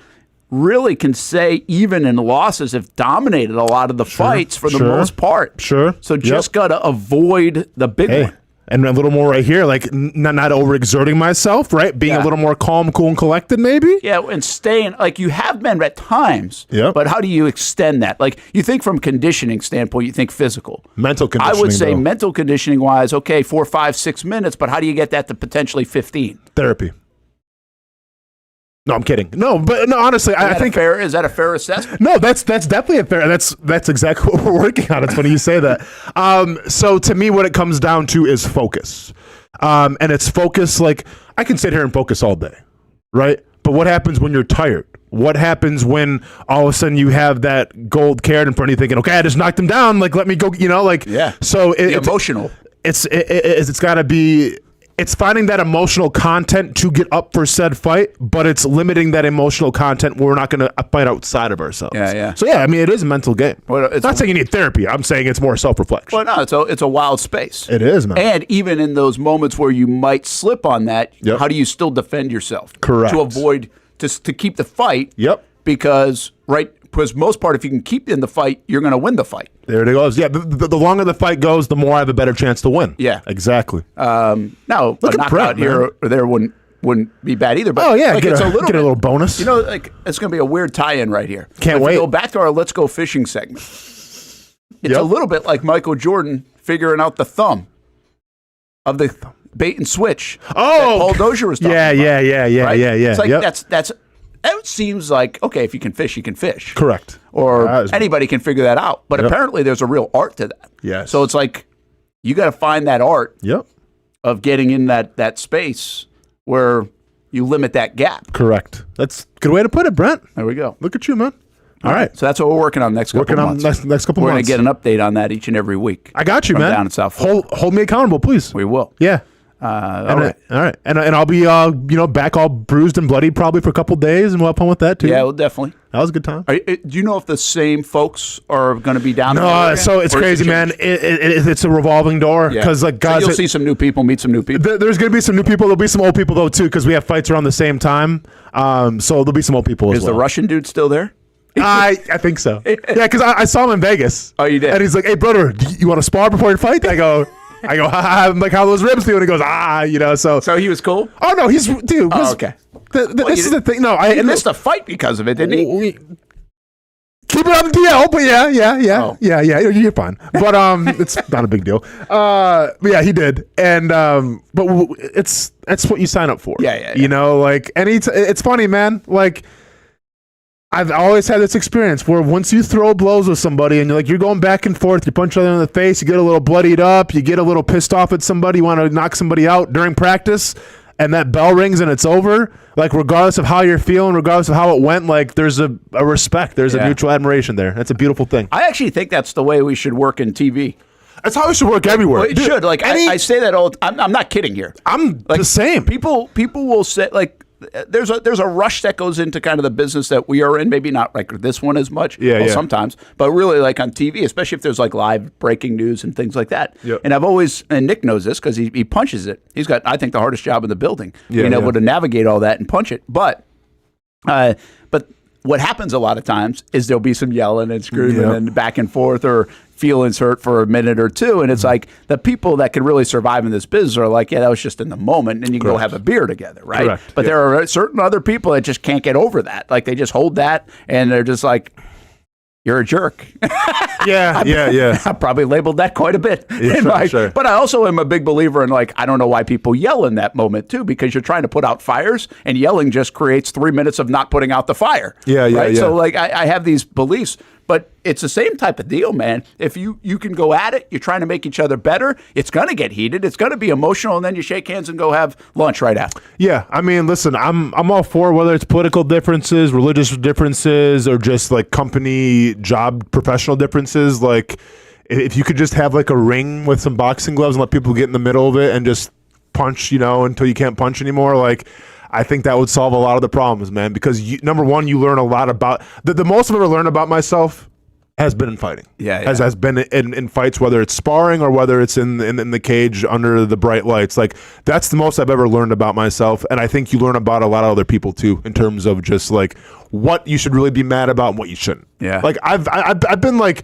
really can say even in losses have dominated a lot of the fights for the most part. Sure. So just got to avoid the big one. And a little more right here, like not overexerting myself, right? Being a little more calm, cool, and collected maybe? Yeah, and staying, like you have been at times, but how do you extend that? Like you think from conditioning standpoint, you think physical. Mental conditioning, I would say mental conditioning-wise, okay, 4, 5, 6 minutes, but how do you get that to potentially 15? Therapy. No, I'm kidding. No, but no, honestly, I think is that a fair assessment? No, that's definitely a fair. That's exactly what we're working on. It's funny you say that. So to me, what it comes down to is focus, and it's focus. Like I can sit here and focus all day, right? But what happens when you're tired? What happens when all of a sudden you have that gold carrot in front of you thinking, okay, I just knocked him down. Like, let me go, So it's emotional. It's got to be, it's finding that emotional content to get up for said fight, but it's limiting that emotional content where we're not going to fight outside of ourselves. Yeah. So, I mean, it is a mental game. Well, it's not saying you need therapy. I'm saying it's more self-reflection. Well, no, it's a wild space. It is, man. And even in those moments where you might slip on that, Yep. how do you still defend yourself? Correct. To avoid, to keep the fight. Yep. Because most part, if you can keep in the fight, you're going to win the fight. There it goes. Yeah, the longer the fight goes, the more I have a better chance to win. Yeah. Exactly. Now, Look a at Brent, knockout here or there wouldn't be bad either. But Oh, yeah, like, get it's a little bonus. You know, like it's going to be a weird tie-in right here. Can't If wait. we go back to our Let's Go Fishing segment. It's a little bit like Michael Jordan figuring out the thumb of the bait and switch. that Paul Dozier was talking about. Yeah. Right? It's like Yep. that seems like, okay, if you can fish, you can fish. Correct. Or anybody can figure that out. But Yep. apparently there's a real art to that. Yes. So it's like you got to find that art Yep. of getting in that space where you limit that gap. Correct. That's a good way to put it, Brent. There we go. Look at you, man. All right. So that's what we're working on next couple months. next couple We're months. going to get an update on that each and every week. I got you, from man. Down in South Florida. Hold me accountable, please. We will. Yeah. All right. All right. And I'll be back all bruised and bloody probably for a couple days, and we'll have fun with that too. Yeah, well, definitely. That was a good time. Do you know if the same folks are going to be down there? No, so it's crazy, man. It's a revolving door because guys, you'll see some new people, meet some new people. There's going to be some new people. There'll be some old people though too, because we have fights around the same time. So there'll be some old people as Is well. the Russian dude still there? I think so. Yeah, because I saw him in Vegas. Oh, you did? And he's like, "Hey, brother, you want to spar before you fight?" I go, I'm like, "How those ribs do?" And he goes, So he was cool? Oh no, he's dude. Oh, okay. This is the thing. No, He missed a fight because of it, didn't he? Keep it on the DL, but yeah, Oh. yeah. You're fine. But it's not a big deal. But yeah, he did, and but it's what you sign up for. Yeah. You know, like it's funny, man. Like I've always had this experience where once you throw blows with somebody and you're going back and forth, you punch each other in the face, you get a little bloodied up, you get a little pissed off at somebody, you want to knock somebody out during practice, and that bell rings and it's over. Like regardless of how you're feeling, regardless of how it went, like there's a respect, there's a mutual admiration there. That's a beautiful thing. I actually think that's the way we should work in TV. That's how it should work everywhere. Well, it should. Like I say that all. I'm not kidding here. I'm the same. People will say like. There's a rush that goes into kind of the business that we are in. Maybe not like this one as much. Yeah. Sometimes, but really like on TV, especially if there's like live breaking news and things like that. Yep. And I've always, and Nick knows this because he punches it. He's got, I think, the hardest job in the building, being able to navigate all that and punch it. But what happens a lot of times is there'll be some yelling and screaming and back and forth, or feelings hurt for a minute or two, and it's like the people that can really survive in this business are like, yeah, that was just in the moment, and you can go have a beer together, right? Correct. But there are certain other people that just can't get over that. Like they just hold that, and they're just like, you're a jerk. Yeah. I probably labeled that quite a bit. Sure. But I also am a big believer in like, I don't know why people yell in that moment too, because you're trying to put out fires, and yelling just creates 3 minutes of not putting out the fire. Yeah. So like I have these beliefs, but it's the same type of deal, man. If you can go at it, you're trying to make each other better, it's going to get heated, it's going to be emotional, and then you shake hands and go have lunch right after. Yeah, I mean, listen, I'm all for whether it's political differences, religious differences, or just like company, job, professional differences. Like, if you could just have like a ring with some boxing gloves and let people get in the middle of it and just punch, until you can't punch anymore, like, I think that would solve a lot of the problems, man. Because number one, you learn a lot about the most I've ever learned about myself has been in fighting. Has been in fights, whether it's sparring or whether it's in the cage under the bright lights. Like that's the most I've ever learned about myself, and I think you learn about a lot of other people too, in terms of just like what you should really be mad about and what you shouldn't. Yeah. Like I've been like.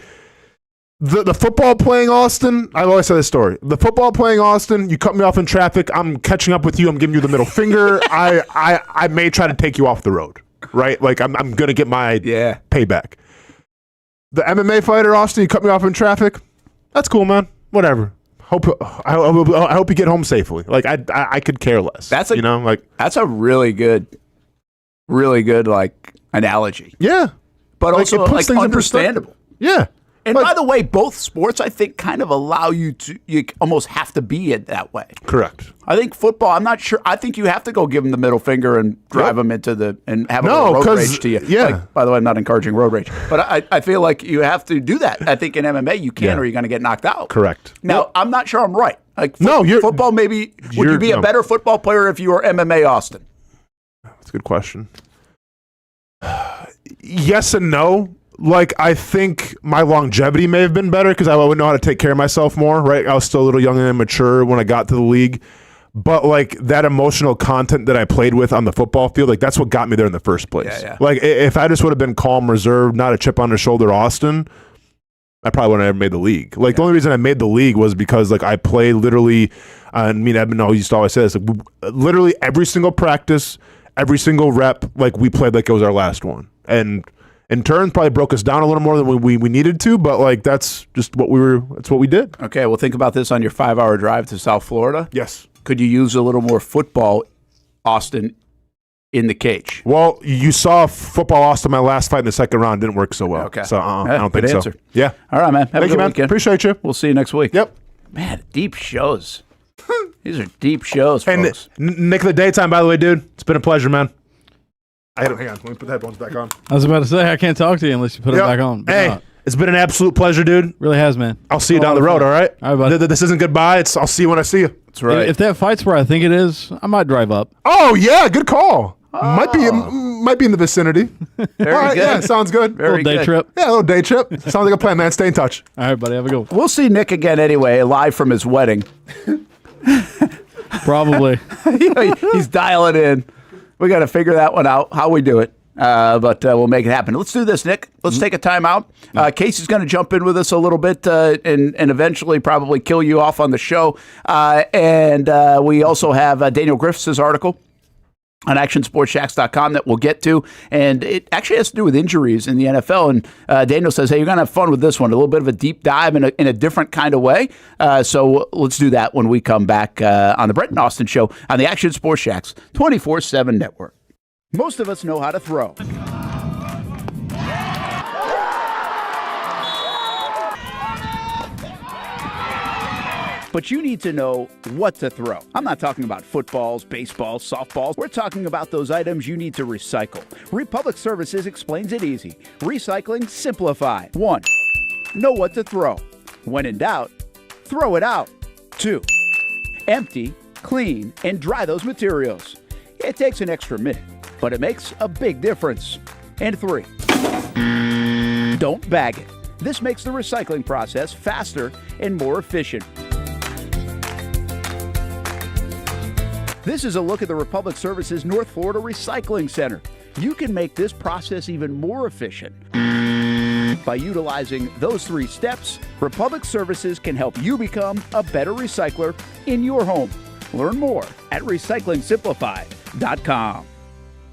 The football playing Austin, I always say this story. The football playing Austin, you cut me off in traffic, I'm catching up with you, I'm giving you the middle finger. I may try to take you off the road, right? Like I'm gonna get my payback. The MMA fighter Austin, you cut me off in traffic. That's cool, man. Whatever. I hope you get home safely. Like I could care less. That's a really good like analogy. Yeah, but like, also like understandable. Yeah. And by the way, both sports, I think, kind of allow you almost have to be it that way. Correct. I think football, I'm not sure. I think you have to go give them the middle finger and drive them into and have a little road rage to you. Yeah. Like, by the way, I'm not encouraging road rage. But I feel like you have to do that. I think in MMA you can or you're going to get knocked out. Correct. Now, I'm not sure I'm right. Like football maybe, would you be a better football player if you were MMA Austin? That's a good question. Yes and no. Like, I think my longevity may have been better because I would know how to take care of myself more, right? I was still a little young and immature when I got to the league. But, like, that emotional content that I played with on the football field, like, that's what got me there in the first place. Yeah. Like, if I just would have been calm, reserved, not a chip on the shoulder Austin, I probably wouldn't have ever made the league. Like, the only reason I made the league was because, like, I played literally, Edmund used to always say this, like, literally every single practice, every single rep, like, we played like it was our last one. And in turn, probably broke us down a little more than we needed to, but like that's just that's what we did. Okay, well, think about this on your 5-hour drive to South Florida. Yes. Could you use a little more football, Austin, in the cage? Well, you saw football Austin my last fight in the second round didn't work so well. Okay. So I don't think answer. so. Yeah. All right, man. Have a Thank you, good man. weekend. Appreciate you. We'll see you next week. Yep. Man, deep shows. These are deep shows, folks. Nick of the daytime, by the way, dude. It's been a pleasure, man. Hang on. Let me put the headphones back on. I was about to say, I can't talk to you unless you put it back on. Hey, it's been an absolute pleasure, dude. Really has, man. I'll see you down the road, all right? All right, buddy. This isn't goodbye. I'll see you when I see you. That's right. If that fight's where I think it is, I might drive up. Oh, yeah. Good call. Might be in the vicinity. Very all right, good. Yeah, sounds good. Little day trip. Yeah, a little day trip. Sounds like a plan, man. Stay in touch. All right, buddy. Have a good one. We'll see Nick again anyway, live from his wedding. Probably. He's dialing in. We got to figure that one out, how we do it. But we'll make it happen. Let's do this, Nick. Let's take a timeout. Casey's going to jump in with us a little bit and eventually probably kill you off on the show. And we also have Daniel Griffiths' article on actionsportshacks.com that we'll get to. And it actually has to do with injuries in the NFL. And Daniel says, hey, you're going to have fun with this one. A little bit of a deep dive in a different kind of way. So let's do that when we come back on the Brent and Austin Show on the Action Sports Shacks 24/7 network. Most of us know how to throw. But you need to know what to throw. I'm not talking about footballs, baseballs, softballs. We're talking about those items you need to recycle. Republic Services explains it easy. Recycling simplified. 1. Know what to throw. When in doubt, throw it out. 2. Empty, clean, and dry those materials. It takes an extra minute, but it makes a big difference. And 3. Don't bag it. This makes the recycling process faster and more efficient. This is a look at the Republic Services North Florida Recycling Center. You can make this process even more efficient. By utilizing those 3 steps, Republic Services can help you become a better recycler in your home. Learn more at recyclingsimplified.com.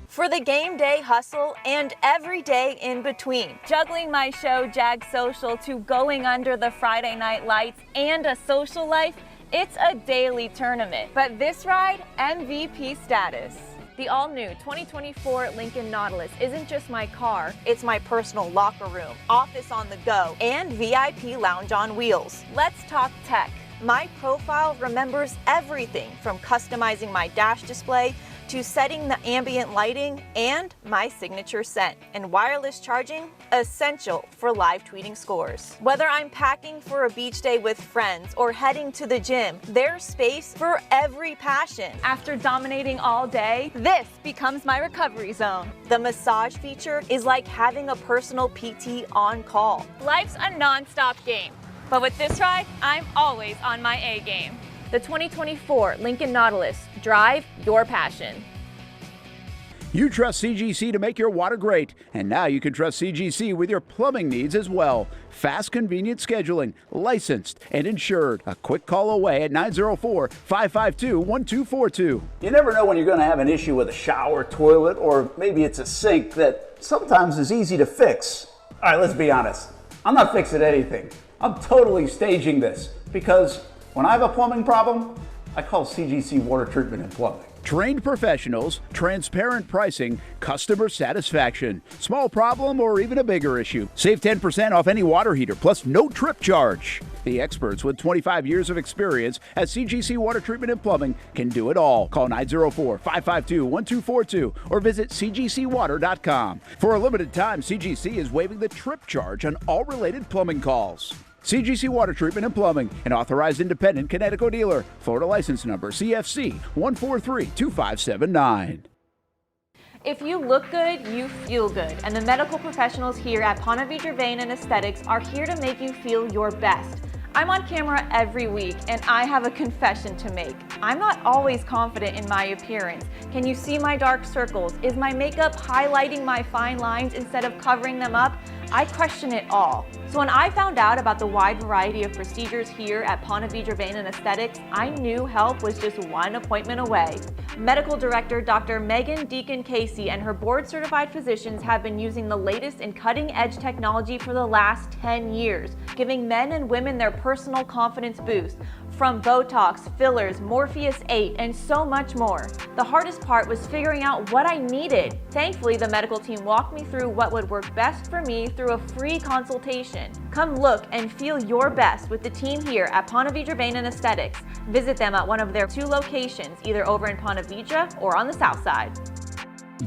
For the game day hustle and every day in between. Juggling my show, Jag Social, to going under the Friday night lights and a social life, it's a daily tournament. But this ride, MVP status. The all-new 2024 Lincoln Nautilus isn't just my car, it's my personal locker room, office on the go, and VIP lounge on wheels. Let's talk tech. My profile remembers everything from customizing my dash display to setting the ambient lighting and my signature scent. And wireless charging, essential for live tweeting scores. Whether I'm packing for a beach day with friends or heading to the gym, there's space for every passion. After dominating all day, this becomes my recovery zone. The massage feature is like having a personal PT on call. Life's a non-stop game, but with this ride, I'm always on my A game. The 2024 Lincoln Nautilus. Drive your passion. You trust CGC to make your water great, and now you can trust CGC with your plumbing needs as well. Fast, convenient scheduling, licensed and insured. A quick call away at 904-552-1242. You never know when you're going to have an issue with a shower, toilet, or maybe it's a sink that sometimes is easy to fix. All right, let's be honest. I'm not fixing anything. I'm totally staging this because when I have a plumbing problem, I call CGC Water Treatment and Plumbing. Trained professionals, transparent pricing, customer satisfaction. Small problem or even a bigger issue. Save 10% off any water heater, plus no trip charge. The experts with 25 years of experience at CGC Water Treatment and Plumbing can do it all. Call 904-552-1242 or visit cgcwater.com. For a limited time, CGC is waiving the trip charge on all related plumbing calls. CGC Water Treatment and Plumbing, an authorized independent Connecticut dealer. Florida license number CFC 1432579. If you look good, you feel good. And the medical professionals here at Ponte Vedra Vein and Aesthetics are here to make you feel your best. I'm on camera every week, and I have a confession to make. I'm not always confident in my appearance. Can you see my dark circles? Is my makeup highlighting my fine lines instead of covering them up? I question it all. So when I found out about the wide variety of procedures here at Ponte Vedra Vein and Aesthetics, I knew help was just one appointment away. Medical Director Dr. Megan Deacon Casey and her board-certified physicians have been using the latest and cutting-edge technology for the last 10 years, giving men and women their personal confidence boost. From Botox, fillers, Morpheus 8, and so much more. The hardest part was figuring out what I needed. Thankfully, the medical team walked me through what would work best for me through a free consultation. Come look and feel your best with the team here at Ponte Vedra Vein and Aesthetics. Visit them at one of their 2 locations, either over in Ponte Vedra or on the south side.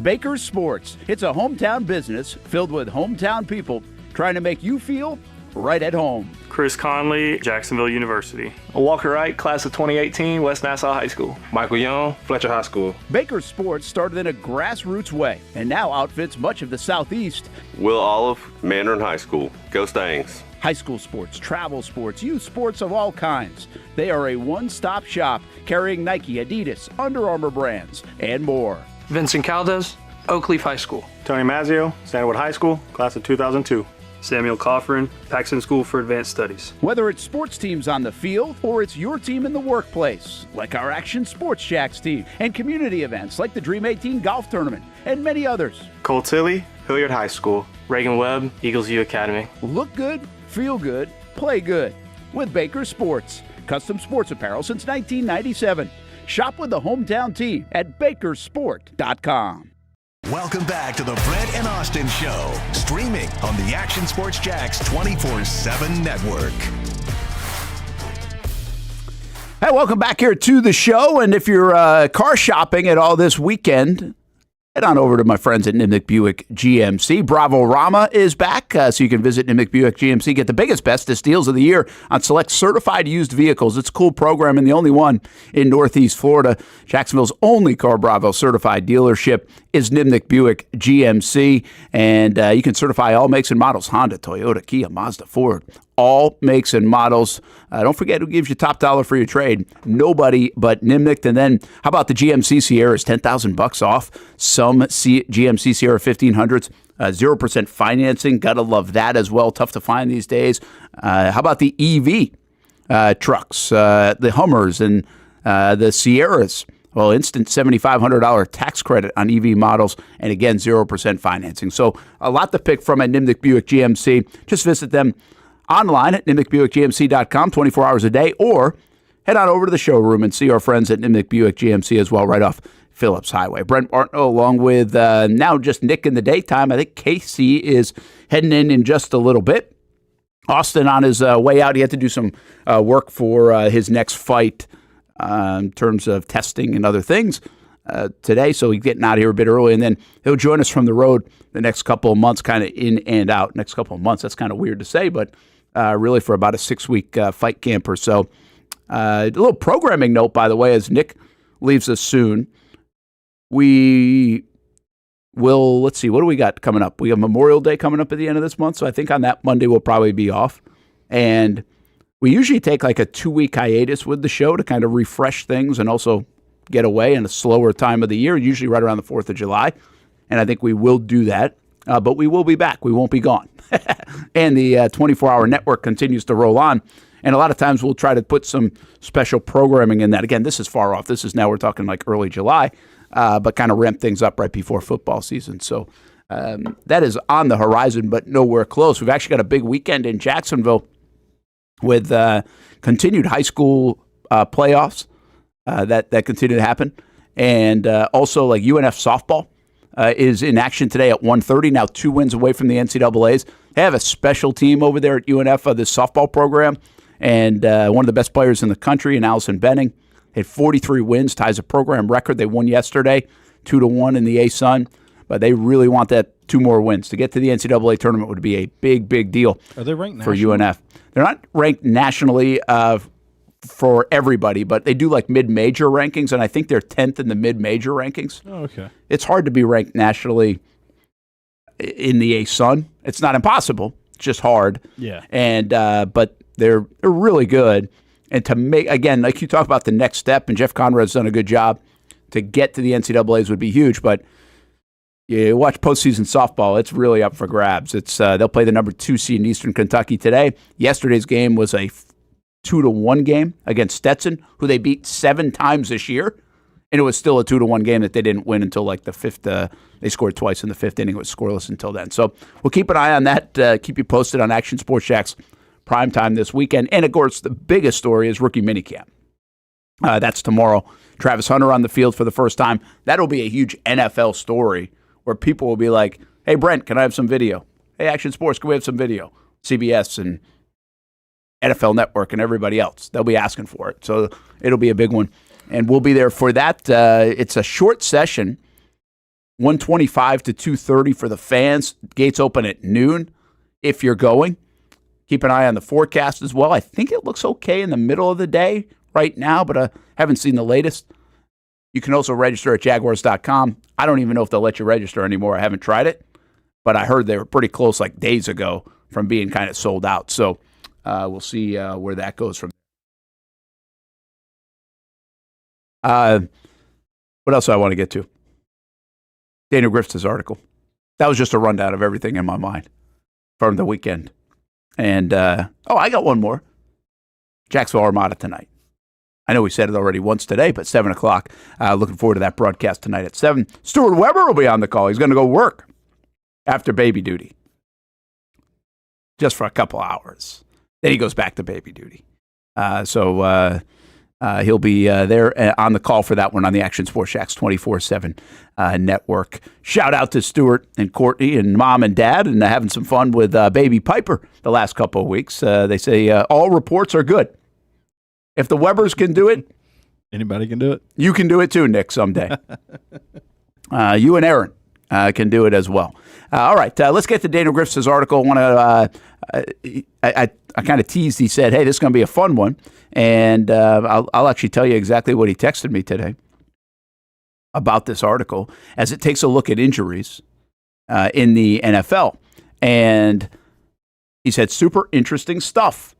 Baker's Sports. It's a hometown business filled with hometown people trying to make you feel right at home. Chris Conley, Jacksonville University. Walker Wright, class of 2018, West Nassau High School. Michael Young, Fletcher High School. Baker's Sports started in a grassroots way and now outfits much of the Southeast. Will Olive, Mandarin High School. Go Stangs. High school sports, travel sports, youth sports of all kinds. They are a one-stop shop carrying Nike, Adidas, Under Armour brands, and more. Vincent Caldes, Oakleaf High School. Tony Mazzio, Sandwood High School, class of 2002. Samuel Coffrin, Paxton School for Advanced Studies. Whether it's sports teams on the field or it's your team in the workplace, like our Action Sports Jacks team, and community events like the Dream 18 Golf Tournament, and many others. Cole Tilley, Hilliard High School. Reagan Webb, Eagles View Academy. Look good, feel good, play good with Baker Sports. Custom sports apparel since 1997. Shop with the hometown team at bakersport.com. Welcome back to the Brent and Austin Show, streaming on the Action Sports Jacks 24/7 network. Hey, welcome back here to the show. And if you're car shopping at all this weekend, head on over to my friends at Nimnick Buick GMC. Bravo Rama is back, so you can visit Nimnick Buick GMC. Get the biggest, bestest deals of the year on select certified used vehicles. It's a cool program and the only one in Northeast Florida. Jacksonville's only Car Bravo certified dealership is Nimnick Buick GMC. And you can certify all makes and models: Honda, Toyota, Kia, Mazda, Ford. All makes and models. Don't forget who gives you top dollar for your trade. Nobody but Nimnick. And then how about the GMC Sierras? $10,000 off. Some GMC Sierra 1500s. 0% financing. Gotta love that as well. Tough to find these days. How about the EV trucks, the Hummers and the Sierras? Well, instant $7,500 tax credit on EV models, and again, 0% financing. So a lot to pick from at Nimnick Buick GMC. Just visit them online at nimnickbuickgmc.com 24 hours a day, or head on over to the showroom and see our friends at Nimnick Buick GMC as well, right off Phillips Highway. Brent Martineau along with now just Nick in the daytime. I think Casey is heading in just a little bit. Austin on his way out. He had to do some work for his next fight in terms of testing and other things today, so he's getting out of here a bit early, and then he'll join us from the road the next couple of months, kind of in and out. Next couple of months, that's kind of weird to say, but really for about a 6-week fight camp or so. A little programming note, by the way, as Nick leaves us soon. We will, let's see, what do we got coming up? We have Memorial Day coming up at the end of this month, so I think on that Monday we'll probably be off. And we usually take like a 2-week hiatus with the show to kind of refresh things and also get away in a slower time of the year, usually right around the 4th of July. And I think we will do that. But we will be back. We won't be gone. And the 24-hour network continues to roll on. And a lot of times we'll try to put some special programming in that. Again, this is far off. This is now, we're talking like early July, but kind of ramp things up right before football season. So that is on the horizon, but nowhere close. We've actually got a big weekend in Jacksonville with continued high school playoffs that continue to happen. And also, like UNF softball is in action today at 1:30. Now 2 wins away from the NCAAs. They have a special team over there at UNF of this softball program, and one of the best players in the country, and Allison Benning, had 43 wins, ties a program record. They won yesterday, 2-1 in the A-Sun, but they really want that 2 more wins. To get to the NCAA tournament would be a big, big deal. Are they ranked for nationally? UNF? They're not ranked nationally for everybody, but they do like mid-major rankings, and I think they're 10th in the mid-major rankings. Oh, okay. It's hard to be ranked nationally in the A-Sun. It's not impossible. It's just hard. Yeah. And but they're really good. And to make, again, like you talk about the next step, and Jeff Conrad's done a good job, to get to the NCAAs would be huge. But you watch postseason softball, it's really up for grabs. It's they'll play the number 2 seed in Eastern Kentucky today. Yesterday's game was a 2-1 game against Stetson, who they beat 7 times this year. And it was still a 2-1 game that they didn't win until like the 5th. They scored twice in the 5th inning. It was scoreless until then. So we'll keep an eye on that. Keep you posted on Action Sports Jack's primetime this weekend. And, of course, the biggest story is rookie minicamp. That's tomorrow. Travis Hunter on the field for the first time. That'll be a huge NFL story where people will be like, hey, Brent, can I have some video? Hey, Action Sports, can we have some video? CBS and NFL Network and everybody else. They'll be asking for it. So it'll be a big one. And we'll be there for that. It's a short session, 1:25 to 2:30 for the fans. Gates open at noon if you're going. Keep an eye on the forecast as well. I think it looks okay in the middle of the day right now, but I haven't seen the latest. You can also register at Jaguars.com. I don't even know if they'll let you register anymore. I haven't tried it, but I heard they were pretty close like days ago from being kind of sold out. So we'll see where that goes from there. What else do I want to get to? Daniel Griffiths' article. That was just a rundown of everything in my mind from the weekend. And, I got one more. Jacksonville Armada tonight. I know we said it already once today, but 7 o'clock. Looking forward to that broadcast tonight at 7. Stuart Weber will be on the call. He's going to go work after baby duty. Just for a couple hours. Then he goes back to baby duty. So he'll be there on the call for that one on the Action Sports Shacks 24/7 network. Shout out to Stuart and Courtney and mom and dad and having some fun with baby Piper the last couple of weeks. They say all reports are good. If the Webers can do it, anybody can do it. You can do it too, Nick, someday. You and Aaron can do it as well. All right, let's get to Daniel Griffiths' article. I kind of teased. He said, hey, this is going to be a fun one. And I'll actually tell you exactly what he texted me today about this article as it takes a look at injuries in the NFL. And he said, super interesting stuff.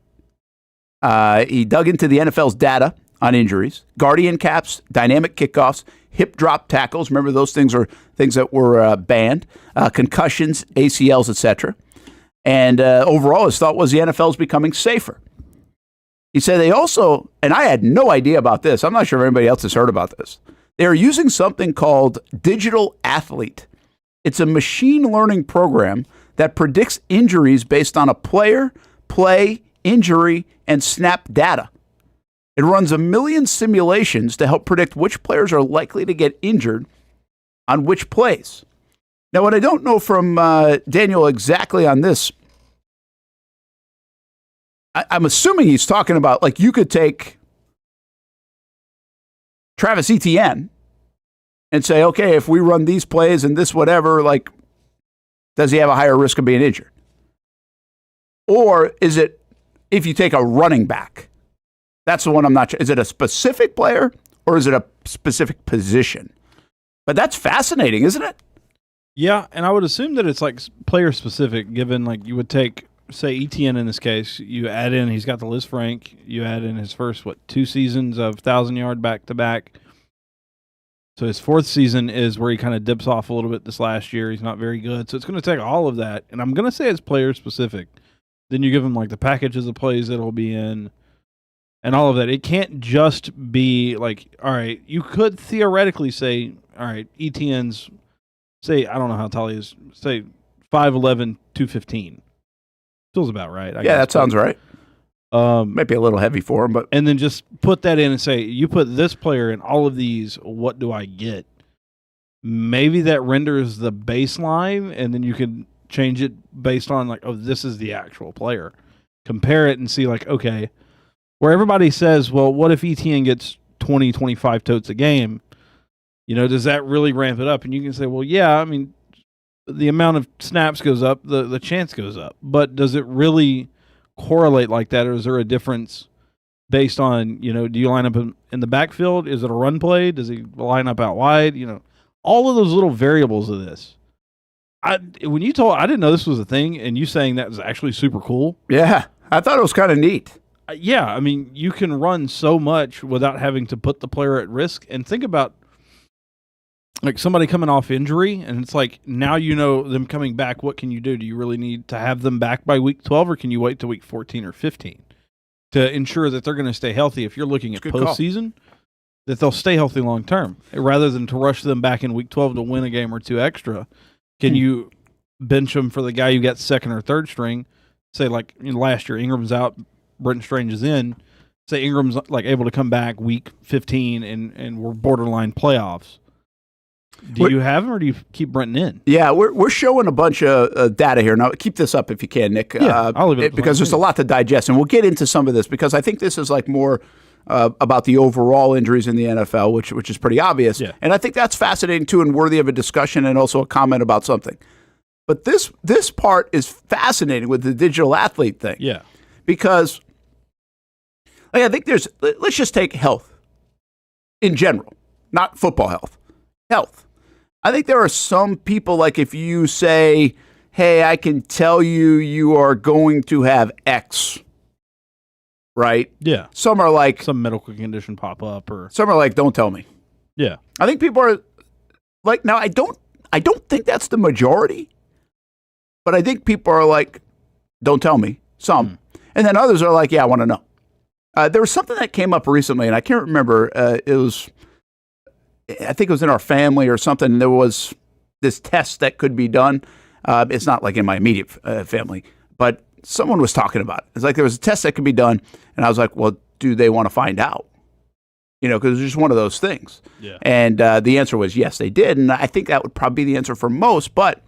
He dug into the NFL's data on injuries, guardian caps, dynamic kickoffs, hip drop tackles. Remember, those things are things that were banned, concussions, ACLs, etc. And overall, his thought was the NFL is becoming safer. He said they also, and I had no idea about this. I'm not sure if anybody else has heard about this. They are using something called Digital Athlete. It's a machine learning program that predicts injuries based on a player, play, injury, and snap data. It runs 1 million simulations to help predict which players are likely to get injured on which plays. Now, what I don't know from Daniel exactly on this, I'm assuming he's talking about, like, you could take Travis Etienne and say, okay, if we run these plays and this whatever, like, does he have a higher risk of being injured? Or is it if you take a running back? That's the one I'm not sure. Is it a specific player or is it a specific position? But that's fascinating, isn't it? Yeah, and I would assume that it's like player specific, given like you would take, say, ETN in this case, you add in, he's got the Liz Frank, you add in his first, 2 seasons of 1,000-yard back-to-back. So his 4th season is where he kind of dips off a little bit this last year. He's not very good. So it's going to take all of that, and I'm going to say it's player specific. Then you give him like the packages of plays that he'll be in and all of that. It can't just be like, all right, you could theoretically say, all right, ETN's, say, I don't know how tall he is, say 5'11", 215. Feels about right. I guess. That sounds right. Might be a little heavy for him, but and then just put that in and say, you put this player in all of these, what do I get? Maybe that renders the baseline, and then you can change it based on like, oh, this is the actual player. Compare it and see like, okay, where everybody says, well, what if ETN gets 20, 25 totes a game? Does that really ramp it up? And you can say, well, yeah, I mean, the amount of snaps goes up, the chance goes up. But does it really correlate like that, or is there a difference based on, do you line up in the backfield? Is it a run play? Does he line up out wide? All of those little variables of this. When you told, I didn't know this was a thing, and you saying that was actually super cool. Yeah, I thought it was kind of neat. Yeah, I mean, you can run so much without having to put the player at risk. And think about like somebody coming off injury, and it's like now them coming back. What can you do? Do you really need to have them back by week 12, or can you wait till week 14 or 15 to ensure that they're going to stay healthy? If you're looking at postseason, that they'll stay healthy long term, rather than to rush them back in week 12 to win a game or two extra. Can you bench them for the guy you got second or third string? Say like last year, Ingram's out, Brenton Strange is in. Say Ingram's like able to come back week 15 and we're borderline playoffs. Do you have him, or do you keep Brenton in? Yeah, we're showing a bunch of data here. Now, keep this up if you can, Nick. Yeah, I'll leave it because there's a lot to digest, and we'll get into some of this because I think this is like more about the overall injuries in the NFL, which is pretty obvious. Yeah. And I think that's fascinating too, and worthy of a discussion, and also a comment about something. But this part is fascinating with the digital athlete thing. Yeah, because I think let's just take health in general, not football health. Health. I think there are some people, like if you say, hey, I can tell you are going to have X, right? Yeah. Some are like, some medical condition pop up, or some are like, don't tell me. Yeah. I think people are like, now I don't think that's the majority, but I think people are like, don't tell me. Some. And then others are like, yeah, I want to know. There was something that came up recently, and I can't remember. I think it was in our family or something. There was this test that could be done. It's not like in my immediate family, but someone was talking about it. It's like there was a test that could be done, and I was like, well, do they want to find out? Because it's just one of those things. Yeah. And the answer was yes, they did. And I think that would probably be the answer for most, but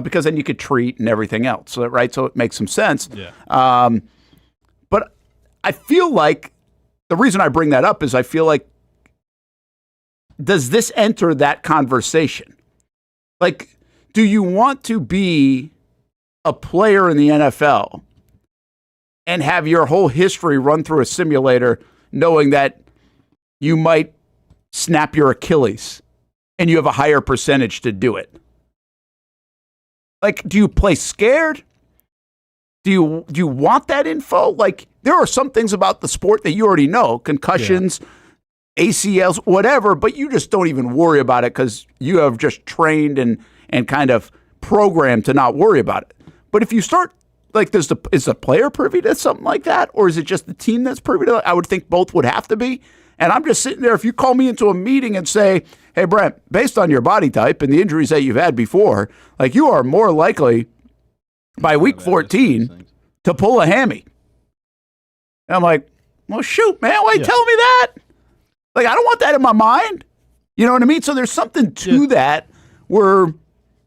because then you could treat and everything else, right? So it makes some sense. Yeah. But I feel like the reason I bring that up is I feel like, does this enter that conversation? Like, do you want to be a player in the NFL and have your whole history run through a simulator knowing that you might snap your Achilles and you have a higher percentage to do it? Like, do you play scared? Do you want that info? Like, there are some things about the sport that you already know, concussions, ACLs, whatever, but you just don't even worry about it because you have just trained and kind of programmed to not worry about it. But if you start, like, is the player privy to something like that, or is it just the team that's privy to it? I would think both would have to be. And I'm just sitting there, if you call me into a meeting and say, hey, Brent, based on your body type and the injuries that you've had before, like, you are more likely by week 14 to pull a hammy. And I'm like, well, shoot, man, why are you telling me that? Like, I don't want that in my mind. You know what I mean? So there's something to that where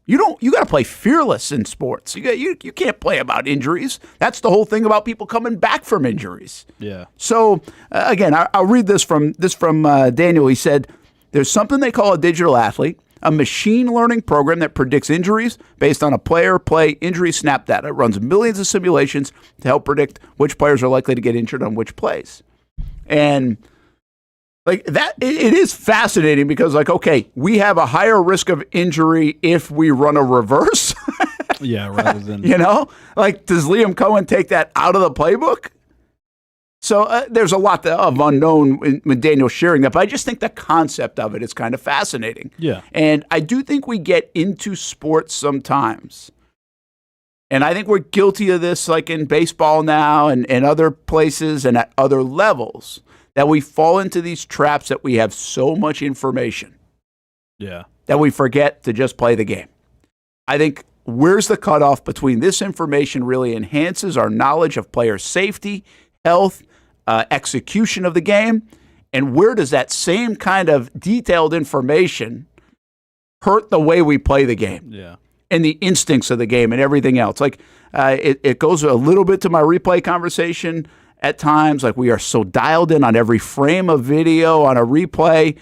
you got to play fearless in sports. You can't play about injuries. That's the whole thing about people coming back from injuries. Yeah. So again, I'll read this from Daniel. He said, there's something they call a digital athlete, a machine learning program that predicts injuries based on a player play injury snap data. It runs millions of simulations to help predict which players are likely to get injured on which plays. And like that, it is fascinating because, like, okay, we have a higher risk of injury if we run a reverse. Yeah, rather than like, does Liam Cohen take that out of the playbook? So there's a lot of unknown when Daniel's sharing that, but I just think the concept of it is kind of fascinating. Yeah, and I do think we get into sports sometimes, and I think we're guilty of this, like in baseball now and other places and at other levels, that we fall into these traps that we have so much information. Yeah. That we forget to just play the game. I think where's the cutoff between this information really enhances our knowledge of player safety, health, execution of the game, and where does that same kind of detailed information hurt the way we play the game? Yeah. And the instincts of the game and everything else. Like, it goes a little bit to my replay conversation at times. Like, we are so dialed in on every frame of video on a replay.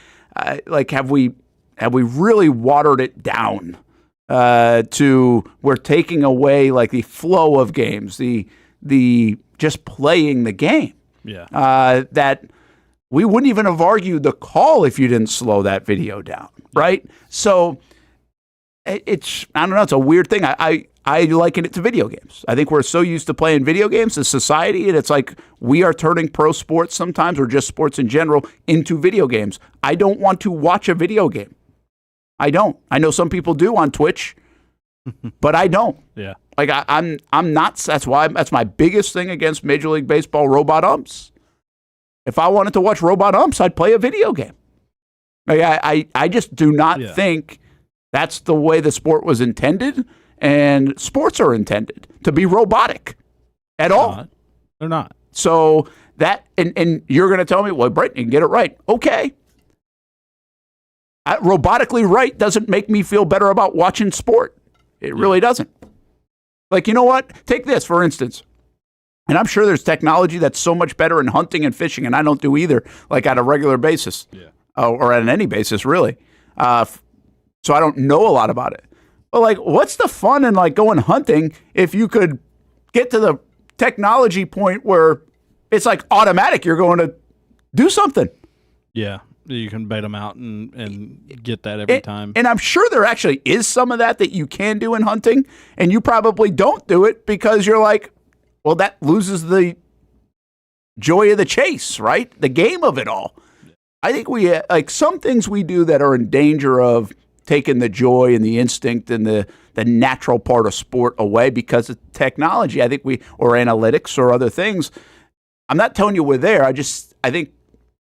Like, have we really watered it down to we're taking away like the flow of games, the just playing the game? Yeah. That we wouldn't even have argued the call if you didn't slow that video down, right? So it's, I don't know, it's a weird thing. I liken it to video games. I think we're so used to playing video games as society, and it's like we are turning pro sports sometimes, or just sports in general, into video games. I don't want to watch a video game. I don't. I know some people do on Twitch, but I don't. Yeah. Like I'm not. That's my biggest thing against Major League Baseball robot umps. If I wanted to watch robot umps, I'd play a video game. Like I just do not think that's the way the sport was intended, and sports are intended to be robotic at all. They're not. So that, and you're going to tell me, well, Brent, you can get it right. Okay. Robotically right doesn't make me feel better about watching sport. It really doesn't. Like, you know what? Take this, for instance. And I'm sure there's technology that's so much better in hunting and fishing, and I don't do either, like at a regular basis. Yeah. Or at any basis, really. So I don't know a lot about it. But, like, what's the fun in, like, going hunting if you could get to the technology point where it's, like, automatic you're going to do something? Yeah. You can bait them out and get that every time. And I'm sure there actually is some of that you can do in hunting, and you probably don't do it because you're like, well, that loses the joy of the chase, right? The game of it all. I think we, like, some things we do that are in danger of taking the joy and the instinct and the natural part of sport away because of technology. I think or analytics or other things. I'm not telling you we're there. I think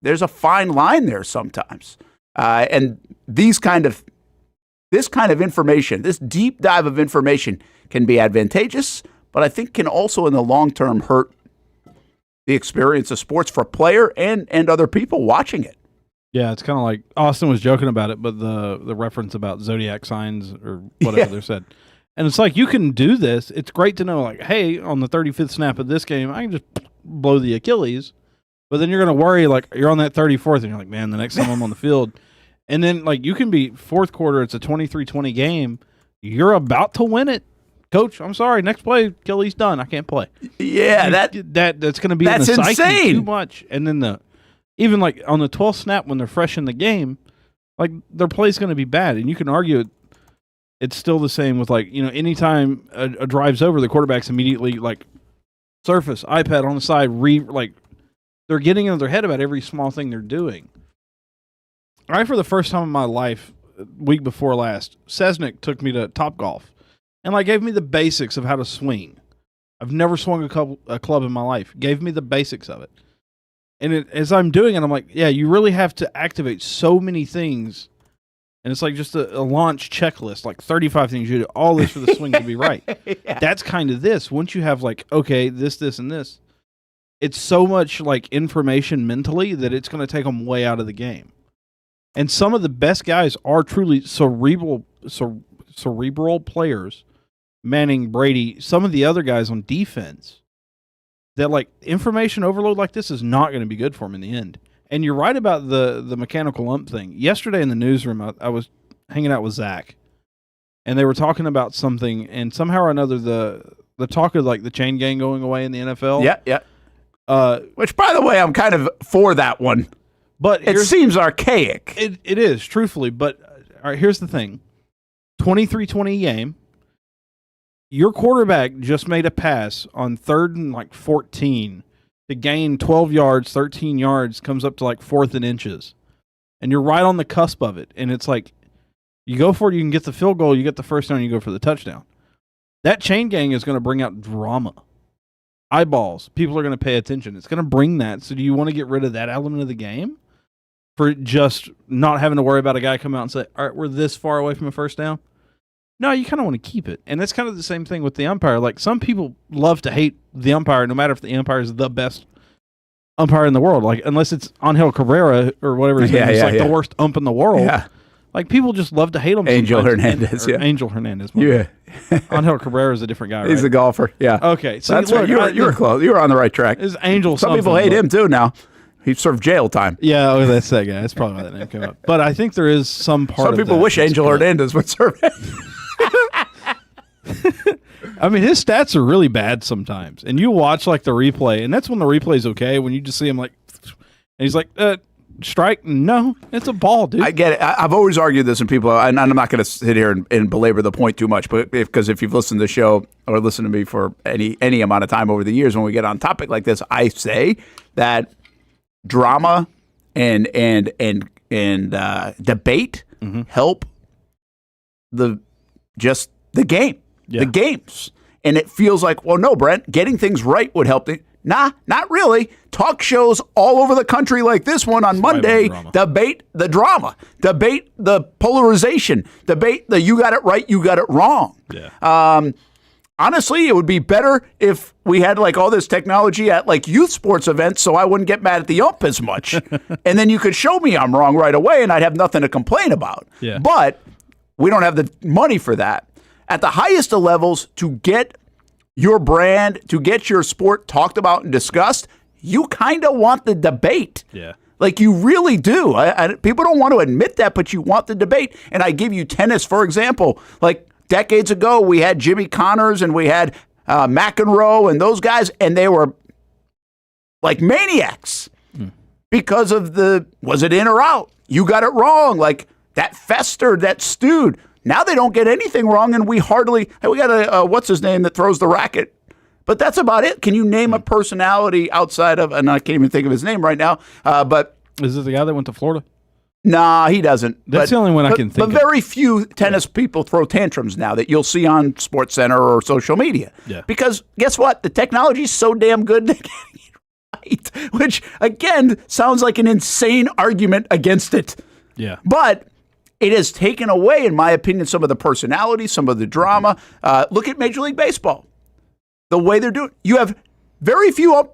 there's a fine line there sometimes. And this kind of information, this deep dive of information can be advantageous, but I think can also in the long term hurt the experience of sports for a player and other people watching it. Yeah, it's kind of like Austin was joking about it, but the reference about zodiac signs or whatever they said. And it's like, you can do this. It's great to know, like, hey, on the 35th snap of this game, I can just blow the Achilles. But then you're going to worry, like, you're on that 34th, and you're like, man, the next time I'm on the field. And then, like, you can be fourth quarter, it's a 23-20 game. You're about to win it. Coach, I'm sorry, next play, Achilles done. I can't play. Yeah, that's going to be in the psyche insane. Too much. And then even like on the 12th snap when they're fresh in the game, like their play's going to be bad. And you can argue it's still the same with, like, you know, anytime a drive's over, the quarterback's immediately like surface, iPad on the side, they're getting into their head about every small thing they're doing. For the first time in my life, week before last, Cessnick took me to Topgolf and like gave me the basics of how to swing. I've never swung a club in my life. Gave me the basics of it. And as I'm doing it, I'm like, yeah, you really have to activate so many things. And it's like just a launch checklist, like 35 things you do, all this for the swing to be right. Yeah. That's kind of this. Once you have like, okay, this, and this, it's so much like information mentally that it's going to take them way out of the game. And some of the best guys are truly cerebral players. Manning, Brady, some of the other guys on defense, that like information overload like this is not going to be good for them in the end. And you're right about the mechanical ump thing. Yesterday in the newsroom, I was hanging out with Zach, and they were talking about something, and somehow or another the talk of like the chain gang going away in the NFL. Yeah. Which, by the way, I'm kind of for that one. But it seems archaic. It is, truthfully. But all right, here's the thing. 23-20 game. Your quarterback just made a pass on 3rd and like 14 to gain 12 yards, 13 yards, comes up to like 4th and inches. And you're right on the cusp of it. And it's like, you go for it, you can get the field goal, you get the first down, you go for the touchdown. That chain gang is going to bring out drama. Eyeballs. People are going to pay attention. It's going to bring that. So do you want to get rid of that element of the game for just not having to worry about a guy come out and say, all right, we're this far away from a first down? No, you kind of want to keep it. And that's kind of the same thing with the umpire. Like, some people love to hate the umpire no matter if the umpire is the best umpire in the world. Like, unless it's Angel Cabrera or whatever his name is, like the worst ump in the world. Yeah. Like, people just love to hate him. Angel sometimes. Hernandez, Angel Hernandez. Yeah. Angel Cabrera is a different guy, right? He's a golfer. Yeah. Okay. So that's right. You were close. You were on the right track. Is Angel Some people hate him too now. He served jail time. Yeah, that's that guy. That's probably why that name came up. But I think there is some part Some of people that wish that's Angel correct. Hernandez would serve it. I mean, his stats are really bad sometimes. And you watch, like, the replay, and that's when the replay's okay, when you just see him, like, and he's like, strike? No, it's a ball, dude. I get it. I've always argued this, and people, and I'm not going to sit here and belabor the point too much, but because if you've listened to the show or listened to me for any amount of time over the years, when we get on a topic like this, I say that drama and debate help the game, the games, and it feels like, well, no, Brent, getting things right would help. Nah, not really. Talk shows all over the country like this one on Monday debate the drama, debate the polarization, debate the you got it right, you got it wrong. Yeah. Honestly, it would be better if we had like all this technology at like youth sports events so I wouldn't get mad at the ump as much. And then you could show me I'm wrong right away and I'd have nothing to complain about. Yeah. But we don't have the money for that. At the highest of levels, to get your brand, to get your sport talked about and discussed, you kind of want the debate. Yeah. Like you really do. People don't want to admit that, but you want the debate. And I give you tennis, for example. Like decades ago, we had Jimmy Connors and we had McEnroe and those guys, and they were like maniacs because of was it in or out? You got it wrong. Like that festered, that stewed. Now they don't get anything wrong, and we got a what's his name that throws the racket. But that's about it. Can you name a personality outside of, and I can't even think of his name right now, but... Is it the guy that went to Florida? Nah, he doesn't. That's the only one I can think of. But very few tennis people throw tantrums now that you'll see on SportsCenter or social media. Yeah. Because guess what? The technology is so damn good they're getting it right, which, again, sounds like an insane argument against it. Yeah. But it has taken away, in my opinion, some of the personality, some of the drama. Look at Major League Baseball. The way they're doing, you have very few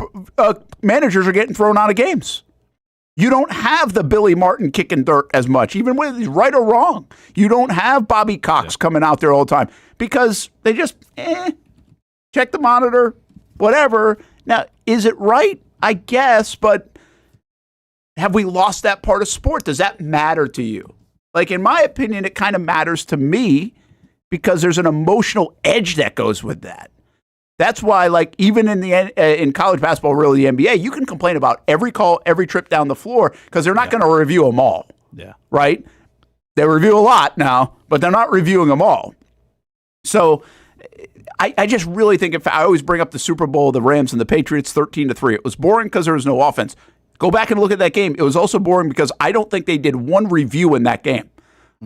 managers are getting thrown out of games. You don't have the Billy Martin kicking dirt as much, even whether he's right or wrong. You don't have Bobby Cox coming out there all the time because they just check the monitor, whatever. Now, is it right? I guess, but have we lost that part of sport? Does that matter to you? Like, in my opinion, it kind of matters to me because there's an emotional edge that goes with that. That's why, like, even in college basketball, really the NBA, you can complain about every call, every trip down the floor because they're not going to review them all. Yeah. Right? They review a lot now, but they're not reviewing them all. So I just really think I always bring up the Super Bowl, the Rams and the Patriots, 13-3. It was boring because there was no offense. Go back and look at that game. It was also boring because I don't think they did one review in that game.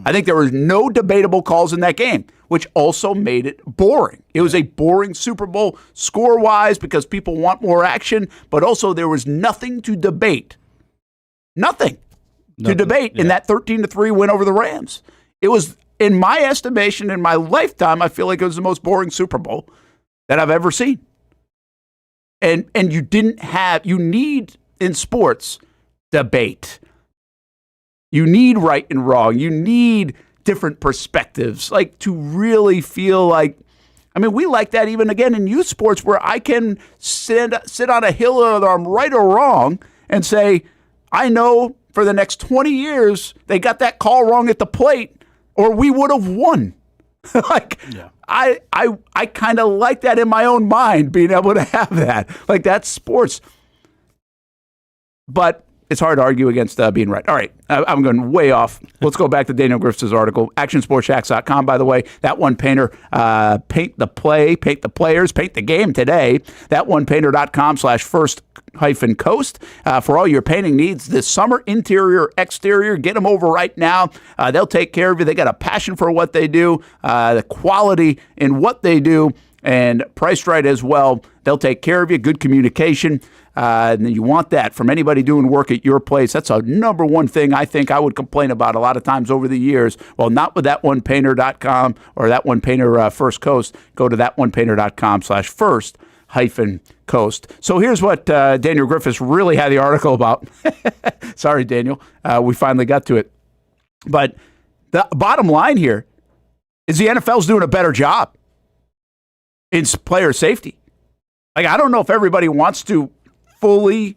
I think there was no debatable calls in that game, which also made it boring. It was a boring Super Bowl score-wise because people want more action, but also there was nothing to debate. Nothing to debate in that 13-3 win over the Rams. It was, in my estimation, in my lifetime, I feel like it was the most boring Super Bowl that I've ever seen. And you need in sports debate. You need right and wrong. You need different perspectives, like to really feel like, I mean, we like that even again in youth sports where I can sit on a hill whether I'm right or wrong and say, I know for the next 20 years they got that call wrong at the plate or we would have won. I kind of like that in my own mind, being able to have that. Like, that's sports. But it's hard to argue against being right. All right, I'm going way off. Let's go back to Daniel Griffiths' article. ActionSportsShacks.com, by the way. That one painter, paint the play, paint the players, paint the game today. ThatOnePainter.com/first-coast for all your painting needs this summer, interior, exterior. Get them over right now. They'll take care of you. They got a passion for what they do, the quality in what they do, and priced right as well. They'll take care of you. Good communication. And you want that from anybody doing work at your place. That's a number one thing I think I would complain about a lot of times over the years. Well, not with ThatOnePainter.com or That One Painter First Coast. Go to ThatOnePainter.com/first first-coast. So here's what Daniel Griffiths really had the article about. Sorry, Daniel. We finally got to it. But the bottom line here is the NFL's doing a better job in player safety. Like, I don't know if everybody wants to fully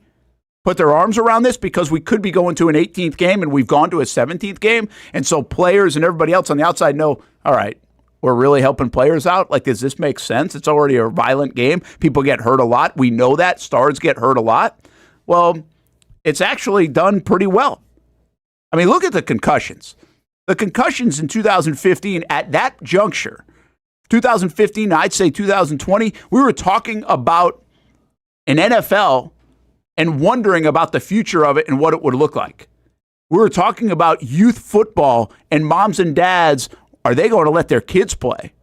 put their arms around this because we could be going to an 18th game and we've gone to a 17th game. And so players and everybody else on the outside know, all right, we're really helping players out. Like, does this make sense? It's already a violent game. People get hurt a lot. We know that. Stars get hurt a lot. Well, it's actually done pretty well. I mean, look at the concussions. The concussions in 2015 at that juncture, 2015, I'd say 2020, we were talking about an NFL and wondering about the future of it and what it would look like. We were talking about youth football and moms and dads. Are they going to let their kids play?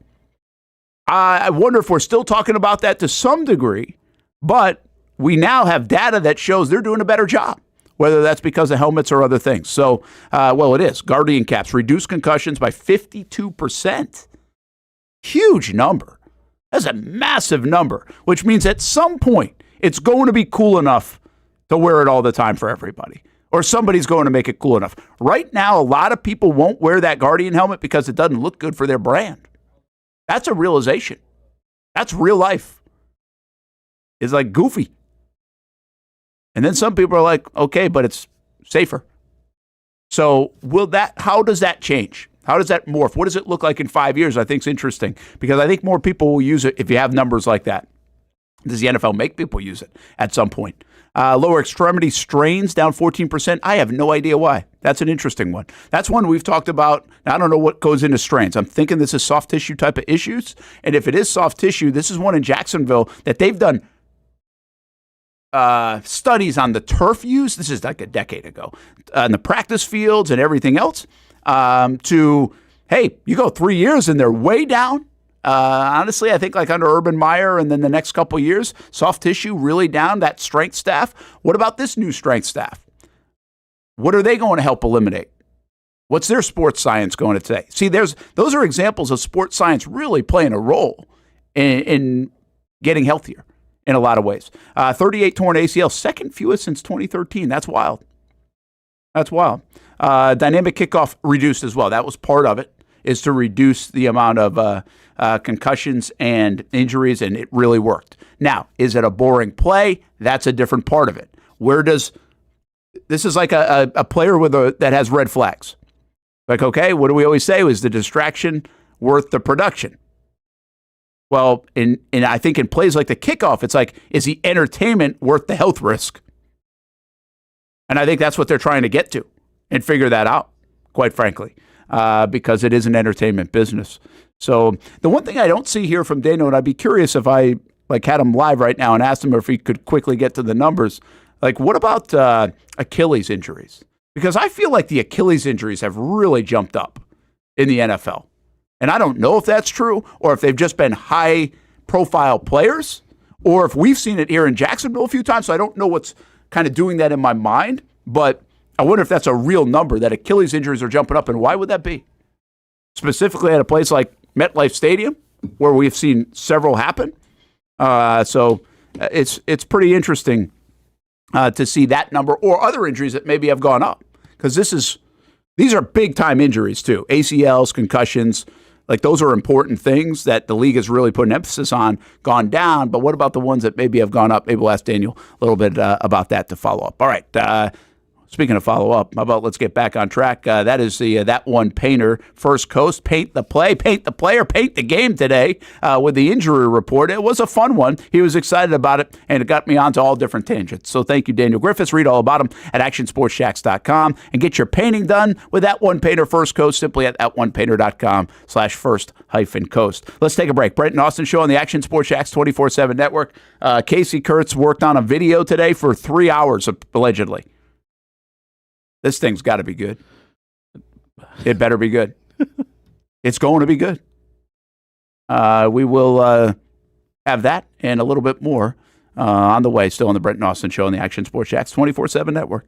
I wonder if we're still talking about that to some degree, but we now have data that shows they're doing a better job, whether that's because of helmets or other things. So, well, it is. Guardian caps reduce concussions by 52%. Huge number. That's a massive number, which means at some point it's going to be cool enough to wear it all the time for everybody. Or somebody's going to make it cool enough. Right now, a lot of people won't wear that Guardian helmet because it doesn't look good for their brand. That's a realization. That's real life. It's like goofy. And then some people are like, okay, but it's safer. So how does that change? How does that morph? What does it look like in 5 years? I think it's interesting because I think more people will use it if you have numbers like that. Does the NFL make people use it at some point? Lower extremity strains down 14%. I have no idea why. That's an interesting one. That's one we've talked about. Now, I don't know what goes into strains. I'm thinking this is soft tissue type of issues. And if it is soft tissue, this is one in Jacksonville that they've done studies on the turf use. This is like a decade ago. On the practice fields and everything else. Hey, you go 3 years and they're way down. Honestly, I think like under Urban Meyer and then the next couple years, soft tissue really down, that strength staff. What about this new strength staff? What are they going to help eliminate? What's their sports science going to say? See, those are examples of sports science really playing a role in getting healthier in a lot of ways. 38 torn ACL, second fewest since 2013. That's wild. That's wild. Dynamic kickoff reduced as well. That was part of it, is to reduce the amount of concussions and injuries, and it really worked. Now, is it a boring play? That's a different part of it. This is like a player that has red flags. Like, okay, what do we always say? Was the distraction worth the production? Well, I think in plays like the kickoff, it's like, is the entertainment worth the health risk? And I think that's what they're trying to get to and figure that out, quite frankly, because it is an entertainment business. So the one thing I don't see here from Dano, and I'd be curious if I had him live right now and asked him if he could quickly get to the numbers, like what about Achilles injuries? Because I feel like the Achilles injuries have really jumped up in the NFL. And I don't know if that's true or if they've just been high-profile players or if we've seen it here in Jacksonville a few times. So I don't know what's kind of doing that in my mind, but I wonder if that's a real number, that Achilles injuries are jumping up, and why would that be? Specifically at a place like MetLife Stadium, where we've seen several happen. So it's pretty interesting to see that number or other injuries that maybe have gone up, because these are big-time injuries too. ACLs, concussions, like those are important things that the league has really put an emphasis on, gone down. But what about the ones that maybe have gone up? Maybe we'll ask Daniel a little bit about that to follow up. All right. Speaking of follow-up, how about let's get back on track. That is the That One Painter, First Coast. Paint the play, paint the player, paint the game today with the injury report. It was a fun one. He was excited about it, and it got me onto all different tangents. So thank you, Daniel Griffiths. Read all about him at actionsportsjacks.com and get your painting done with That One Painter, First Coast, simply at thatonepainter.com/first-coast. Let's take a break. Brent and Austen Show on the Action Sports Jacks 24/7 network. Casey Kurtz worked on a video today for 3 hours, allegedly. This thing's got to be good. It better be good. It's going to be good. We will have that and a little bit more on the way, still on the Brent and Austen Show on the Action Sports Jacks 24/7 network.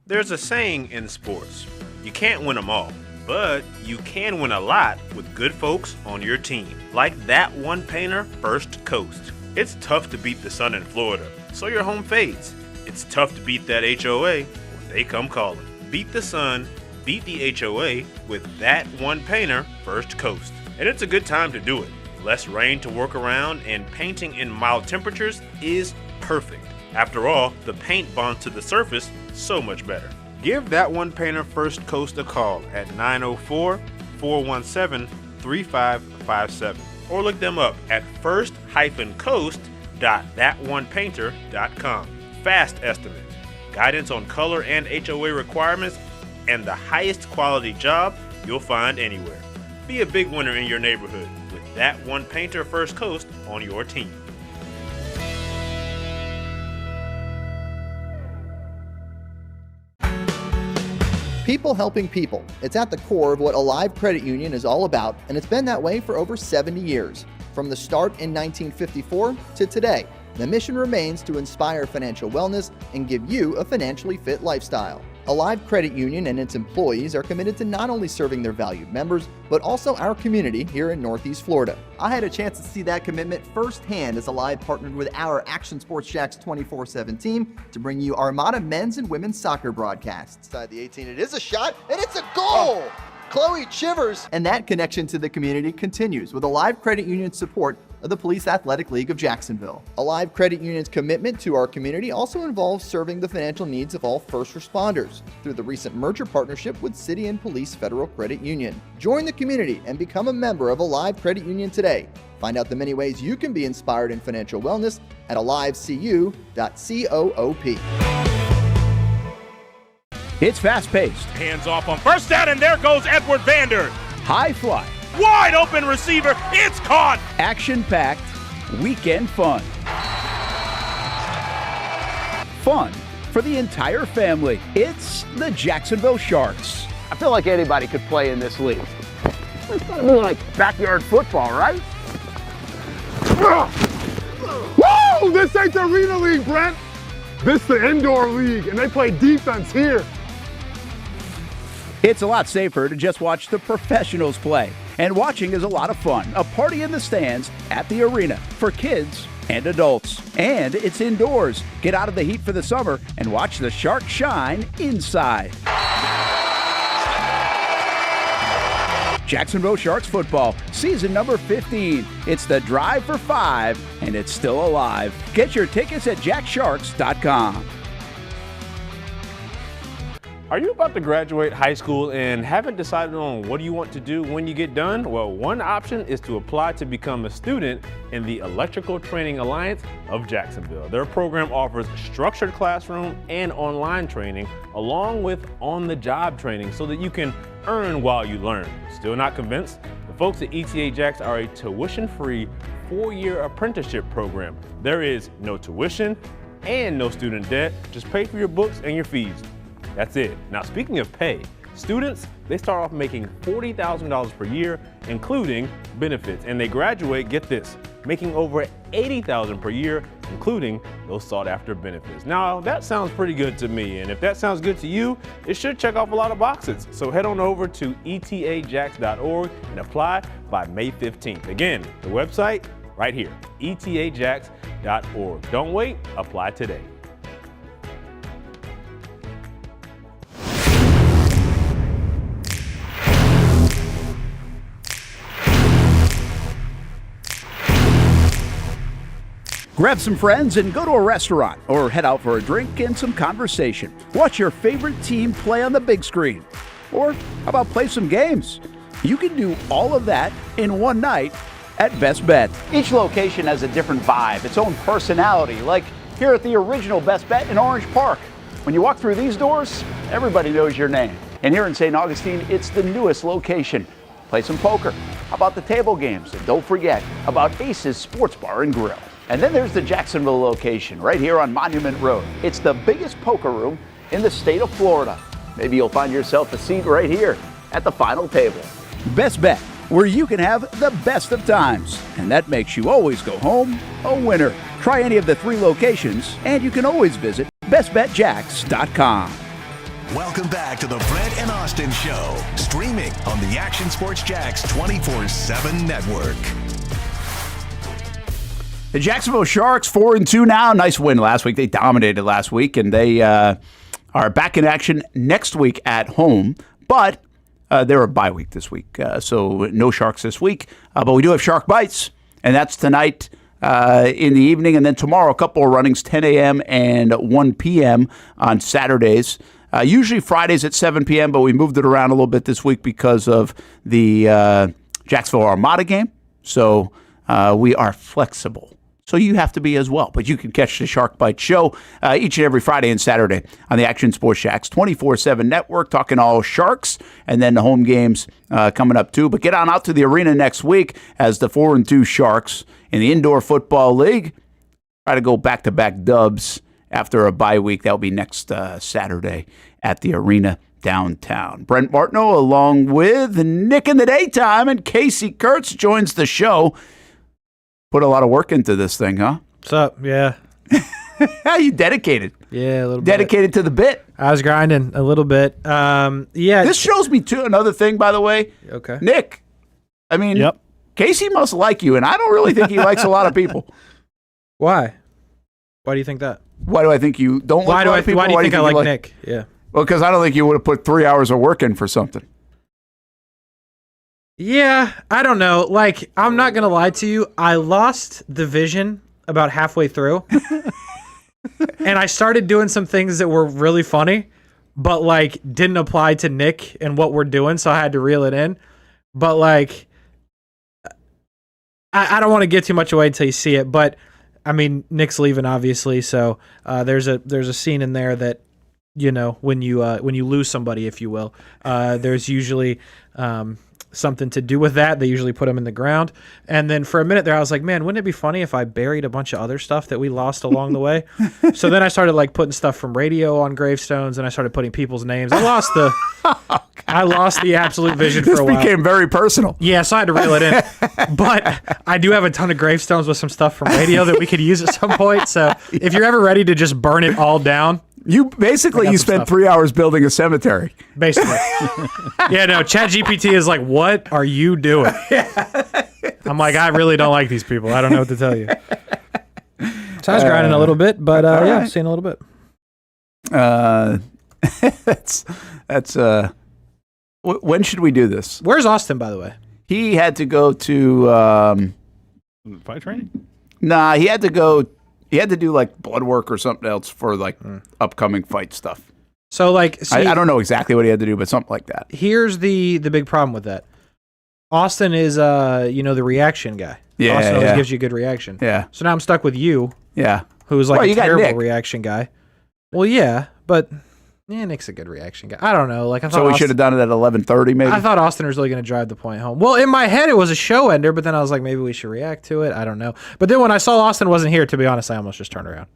There's a saying in sports, you can't win them all, but you can win a lot with good folks on your team. Like That One Painter, First Coast. It's tough to beat the sun in Florida, so your home fades. It's tough to beat that HOA when they come calling. Beat the sun, beat the HOA with That One Painter First Coast. And it's a good time to do it. Less rain to work around, and painting in mild temperatures is perfect. After all, the paint bonds to the surface so much better. Give That One Painter First Coast a call at 904-417-3557 or look them up at first-coast.thatonepainter.com. Fast estimate, guidance on color and HOA requirements, and the highest quality job you'll find anywhere. Be a big winner in your neighborhood with That One Painter First Coast on your team. People helping people. It's at the core of what Alive Credit Union is all about, and it's been that way for over 70 years. From the start in 1954 to today, the mission remains to inspire financial wellness and give you a financially fit lifestyle. Alive Credit Union and its employees are committed to not only serving their valued members, but also our community here in Northeast Florida. I had a chance to see that commitment firsthand as Alive partnered with our Action Sports Jacks 24/7 team to bring you Armada men's and women's soccer broadcasts. Inside the 18, it is a shot, and it's a goal! Chloe Chivers! And that connection to the community continues with Alive Credit Union's support of the Police Athletic League of Jacksonville. Alive Credit Union's commitment to our community also involves serving the financial needs of all first responders through the recent merger partnership with City and Police Federal Credit Union. Join the community and become a member of Alive Credit Union today. Find out the many ways you can be inspired in financial wellness at alivecu.coop. It's fast-paced. Hands off on first down, and there goes Edward Vander. High fly. Wide open receiver, it's caught. Action-packed. Weekend fun. Fun for the entire family. It's the Jacksonville Sharks. I feel like anybody could play in this league. It's gotta be like backyard football, right? Whoa! This ain't the Arena League, Brent. This is the indoor league, and they play defense here. It's a lot safer to just watch the professionals play. And watching is a lot of fun. A party in the stands at the arena for kids and adults. And it's indoors. Get out of the heat for the summer and watch the Sharks shine inside. Jacksonville Sharks football, season number 15. It's the Drive for 5, and it's still alive. Get your tickets at jacksharks.com. Are you about to graduate high school and haven't decided on what you want to do when you get done? Well, one option is to apply to become a student in the Electrical Training Alliance of Jacksonville. Their program offers structured classroom and online training, along with on-the-job training so that you can earn while you learn. Still not convinced? The folks at ETA Jacks are a tuition-free 4-year apprenticeship program. There is no tuition and no student debt. Just pay for your books and your fees. That's it. Now, speaking of pay, students, they start off making $40,000 per year, including benefits, and they graduate, get this, making over $80,000 per year, including those sought-after benefits. Now, that sounds pretty good to me, and if that sounds good to you, it should check off a lot of boxes. So head on over to etajacks.org and apply by May 15th. Again, the website right here, etajacks.org. Don't wait, apply today. Grab some friends and go to a restaurant or head out for a drink and some conversation. Watch your favorite team play on the big screen. Or how about play some games? You can do all of that in one night at Best Bet. Each location has a different vibe, its own personality, like here at the original Best Bet in Orange Park. When you walk through these doors, everybody knows your name. And here in St. Augustine, it's the newest location. Play some poker. How about the table games? And don't forget about Ace's Sports Bar and Grill. And then there's the Jacksonville location right here on Monument Road. It's the biggest poker room in the state of Florida. Maybe you'll find yourself a seat right here at the final table. Best Bet, where you can have the best of times. And that makes you always go home a winner. Try any of the 3 locations, and you can always visit bestbetjacks.com. Welcome back to the Brent and Austen Show, streaming on the Action Sports Jacks 24/7 network. The Jacksonville Sharks 4-2 now. Nice win last week. They dominated last week, and they are back in action next week at home. But they're a bye week this week, so no Sharks this week. But we do have Shark Bites, and that's tonight in the evening. And then tomorrow, a couple of runnings, 10 a.m. and 1 p.m. on Saturdays. Usually Fridays at 7 p.m., but we moved it around a little bit this week because of the Jacksonville Armada game. So we are flexible. So you have to be as well. But you can catch the Shark Bite Show each and every Friday and Saturday on the Action Sports Jacks 24/7 network, talking all Sharks, and then the home games coming up too. But get on out to the arena next week as the 4-2 Sharks in the Indoor Football League try to go back-to-back dubs after a bye week. That will be next Saturday at the arena downtown. Brent Martineau along with Nick in the daytime, and Casey Kurtz joins the show. Put a lot of work into this thing, huh? What's up? Yeah. You dedicated. Yeah, a little bit. Dedicated to the bit. I was grinding a little bit. Yeah. This shows me, too, another thing, by the way. Okay. Nick, I mean, Casey must like you, and I don't really think he likes a lot of people. Why? Why do you think that? Why do I think you don't like a lot of people? Why do you think I like Nick? Yeah. Well, because I don't think you would have put 3 hours of work in for something. Yeah, I don't know. Like, I'm not going to lie to you. I lost the vision about halfway through. And I started doing some things that were really funny, but, like, didn't apply to Nick and what we're doing, so I had to reel it in. But, like, I don't want to give too much away until you see it. But, I mean, Nick's leaving, obviously, so there's a scene in there that, you know, when you lose somebody, if you will, there's usually something to do with that. They usually put them in the ground. And then for a minute there, I was like, man, wouldn't it be funny if I buried a bunch of other stuff that we lost along the way? So then I started like putting stuff from radio on gravestones, and I started putting people's names. I lost the absolute vision for a while. This became very personal. Yeah, so I had to reel it in. But I do have a ton of gravestones with some stuff from radio that we could use at some point. So if you're ever ready to just burn it all down, you spent 3 hours building a cemetery. Basically. Yeah, no, ChatGPT is like, what are you doing? I'm like, I really don't like these people. I don't know what to tell you. So I was grinding a little bit, but yeah, right. seeing a little bit. When should we do this? Where's Austin, by the way? He had to go to fight training? Nah, he had to do like blood work or something else for like upcoming fight stuff. So like, see, I don't know exactly what he had to do, but something like that. Here's the big problem with that. Austin is the reaction guy. Yeah, Austin always gives you a good reaction. Yeah. So now I'm stuck with you. Yeah. Who's like well, a terrible Nick. reaction guy. Well, yeah, but Nick's a good reaction guy. I don't know. Like I thought. So we should have done it at 11:30, maybe. I thought Austin was really going to drive the point home. Well, in my head it was a show ender, but then I was like, maybe we should react to it. I don't know. But then when I saw Austin wasn't here, to be honest, I almost just turned around.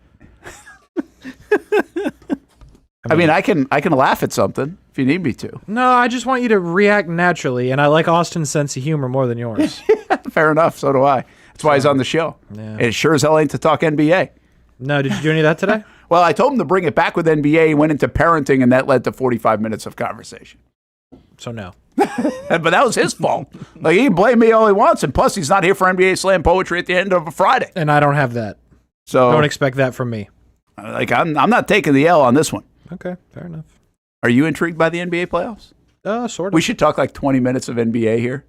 I mean, I can laugh at something if you need me to. No, I just want you to react naturally, and I like Austin's sense of humor more than yours. Fair enough. So do I. That's why he's on the show. Yeah. It sure as hell ain't to talk NBA. No, did you do any of that today? Well, I told him to bring it back with NBA. He went into parenting, and that led to 45 minutes of conversation. So no. But that was his fault. Like, he can blame me all he wants, and plus he's not here for NBA Slam Poetry at the end of a Friday. And I don't have that. So don't expect that from me. Like, I'm not taking the L on this one. Okay, fair enough. Are you intrigued by the NBA playoffs? Sort of. We should talk like 20 minutes of NBA here.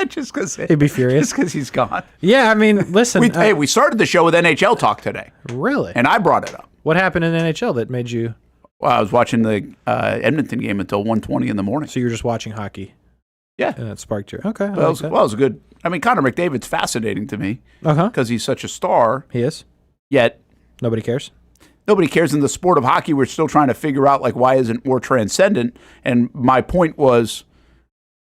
Just because he'd be furious. Just because he's gone. Yeah, I mean, listen. We started the show with NHL talk today. Really? And I brought it up. What happened in NHL that made you? Well, I was watching the Edmonton game until 1:20 in the morning. So you were just watching hockey? Yeah. And that sparked your... Okay. Well, it was good. I mean, Connor McDavid's fascinating to me. Because he's such a star. He is. Yet. Nobody cares? Nobody cares in the sport of hockey. We're still trying to figure out, like, why isn't more transcendent? And my point was,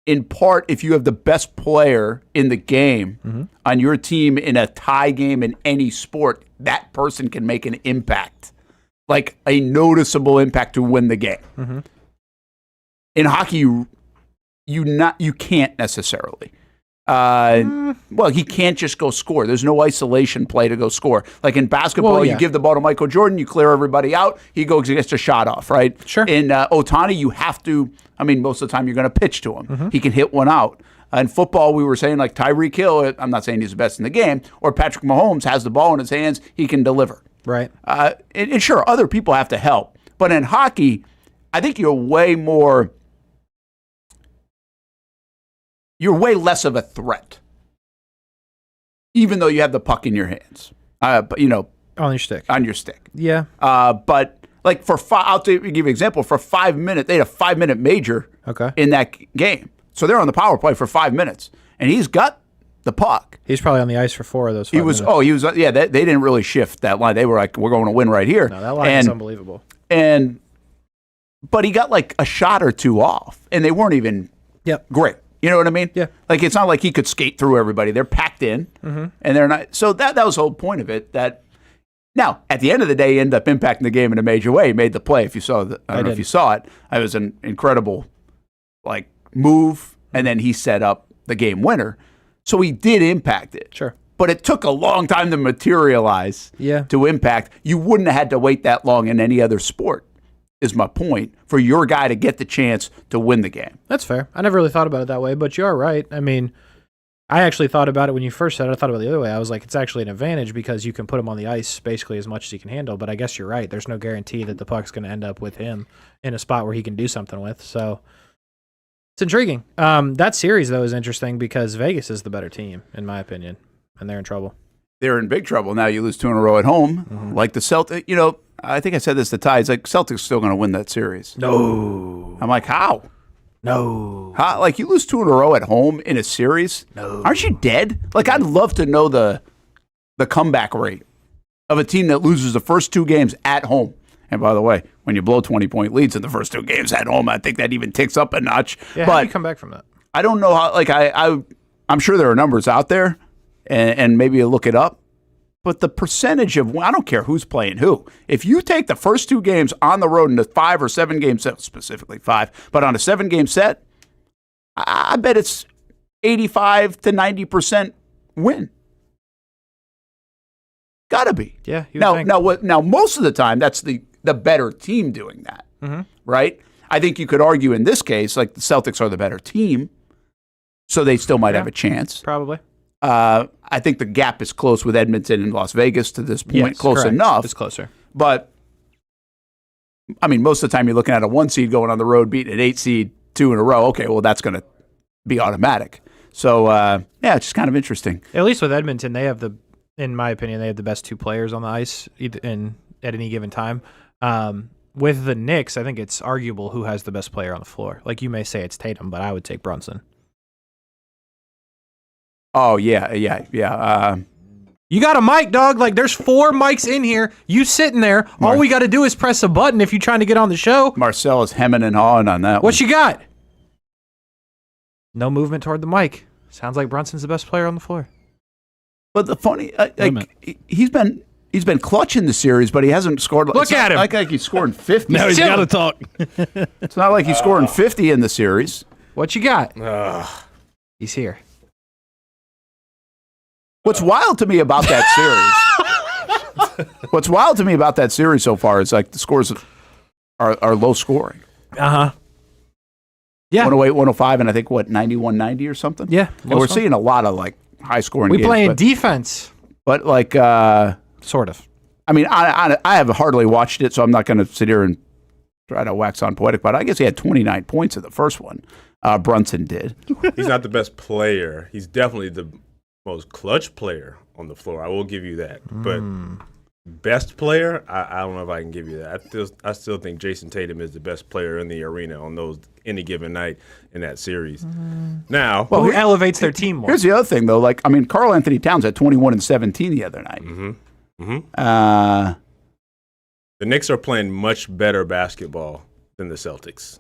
in part, if you have the best player in the game on your team in a tie game in any sport, that person can make an impact, like a noticeable impact to win the game. In hockey, you can't necessarily. Well, he can't just go score. There's no isolation play to go score. Like in basketball, you give the ball to Michael Jordan, you clear everybody out, he goes and gets a shot off, right? Sure. In Ohtani, you have to, I mean, most of the time you're going to pitch to him. He can hit one out. In football, we were saying like Tyreek Hill, I'm not saying he's the best in the game, or Patrick Mahomes has the ball in his hands, he can deliver. Right. And sure, other people have to help. But in hockey, I think you're way less of a threat, even though you have the puck in your hands. On your stick. On your stick. Yeah. But like I'll give you an example. For 5 minutes, they had a 5-minute major in that game. So they're on the power play for 5 minutes, and he's got the puck. He's probably on the ice for 4 of those 5 minutes. He was. Yeah, they didn't really shift that line. They were like, we're going to win right here. No, that line is unbelievable. But he got like a shot or two off, and they weren't even great. You know what I mean? Yeah. Like, it's not like he could skate through everybody. They're packed in, and they're not. So that was the whole point of it. That now, at the end of the day, he ended up impacting the game in a major way. He made the play. If you saw, I don't know if you saw it. It was an incredible, move, and then he set up the game winner. So he did impact it. Sure. But it took a long time to materialize. To impact. You wouldn't have had to wait that long in any other sport, is my point, for your guy to get the chance to win the game. That's fair. I never really thought about it that way, but you are right. I mean, I actually thought about it when you first said it. I thought about it the other way. I was like, it's actually an advantage because you can put him on the ice basically as much as he can handle, but I guess you're right. There's no guarantee that the puck's going to end up with him in a spot where he can do something with, so it's intriguing. That series, though, is interesting because Vegas is the better team, in my opinion, and they're in trouble. They're in big trouble. Now you lose 2 in a row at home, like the Celtics. I think I said this to Ty. It's like Celtics are still going to win that series. No. I'm like, how? No. How? Like, you lose 2 in a row at home in a series? No. Aren't you dead? Like, I'd love to know the comeback rate of a team that loses the first 2 games at home. And by the way, when you blow 20-point leads in the first 2 games at home, I think that even ticks up a notch. Yeah, but how do you come back from that? I don't know how. Like, I'm sure there are numbers out there, and maybe you look it up. But the percentage of, I don't care who's playing who. If you take the first 2 games on the road in a 5 or 7 game set, specifically 5, but on a 7-game set, I bet it's 85 to 90% win. Gotta be. Yeah. Now, most of the time, that's the better team doing that, right? I think you could argue in this case, like the Celtics are the better team, so they still might have a chance. Probably. I think the gap is close with Edmonton and Las Vegas to this point. Yes, close correct. enough. It's closer. But, I mean, most of the time you're looking at a 1 seed going on the road, beating an 8 seed 2 in a row. Okay, well, that's going to be automatic. So, it's just kind of interesting. At least with Edmonton, they have in my opinion, they have the best 2 players on the ice at any given time. With the Knicks, I think it's arguable who has the best player on the floor. Like, you may say it's Tatum, but I would take Brunson. Oh, yeah. You got a mic, dog. Like, there's 4 mics in here. You sitting there. All we got to do is press a button if you're trying to get on the show. Marcel is hemming and hawing on that one. What you got? No movement toward the mic. Sounds like Brunson's the best player on the floor. But the funny, he's been clutch in the series, but he hasn't scored. Look at him. Like he's scoring 50. No, he's got to talk. It's not like he's scoring 50 in the series. What you got? He's here. What's wild to me about that series so far is like the scores are low scoring. Yeah. 108, 105, and I think 91, 90 or something. Yeah. And we're seeing a lot of like high scoring games. We playing defense. But like sort of. I mean, I have hardly watched it, so I'm not going to sit here and try to wax on poetic, but I guess he had 29 points in the first one. Brunson did. He's not the best player. He's definitely the most clutch player on the floor. I will give you that. But best player, I don't know if I can give you that. I still think Jason Tatum is the best player in the arena on any given night in that series. Now, who elevates their team more? Here's the other thing, though. Like, I mean, Karl Anthony Towns had 21 and 17 the other night. The Knicks are playing much better basketball than the Celtics.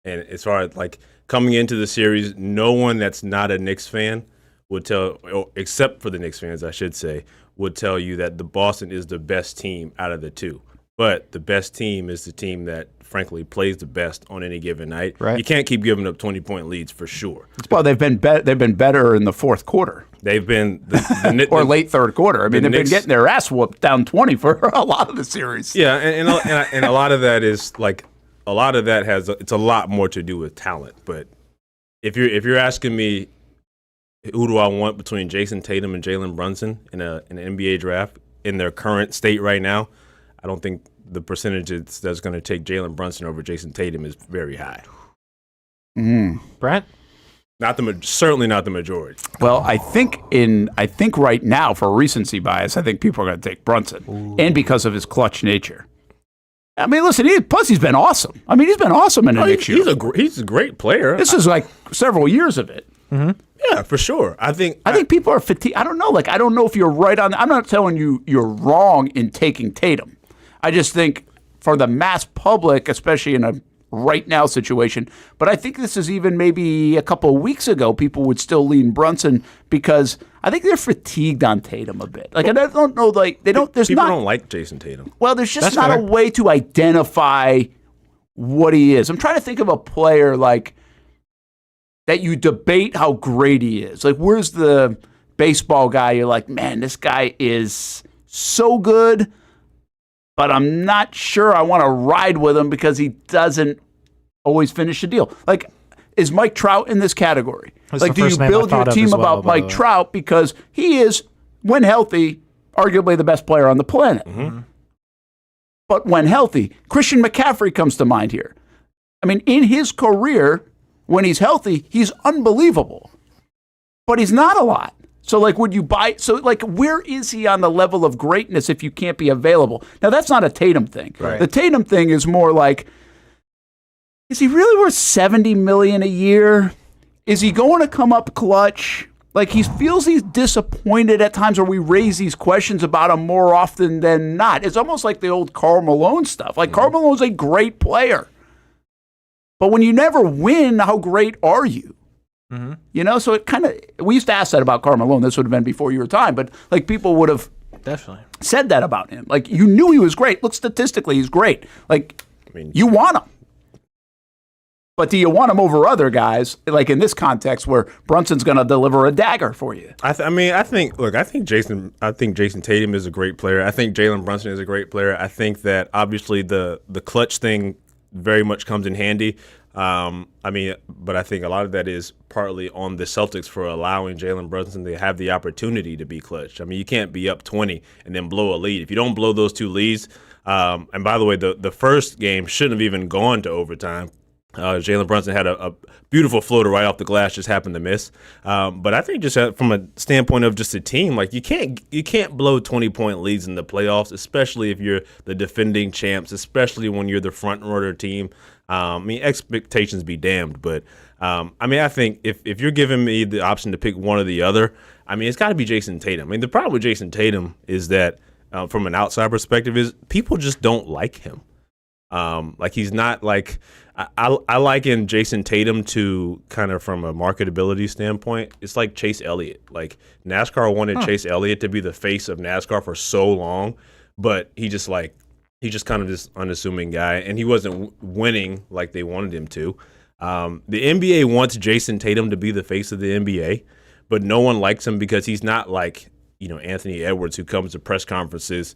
And as far as like coming into the series, no one that's not a Knicks fan would tell, except for the Knicks fans, I should say, would tell you that the Boston is the best team out of the 2. But the best team is the team that, frankly, plays the best on any given night. Right. You can't keep giving up 20-point leads for sure. Well, they've been better in the fourth quarter. They've been or late third quarter. I mean, they've been getting their ass whooped down 20 for a lot of the series. Yeah, and a lot of that is like it's a lot more to do with talent, but if you're asking me who do I want between Jason Tatum and Jalen Brunson in an NBA draft in their current state right now, I don't think the percentage that's going to take Jalen Brunson over Jason Tatum is very high. Brent? Certainly not the majority. Well, I think right now, for recency bias, I think people are going to take Brunson, and because of his clutch nature. I mean, listen, plus he's been awesome. I mean, he's been awesome in the Knicks year. He's a great player. This is like several years of it. Mm-hmm. Yeah, for sure. I think people are fatigued. I don't know. Like, I don't know if you're right on. I'm not telling you you're wrong in taking Tatum. I just think for the mass public, especially in a right now situation, but I think this is even maybe a couple of weeks ago, people would still lean Brunson because I think they're fatigued on Tatum a bit. Like, I don't know, like they don't. There's people not. Don't like Jason Tatum. Well, there's just not a way to identify what he is. I'm trying to think of a player like that you debate how great he is. Like, where's the baseball guy? You're like, man, this guy is so good, but I'm not sure I want to ride with him because he doesn't always finish the deal. Like, is Mike Trout in this category? That's like, do you build your team about Mike Trout because he is, when healthy, arguably the best player on the planet? Mm-hmm. But when healthy, Christian McCaffrey comes to mind here. I mean, in his career, when he's healthy, he's unbelievable. But he's not a lot. So, like, would you buy? So, like, where is he on the level of greatness if you can't be available? Now, that's not a Tatum thing. Right. The Tatum thing is more like, is he really worth $70 million a year? Is he going to come up clutch? Like, he feels he's disappointed at times, or we raise these questions about him more often than not. It's almost like the old Karl Malone stuff. Like, Karl Malone's a great player. But when you never win, how great are you? Mm-hmm. You know, so it kind of, we used to ask that about Karl Malone. This would have been before your time, but like people would have definitely said that about him. Like, you knew he was great. Look, statistically, he's great. Like, I mean, you want him. But do you want him over other guys, like in this context where Brunson's going to deliver a dagger for you? I think Jason Tatum is a great player. I think Jalen Brunson is a great player. I think that obviously the clutch thing very much comes in handy. But I think a lot of that is partly on the Celtics for allowing Jalen Brunson to have the opportunity to be clutch. I mean, you can't be up 20 and then blow a lead. If you don't blow those two leads, and by the way, the first game shouldn't have even gone to overtime. Jalen Brunson had a beautiful floater right off the glass, just happened to miss. But I think just from a standpoint of just a team, like you can't blow 20-point leads in the playoffs, especially if you're the defending champs, especially when you're the front runner team. Expectations be damned, but I think if you're giving me the option to pick one or the other, it's got to be Jason Tatum. I mean, the problem with Jason Tatum is that from an outside perspective is people just don't like him. Like he's not like I liken Jason Tatum to kind of from a marketability standpoint. It's like Chase Elliott. Like NASCAR wanted Chase Elliott to be the face of NASCAR for so long, but he's just kind of this unassuming guy, and he wasn't winning like they wanted him to. The NBA wants Jason Tatum to be the face of the NBA, but no one likes him because he's not like Anthony Edwards, who comes to press conferences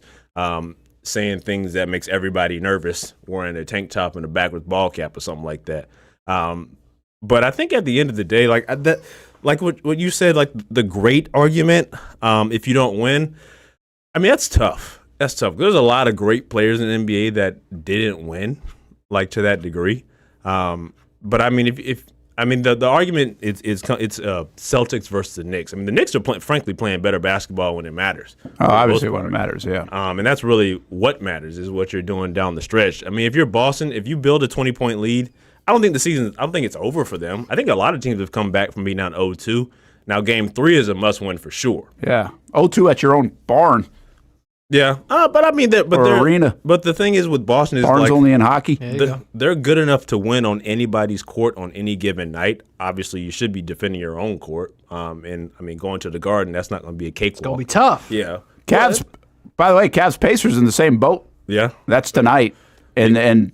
saying things that makes everybody nervous, wearing a tank top and a backwards ball cap or something like that. But I think at the end of the day, like what you said, like the great argument, if you don't win, that's tough. That's tough. There's a lot of great players in the NBA that didn't win, like to that degree. But the argument it's Celtics versus the Knicks. I mean, the Knicks are frankly playing better basketball when it matters. Oh, obviously when it matters, yeah. And that's really what matters is what you're doing down the stretch. I mean, if you're Boston, if you build a 20-point lead, I don't think it's over for them. I think a lot of teams have come back from being down 0-2. Now, Game 3 is a must-win for sure. Yeah, 0-2 at your own barn. Yeah, arena. But the thing is with Boston is Barn's only in hockey. They're good enough to win on anybody's court on any given night. Obviously, you should be defending your own court. Going to the Garden, that's not going to be a cakewalk. It's going to be tough. Yeah. Cavs. By the way, Cavs Pacers in the same boat. Yeah. That's tonight, and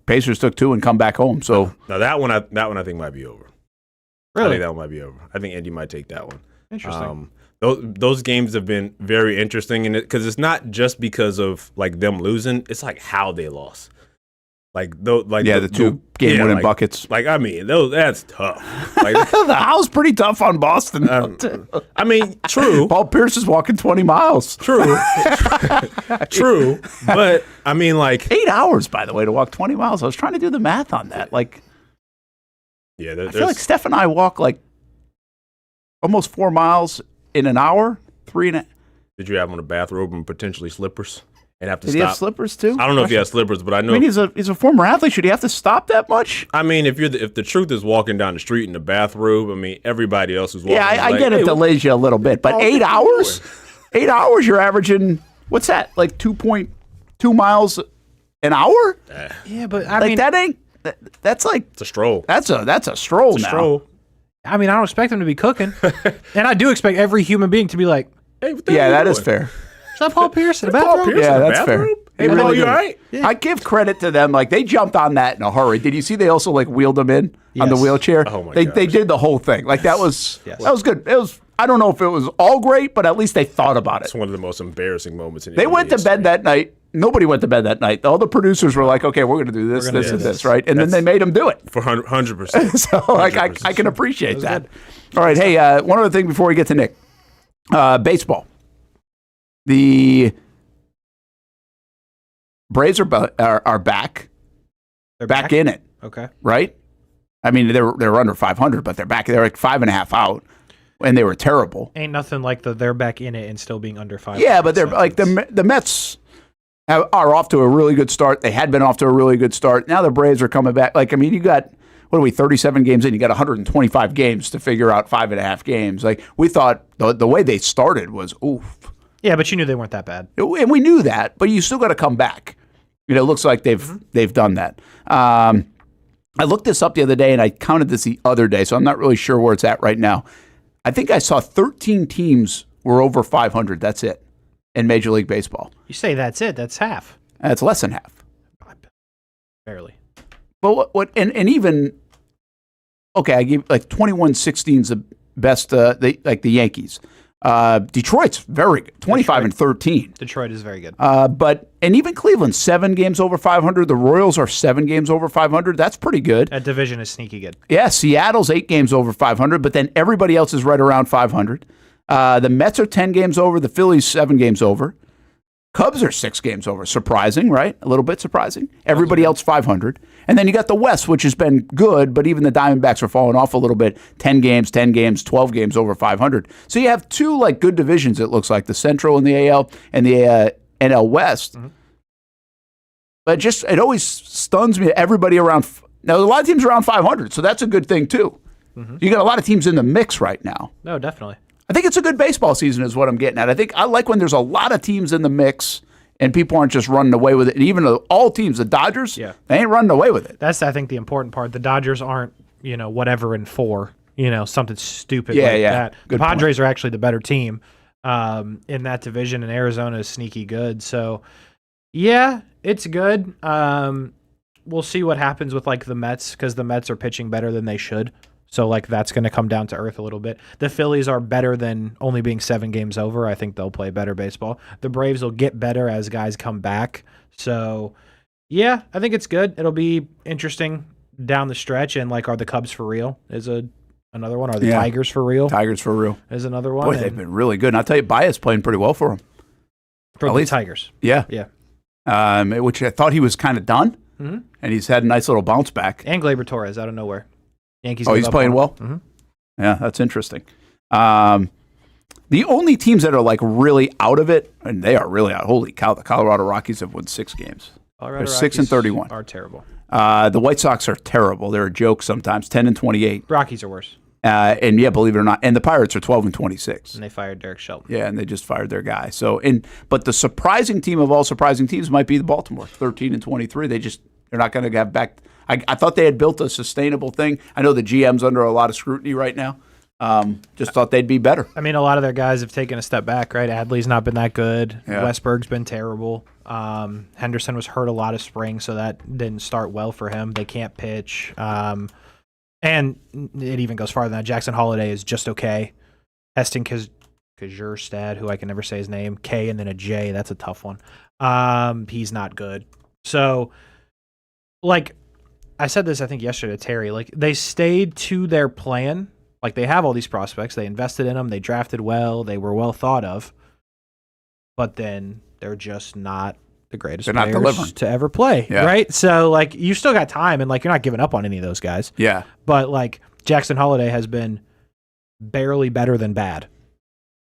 Pacers took 2 and come back home. So now that one I think might be over. Really? I think that one might be over. I think Indy might take that one. Interesting. Those games have been very interesting, because it's not just because of like them losing; it's like how they lost. the two game-winning buckets. Like, I mean, that's tough. Like, the house pretty tough on Boston. I mean, true. Paul Pierce is walking 20 miles. True. True. But, I mean, like... 8 hours, by the way, to walk 20 miles. I was trying to do the math on that. Like, yeah, I feel like Steph and I walk, like, almost 4 miles in an hour, 3.5. Did you have on a bathrobe and potentially slippers? And have to Did stop. he have slippers too? I don't know if he has slippers, but I know. I mean, he's a former athlete. Should he have to stop that much? I mean, if the truth is walking down the street in the bathrobe, I mean, everybody else is walking. Yeah, I get it delays you a little bit, but 8 hours? 8 hours, you're averaging, what's that, like 2.2 miles an hour? Yeah, but that's like... It's a stroll. That's a stroll now. Stroll. I mean, I don't expect him to be cooking. And I do expect every human being to be like, hey, what yeah, that is fair. Is that Paul Pierce in the bathroom? Yeah, that's fair. Hey, bro, you all right? Yeah. I give credit to them. Like, they jumped on that in a hurry. Did you see they also, like, wheeled him in on the wheelchair? Oh, my They gosh. did the whole thing. Like, that was good. It was, I don't know if it was all great, but at least they thought about it. It's one of the most embarrassing moments in They NBA went to bed that night. Nobody went to bed that night. All the producers were like, okay, we're going to do this, this, and this, right? And then they made them do it. For 100%. So, like, I can appreciate that. All right, hey, one other thing before we get to Nick. Baseball. The Braves are back. They're back in it. Okay. Right? I mean, they're under 500, but they're back. They're like 5.5 out, and they were terrible. Ain't nothing like they're back in it and still being under 5. Yeah, but they're like the Mets are off to a really good start. They had been off to a really good start. Now the Braves are coming back. Like, I mean, you got, 37 games in? You got 125 games to figure out 5.5 games. Like, we thought the way they started was oof. Yeah, but you knew they weren't that bad. And we knew that, but you still got to come back. It looks like they've done that. I looked this up the other day, and I counted this the other day, so I'm not really sure where it's at right now. I think I saw 13 teams were over 500. That's it in Major League Baseball. You say that's it. That's half. That's less than half. Barely. But what and even, okay, I give like 21-16's the best, the Yankees. Detroit's very good, 25-13. Detroit is very good. And even Cleveland, 7 games over 500. The Royals are 7 games over 500. That's pretty good. That division is sneaky good. Yeah, Seattle's 8 games over 500, but then everybody else is right around 500. The Mets are 10 games over. The Phillies 7 games over. Cubs are 6 games over. Surprising, right? A little bit surprising. Everybody else 500. And then you got the West, which has been good, but even the Diamondbacks are falling off a little bit. 10 games, 12 games over 500. So you have 2 like good divisions, it looks like, the Central and the AL and the NL West. Mm-hmm. But it always stuns me. Everybody around, now a lot of teams are around 500, so that's a good thing too. Mm-hmm. You got a lot of teams in the mix right now. No, definitely. I think it's a good baseball season is what I'm getting at. I like when there's a lot of teams in the mix and people aren't just running away with it. And even all teams, the Dodgers, they ain't running away with it. That's, I think, the important part. The Dodgers aren't, whatever in 4, something stupid like that. Good the Padres point. are actually the better team in that division, and Arizona is sneaky good. So, yeah, it's good. We'll see what happens with, like, the Mets, because the Mets are pitching better than they should. So, like, that's going to come down to earth a little bit. The Phillies are better than only being 7 games over. I think they'll play better baseball. The Braves will get better as guys come back. So, yeah, I think it's good. It'll be interesting down the stretch. And, like, are the Cubs for real is another one. Are the Tigers for real? Tigers for real. Is another one. Boy, they've been really good. And I'll tell you, Baez playing pretty well for them. For the Tigers. Yeah. Yeah. Which I thought he was kind of done. Mm-hmm. And he's had a nice little bounce back. And Gleyber Torres out of nowhere. Yankees. Oh, he's playing well? Mm-hmm. Yeah, that's interesting. The only teams that are like really out of it, and they are really out. Holy cow, the Colorado Rockies have won 6 games. They're 6-31. Are terrible. The White Sox are terrible. They're a joke sometimes, 10-28. Rockies are worse. And yeah, believe it or not, and the Pirates are 12-26. And they fired Derek Shelton. Yeah, and they just fired their guy. So, but the surprising team of all surprising teams might be the Baltimore, 13-23. They're not going to have back. I thought they had built a sustainable thing. I know the GM's under a lot of scrutiny right now. Just thought they'd be better. I mean, a lot of their guys have taken a step back, right? Adley's not been that good. Yeah. Westberg's been terrible. Henderson was hurt a lot of spring, so that didn't start well for him. They can't pitch. And it even goes farther than that. Jackson Holiday is just okay. Heston Kjerstad, who I can never say his name, K and then a J. That's a tough one. He's not good. So like I said this, I think yesterday to Terry, like they stayed to their plan. Like they have all these prospects, they invested in them, they drafted well, they were well thought of, but then they're just not the greatest players to ever play, right? So like you still got time, and like you're not giving up on any of those guys. Yeah, but like Jackson Holiday has been barely better than bad,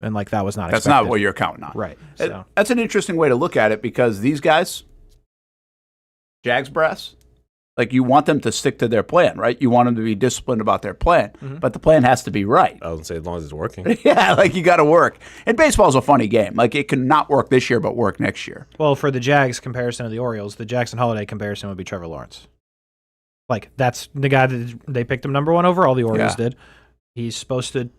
and like that was not. That's expected. not what you're counting on, right? So that's an interesting way to look at it because these guys, Jags brass. Like, you want them to stick to their plan, right? You want them to be disciplined about their plan. But the plan has to be right. I would say as long as it's working. Yeah, like, you got to work. And baseball's a funny game. Like, it can not work this year, but work next year. Well, for the Jags comparison of the Orioles, the Jackson Holiday comparison would be Trevor Lawrence. Like, that's the guy that they picked him number 1 overall, the Orioles did. He's supposed to,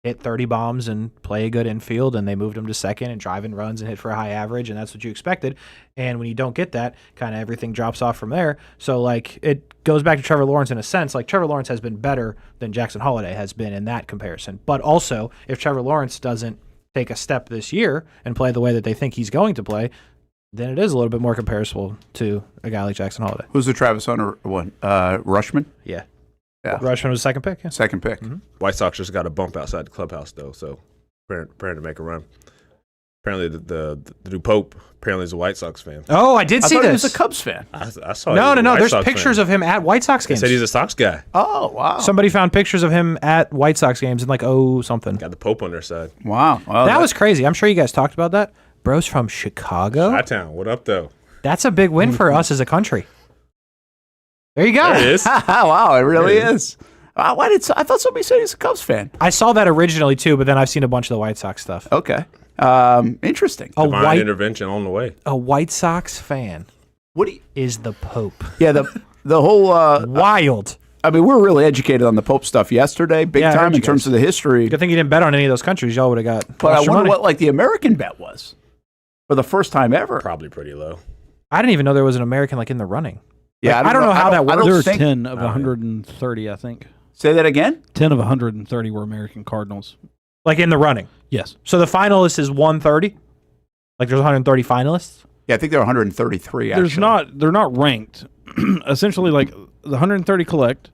hit 30 bombs and play a good infield, and they moved him to second and drive in runs and hit for a high average, and that's what you expected. And when you don't get that, kind of everything drops off from there. So, like, it goes back to Trevor Lawrence in a sense. Like, Trevor Lawrence has been better than Jackson Holiday has been in that comparison. But also, if Trevor Lawrence doesn't take a step this year and play the way that they think he's going to play, then it is a little bit more comparable to a guy like Jackson Holiday. Who's the Travis Hunter one? Rushman? Yeah. Yeah. Rushman was second pick. Yeah. Second pick. White Sox just got a bump outside the clubhouse, though, so preparing to make a run. Apparently, the new Pope apparently is a White Sox fan. Oh, I did see this. He was a Cubs fan. I saw. No. There's pictures of him at White Sox games. They said he's a Sox guy. Oh, wow. Somebody found pictures of him at White Sox games in like something. Got the Pope on their side. Wow. Well, that was crazy. I'm sure you guys talked about that. Bro's from Chicago. Chi-town. What up, though? That's a big win for us as a country. There you go. There it is. Wow, it really is. I thought somebody said he's a Cubs fan. I saw that originally too, but then I've seen a bunch of the White Sox stuff. Okay, interesting. Divine intervention on the way. A White Sox fan. What is the Pope? Yeah, the whole wild. I mean, we were really educated on the Pope stuff yesterday, big time in terms of the history. Good thing you didn't bet on any of those countries. Y'all would have got. But I wonder what the American bet was for the first time ever. Probably pretty low. I didn't even know there was an American in the running. Yeah, I don't know how that works. There was 10 of 130, I think. Say that again? 10 of 130 were American Cardinals. Like in the running? Yes. So the finalist is 130? Like there's 130 finalists? Yeah, I think there are 133, actually. They're not ranked. Essentially, like, the 130 collect,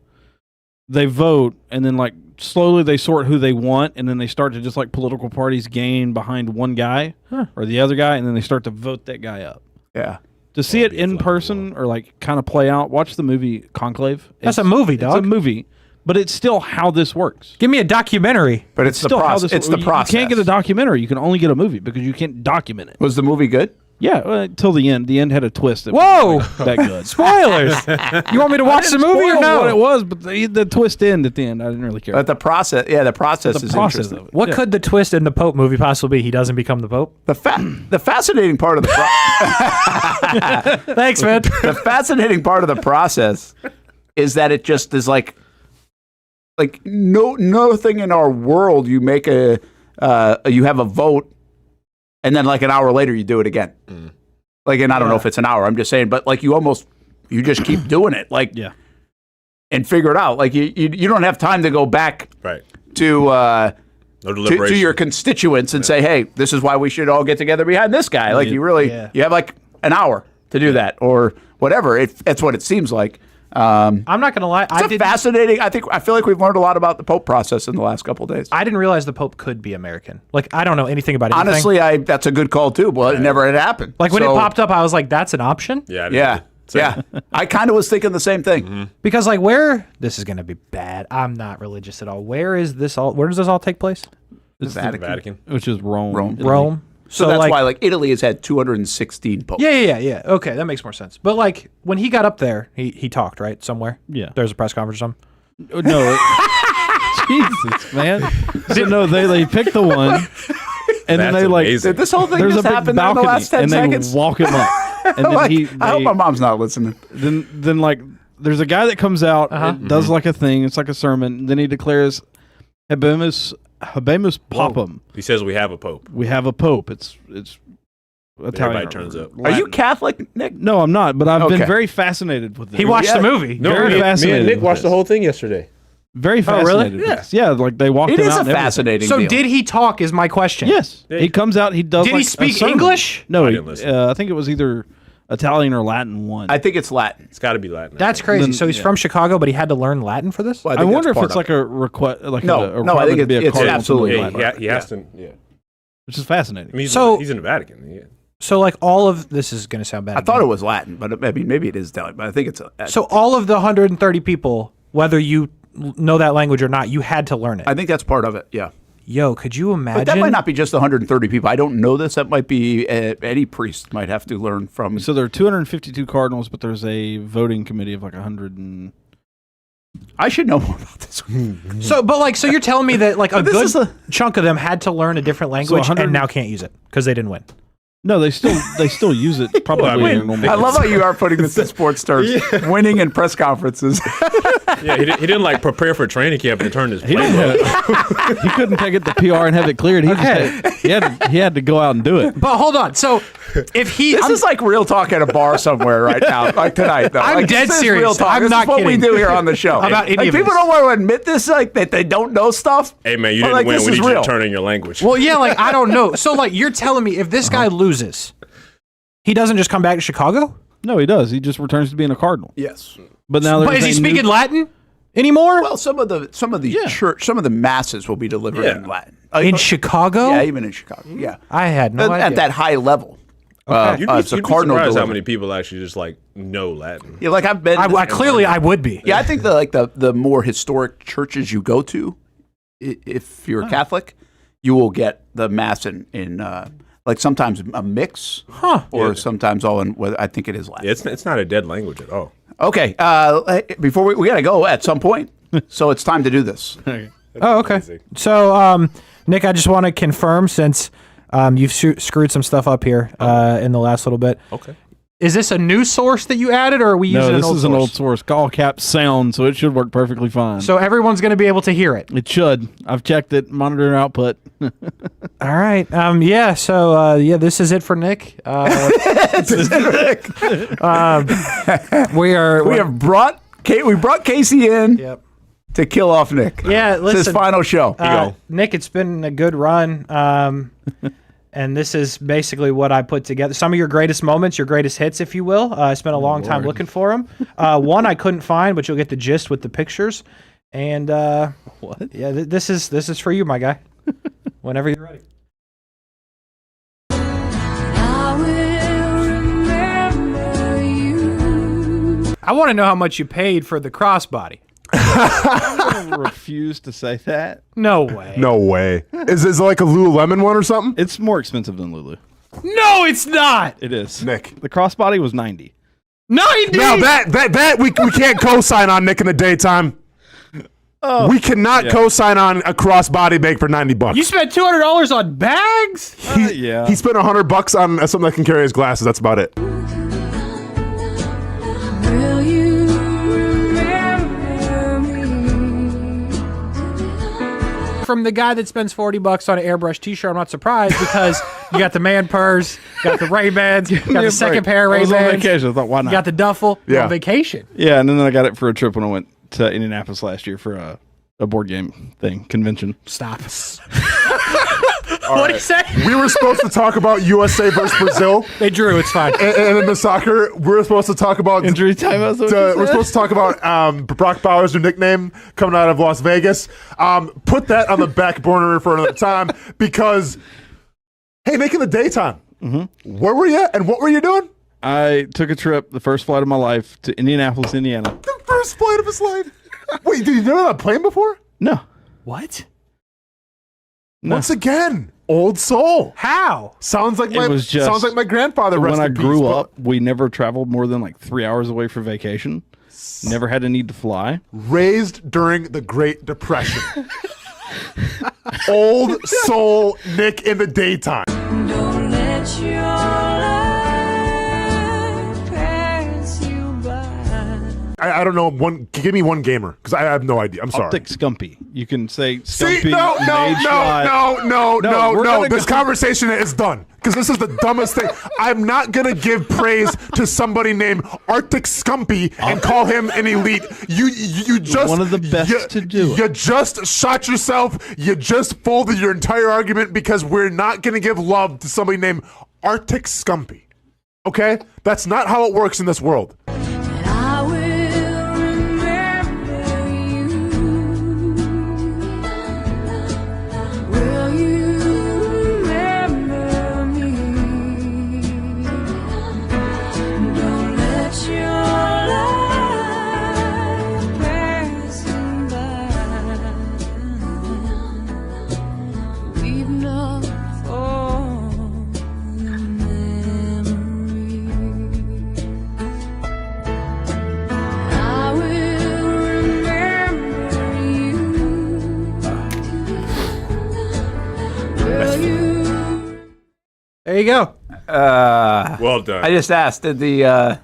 they vote, and then, like, slowly they sort who they want, and then they start to just, like, political parties gain behind one guy or the other guy, and then they start to vote that guy up. Yeah. To see it in person or, like, kind of play out, watch the movie Conclave. That's a movie, dog. It's a movie. But it's still how this works. Give me a documentary. But it's the process. It's the process. You can't get a documentary. You can only get a movie because you can't document it. Was the movie good? Yeah, till the end. The end had a twist. That Whoa! wasn't that good. Spoilers! You want me to watch the movie or no? What it was, but the twist end at the end, I didn't really care. But the process, the process is interesting. What could the twist in the Pope movie possibly be? He doesn't become the Pope? The fascinating part of the Thanks, man. The fascinating part of the process is that it just is like nothing in our world. You make you have a vote, and then like an hour later you do it again. Like, and I don't know if it's an hour. I'm just saying, but like you just keep doing it, like and figure it out. Like you don't have time to go back to your constituents and say, hey, this is why we should all get together behind this guy. Like you have like an hour to do that or whatever. That's what it seems like. I'm not going to lie. It's fascinating. I feel like we've learned a lot about the Pope process in the last couple of days. I didn't realize the Pope could be American. Like, I don't know anything about anything. Honestly, that's a good call too. Well, it never had happened. Like when it popped up, I was like, that's an option? Yeah. I kind of was thinking the same thing. Because like this is going to be bad. I'm not religious at all. Where does this all take place? The Vatican. Which is Rome. Rome. So that's why like Italy has had 216 popes. Yeah. Okay, that makes more sense. But like when he got up there, he talked, right? Somewhere? Yeah. There's a press conference or something? No. Jesus, man. So no, they picked the one. And then they like this whole thing there's just a big happened in the balcony, last 10 and seconds. they walk him up. And then like, I hope they, my mom's not listening. Then like there's a guy that comes out and does like a thing. It's like a sermon. Then he declares Habemus Papam. He says we have a pope. We have a pope. It's Italian. Everybody turns up. Are you Catholic, Nick? No, I'm not. But I've been very fascinated with this. He watched the movie. Very fascinated. Me and Nick watched the whole thing yesterday. Very fascinated. Really? Yeah, like they walked him out. It is a and fascinating So deal. did he talk is my question. Yes. He comes out, he does Did like he speak a sermon. English? No, I didn't listen. I think it was either Italian or Latin one. I think it's Latin. It's got to be Latin. That's crazy. So he's from Chicago, but he had to learn Latin for this? I wonder if it's like a request. Like No, no, I think to be a it's cardinal absolutely to know Latin. He has to. Yeah. Which is fascinating. I mean, So- he's in the Vatican. Yeah. So like all of this is going to sound bad. I thought it was Latin, but I mean, maybe it is Italian. But I think it's So all of the 130 people, whether you know that language or not, you had to learn it. I think that's part of it. Yeah. Yo, could you imagine? But that might not be just 130 people. I don't know this. That might be any priest might have to learn from. So there are 252 cardinals, but there's a voting committee of like 100 and. I should know more about this. So you're telling me that like a this good is chunk of them had to learn a different language 100 and now can't use it because they didn't win. No, they still use it probably. in normal I love how you are putting this in sports terms. Winning in press conferences. Yeah, he didn't like prepare for training camp and turn his He playbook. he couldn't take it to PR and have it cleared. He had to go out and do it. But hold on. So if he, This is like real talk at a bar somewhere right now, like tonight. Though. I'm Like, dead this is serious. Real talk. I'm this not is what we kidding. do here on the show. About any like, of people this. don't want to admit this, like that they don't know stuff. Hey man, you But, didn't like, win. this We is need you real. to turn in your language. well, yeah, like I don't know. So like you're telling me if this guy loses, he doesn't just come back to Chicago? No, he does. He just returns to being a cardinal. Yes. But now But is he speaking Latin anymore? Well, some of the church, some of the masses will be delivered in Latin. In Chicago? Yeah, even in Chicago. Yeah. I had no idea. At that high level. Okay. You'd it's be a cardinal surprised how delivery. many people actually just like know Latin. Yeah, like I've been. I clearly I would be. Yeah, I think the more historic churches you go to, if you're Catholic, you will get the mass in like sometimes a mix, or sometimes all in. I think it is Latin. Yeah, it's not a dead language at all. Okay, before we gotta go at some point, so it's time to do this. Oh, okay. So, Nick, I just want to confirm since you've screwed some stuff up here in the last little bit. Okay. Is this a new source that you added, or are we using No, an this old is source? an old source. All caps sound, so it should work perfectly fine. So everyone's going to be able to hear it. It should. I've checked it. Monitor output. All right. Yeah. So yeah, this is it for Nick. We have brought we brought Casey in. Yep. To kill off Nick. Yeah, It's listen. his final show. Nick, it's been a good run. And this is basically what I put together. Some of your greatest moments, your greatest hits, if you will. I spent a long time looking for them. One I couldn't find, but you'll get the gist with the pictures. And what? Yeah, this is for you, my guy. Whenever you're ready. I want to know how much you paid for the crossbody. I'm going to refuse to say that. No way. No way. Is it like a Lululemon one or something? It's more expensive than Lulu. No, it's not. It is. Nick. The crossbody was 90. 90? Now that we can't co-sign on Nick in the daytime. Oh, we cannot co-sign on a crossbody bag for $90. You spent $200 on bags? Yeah. He spent $100 on something that can carry his glasses. That's about it. From the guy that spends $40 on an airbrush t-shirt, I'm not surprised because you got the man purse, got the Ray-Bans, got the second pair of I was on Ray-Bans. vacation. I thought, why You not? got the duffel. You're on vacation. Yeah, and then I got it for a trip when I went to Indianapolis last year for a board game convention. Stop. All What'd he say? We were supposed to talk about USA versus Brazil. They drew. It's fine. And in the soccer, we're supposed to talk about injury timeouts. We're supposed to talk about Brock Bowers' new nickname coming out of Las Vegas. Put that on the back burner for another time because, hey, making the daytime. Mm-hmm. Where were you and what were you doing? I took a trip, the first flight of my life, to Indianapolis, Indiana. The first flight of his life. Wait, did you never on a plane before? No. What? No. Once again, old soul. How? Sounds like It was just sounds like my grandfather. When rest I in grew peace, up, we never traveled more than like 3 hours away for vacation. Never had a need to fly. Raised during the Great Depression. Old soul Nick in the daytime. Don't let your life pass you by. I don't know. Give me one gamer because I have no idea. I'm sorry. I'll take Scumpy. You can say See, Scumpy. no. we're gonna This go- conversation is done because this is the dumbest thing. I'm not gonna give praise to somebody named Arctic Scumpy and call him an elite. You just One of the best to do it. You just shot yourself. You just folded your entire argument because we're not gonna give love to somebody named Arctic Scumpy. Okay? That's not how it works in this world. I will remember you. Will you remember me? Don't let your life passing by. Weep not for the memory. I will remember you. Will you? There you go. Well done. I just asked, did the are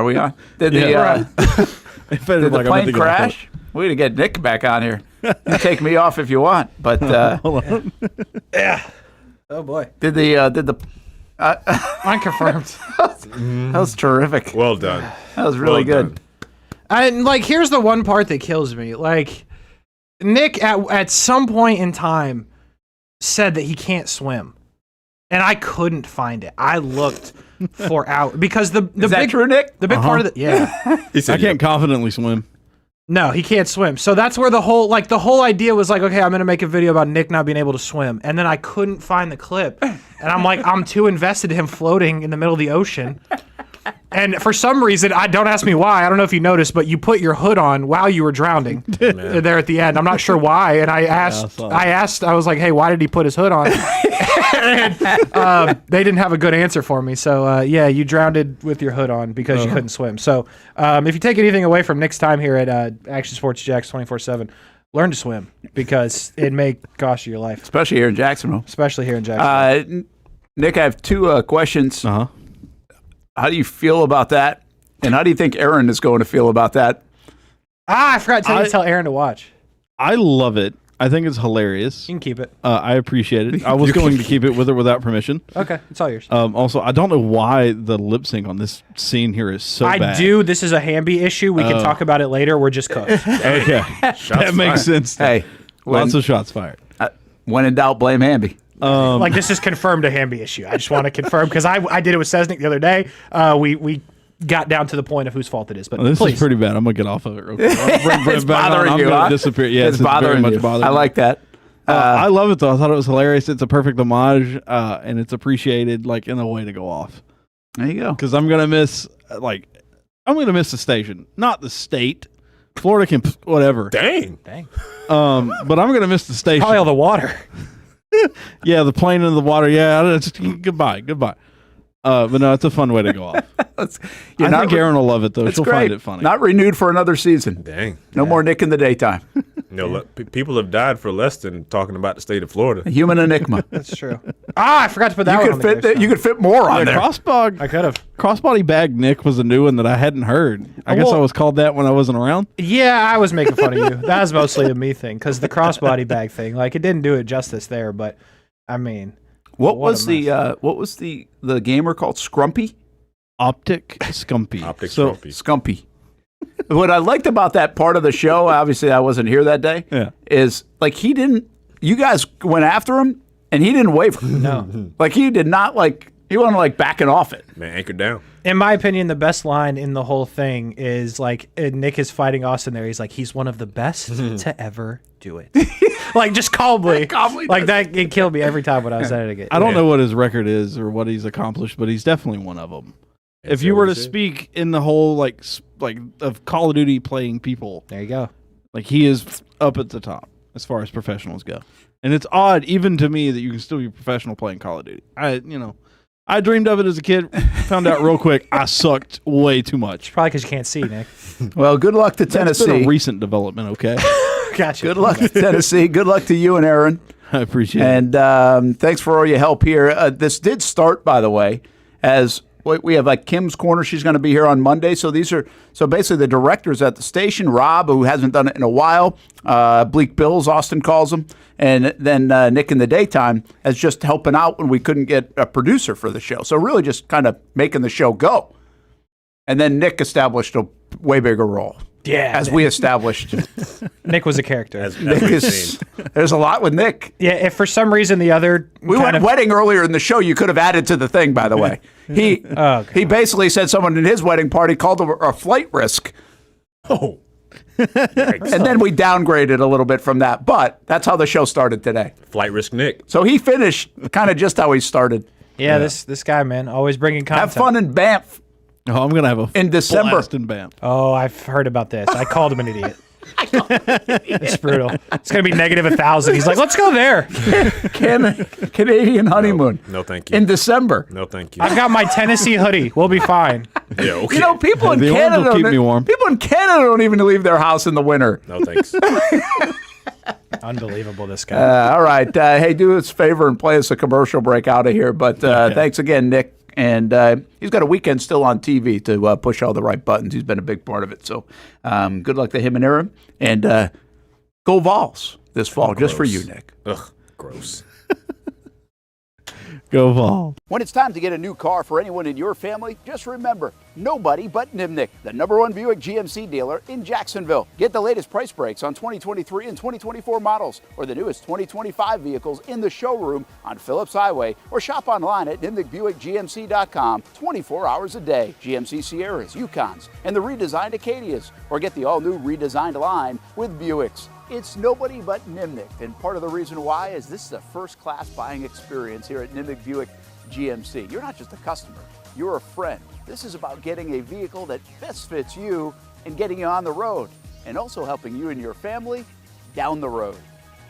we on? Did the did the plane crash? We need to get Nick back on here. You can take me off if you want, but Yeah. Oh boy. did the Unconfirmed. that was terrific. Well done. That was really Well good. And like, here's the one part that kills me. Like, Nick at some point in time said that he can't swim, and I couldn't find it. I looked for hours because the Is that big true, Nick? the big part of the He said, I can't confidently swim. No, he can't swim. So that's where the whole idea was like, okay, I'm gonna make a video about Nick not being able to swim, and then I couldn't find the clip, and I'm like, I'm too invested in him floating in the middle of the ocean. And for some reason, don't ask me why. I don't know if you noticed, but you put your hood on while you were drowning there at the end. I'm not sure why. And I asked, I was like, hey, why did he put his hood on? And they didn't have a good answer for me. So, yeah, you drowned with your hood on because you couldn't swim. So if you take anything away from Nick's time here at Action Sports Jacks 24/7, learn to swim because it may cost you your life. Especially here in Jacksonville. Nick, I have two questions. Uh-huh. How do you feel about that? And how do you think Aaron is going to feel about that? I forgot to tell Aaron to watch. I love it. I think it's hilarious. You can keep it. I appreciate it. I was going to keep it with or without permission. Okay, it's all yours. Also, I don't know why the lip sync on this scene here is so bad. I do. This is a Hamby issue. We can talk about it later. We're just cooked. Okay. That makes sense. Hey, lots of shots fired. When in doubt, blame Hamby. Like, this is confirmed a Hamby issue. I just want to confirm because I did it with Sesnick the other day. We got down to the point of whose fault it is. But this please. is pretty bad. I'm gonna get off of it real quick. It's bothering you, I'm huh? disappear. Yeah, it's bothering very you. much bothering I me. like that. I love it though. I thought it was hilarious. It's a perfect homage, and it's appreciated like in a way to go off. There you go. Because I'm gonna miss the station, not the state. Florida can whatever. Dang. But I'm gonna miss the station. Probably all the water. Yeah, the plane in the water. Yeah, goodbye. But no, it's a fun way to go off. I think Aaron will love it though. She'll find it funny. Not renewed for another season. Dang. No more Nick in the daytime. People have died for less than talking about the state of Florida. Human Enigma. That's true. I forgot to put that one on there. You could fit more on there. Crossbody. I could have. Crossbody bag Nick was a new one that I hadn't heard. I guess I was called that when I wasn't around. Yeah, I was making fun of you. That was mostly a me thing because the crossbody bag thing, like, it didn't do it justice there. But I mean, what was the gamer called? Scrumpy? Optic Scumpy. Scumpy. What I liked about that part of the show, obviously I wasn't here that day, is like you guys went after him and he didn't waver. No. Like he did not he wasn't like backing off it. Man, anchored down. In my opinion, the best line in the whole thing is like Nick is fighting Austin there. He's like, he's one of the best to ever do it. Like, just calmly. Like that, it killed me every time when I was editing it. I don't know what his record is or what he's accomplished, but he's definitely one of them. If you were to speak in the whole like of Call of Duty playing people, there you go. Like, he is up at the top as far as professionals go. And it's odd even to me that you can still be professional playing Call of Duty. I dreamed of it as a kid, found out real quick I sucked way too much. Probably because you can't see, Nick. Well, good luck to Tennessee. That's been a recent development, okay? Gotcha. Good luck to Tennessee. Good luck to you and Aaron. I appreciate it. And thanks for all your help here. This did start, by the way, as we have like Kim's Corner. She's going to be here on Monday. So basically the directors at the station, Rob, who hasn't done it in a while, Bleak Bills, Austin calls him, and then Nick in the daytime as just helping out when we couldn't get a producer for the show. So really just kind of making the show go. And then Nick established a way bigger role. Yeah, as we established. Nick was a character. Nick is, there's a lot with Nick. Yeah, if for some reason the other we went wedding earlier in the show, you could have added to the thing. By the way, he basically said someone in his wedding party called him a flight risk. Oh. And then we downgraded a little bit from that, but that's how the show started today. Flight risk Nick. So he finished kind of just how he started. Yeah, this guy, man, always bringing content. Have fun in Banff. Oh, I'm gonna have a in December blast in Banff. Oh, I've heard about this. I called him an idiot. It's brutal. It's gonna be -1,000. He's like, let's go there. Canadian honeymoon. No, thank you. In December. No, thank you. I've got my Tennessee hoodie. We'll be fine. Yeah, okay. You know, people in The orange Canada will keep me warm. People in Canada don't even leave their house in the winter. No, thanks. Unbelievable, this guy. All right. Hey, do us a favor and play us a commercial break out of here. But thanks again, Nick. And he's got a weekend still on TV to push all the right buttons. He's been a big part of it. So good luck to him and Aaron. And go Vols this fall, just for you, Nick. Ugh, gross. Go Vols. When it's time to get a new car for anyone in your family, just remember, nobody but Nimnick, the #1 Buick GMC dealer in Jacksonville. Get the latest price breaks on 2023 and 2024 models or the newest 2025 vehicles in the showroom on Phillips Highway or shop online at NimnickBuickGMC.com 24 hours a day. GMC Sierras, Yukons, and the redesigned Acadias, or get the all-new redesigned line with Buicks. It's nobody but Nimnick, and part of the reason why is this is a first-class buying experience here at Nimnick Buick GMC. You're not just a customer, you're a friend. This is about getting a vehicle that best fits you and getting you on the road, and also helping you and your family down the road.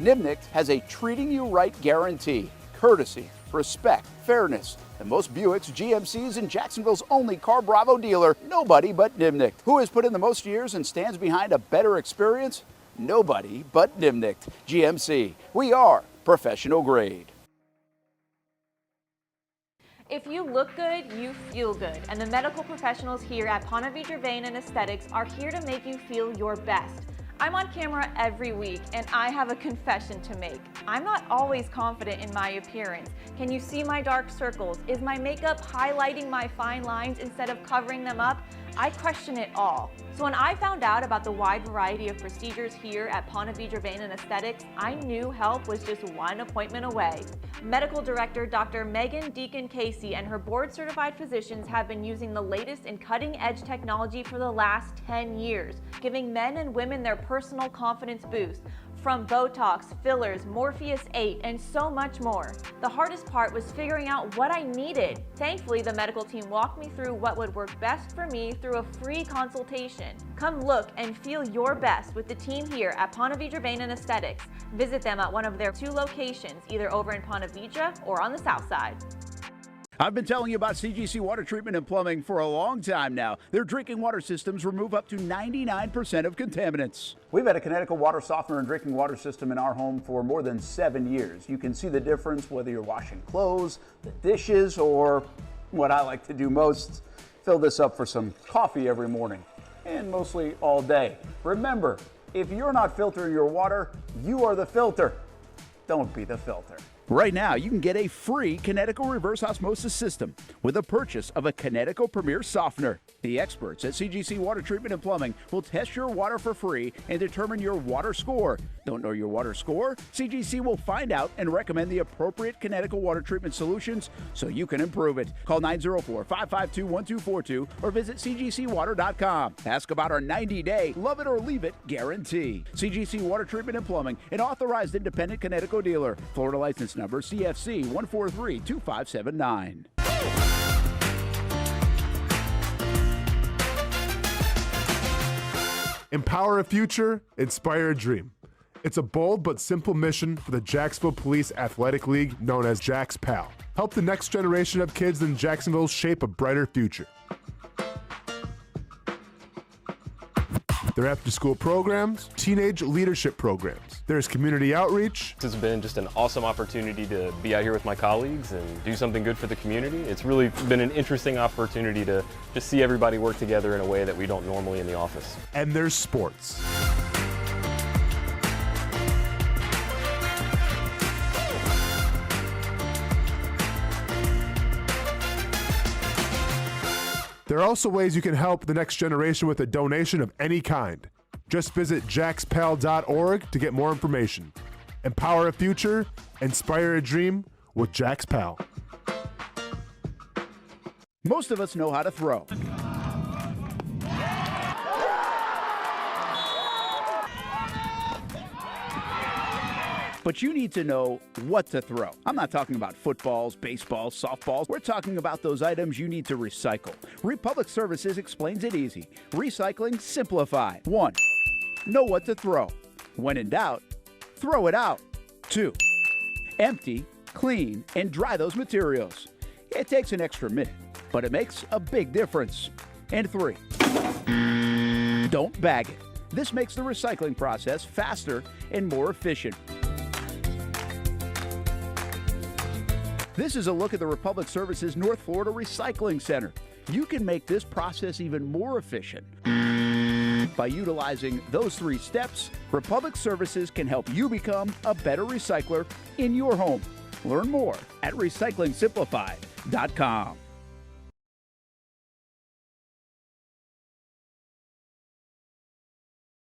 Nimnick has a treating you right guarantee, courtesy, respect, fairness, and most Buicks, GMCs, and Jacksonville's only Car Bravo dealer, nobody but Nimnick. Who has put in the most years and stands behind a better experience? Nobody but Nimnick. GMC. We are professional grade. If you look good, you feel good. And the medical professionals here at Ponte Vedra Vein and Aesthetics are here to make you feel your best. I'm on camera every week, and I have a confession to make. I'm not always confident in my appearance. Can you see my dark circles? Is my makeup highlighting my fine lines instead of covering them up? I question it all. So when I found out about the wide variety of procedures here at Ponte Vedra Vein and Aesthetics, I knew help was just one appointment away. Medical Director Dr. Megan Deacon Casey and her board-certified physicians have been using the latest in cutting-edge technology for the last 10 years, giving men and women their personal confidence boost. From Botox, fillers, Morpheus 8, and so much more. The hardest part was figuring out what I needed. Thankfully, the medical team walked me through what would work best for me through a free consultation. Come look and feel your best with the team here at Ponte Vedra Vein and Aesthetics. Visit them at one of their 2 locations, either over in Ponte Vedra or on the south side. I've been telling you about CGC Water Treatment and Plumbing for a long time now. Their drinking water systems remove up to 99% of contaminants. We've had a Connecticut water softener and drinking water system in our home for more than 7 years. You can see the difference whether you're washing clothes, the dishes, or what I like to do most, fill this up for some coffee every morning, and mostly all day. Remember, if you're not filtering your water, you are the filter. Don't be the filter. Right now, you can get a free Connecticut reverse osmosis system with a purchase of a Connecticut Premier Softener. The experts at CGC Water Treatment and Plumbing will test your water for free and determine your water score. Don't know your water score? CGC will find out and recommend the appropriate Connecticut water treatment solutions so you can improve it. Call 904-552-1242 or visit cgcwater.com. Ask about our 90-day love it or leave it guarantee. CGC Water Treatment and Plumbing, an authorized independent Connecticut dealer. Florida license number CFC 1432579. Empower a future, inspire a dream. It's a bold but simple mission for the Jacksonville Police Athletic League known as Jax PAL. Help the next generation of kids in Jacksonville shape a brighter future. Their after-school programs, teenage leadership programs. There's community outreach. This has been just an awesome opportunity to be out here with my colleagues and do something good for the community. It's really been an interesting opportunity to just see everybody work together in a way that we don't normally in the office. And there's sports. There are also ways you can help the next generation with a donation of any kind. Just visit jaxpal.org to get more information. Empower a future, inspire a dream with Jax Pal. Most of us know how to throw. But you need to know what to throw. I'm not talking about footballs, baseballs, softballs. We're talking about those items you need to recycle. Republic Services explains it easy. Recycling simplified. 1. Know what to throw. When in doubt, throw it out. 2. Empty, clean, and dry those materials. It takes an extra minute, but it makes a big difference. And 3. Don't bag it. This makes the recycling process faster and more efficient. This is a look at the Republic Services North Florida Recycling Center. You can make this process even more efficient. By utilizing those 3 steps, Republic Services can help you become a better recycler in your home. Learn more at recyclingsimplified.com.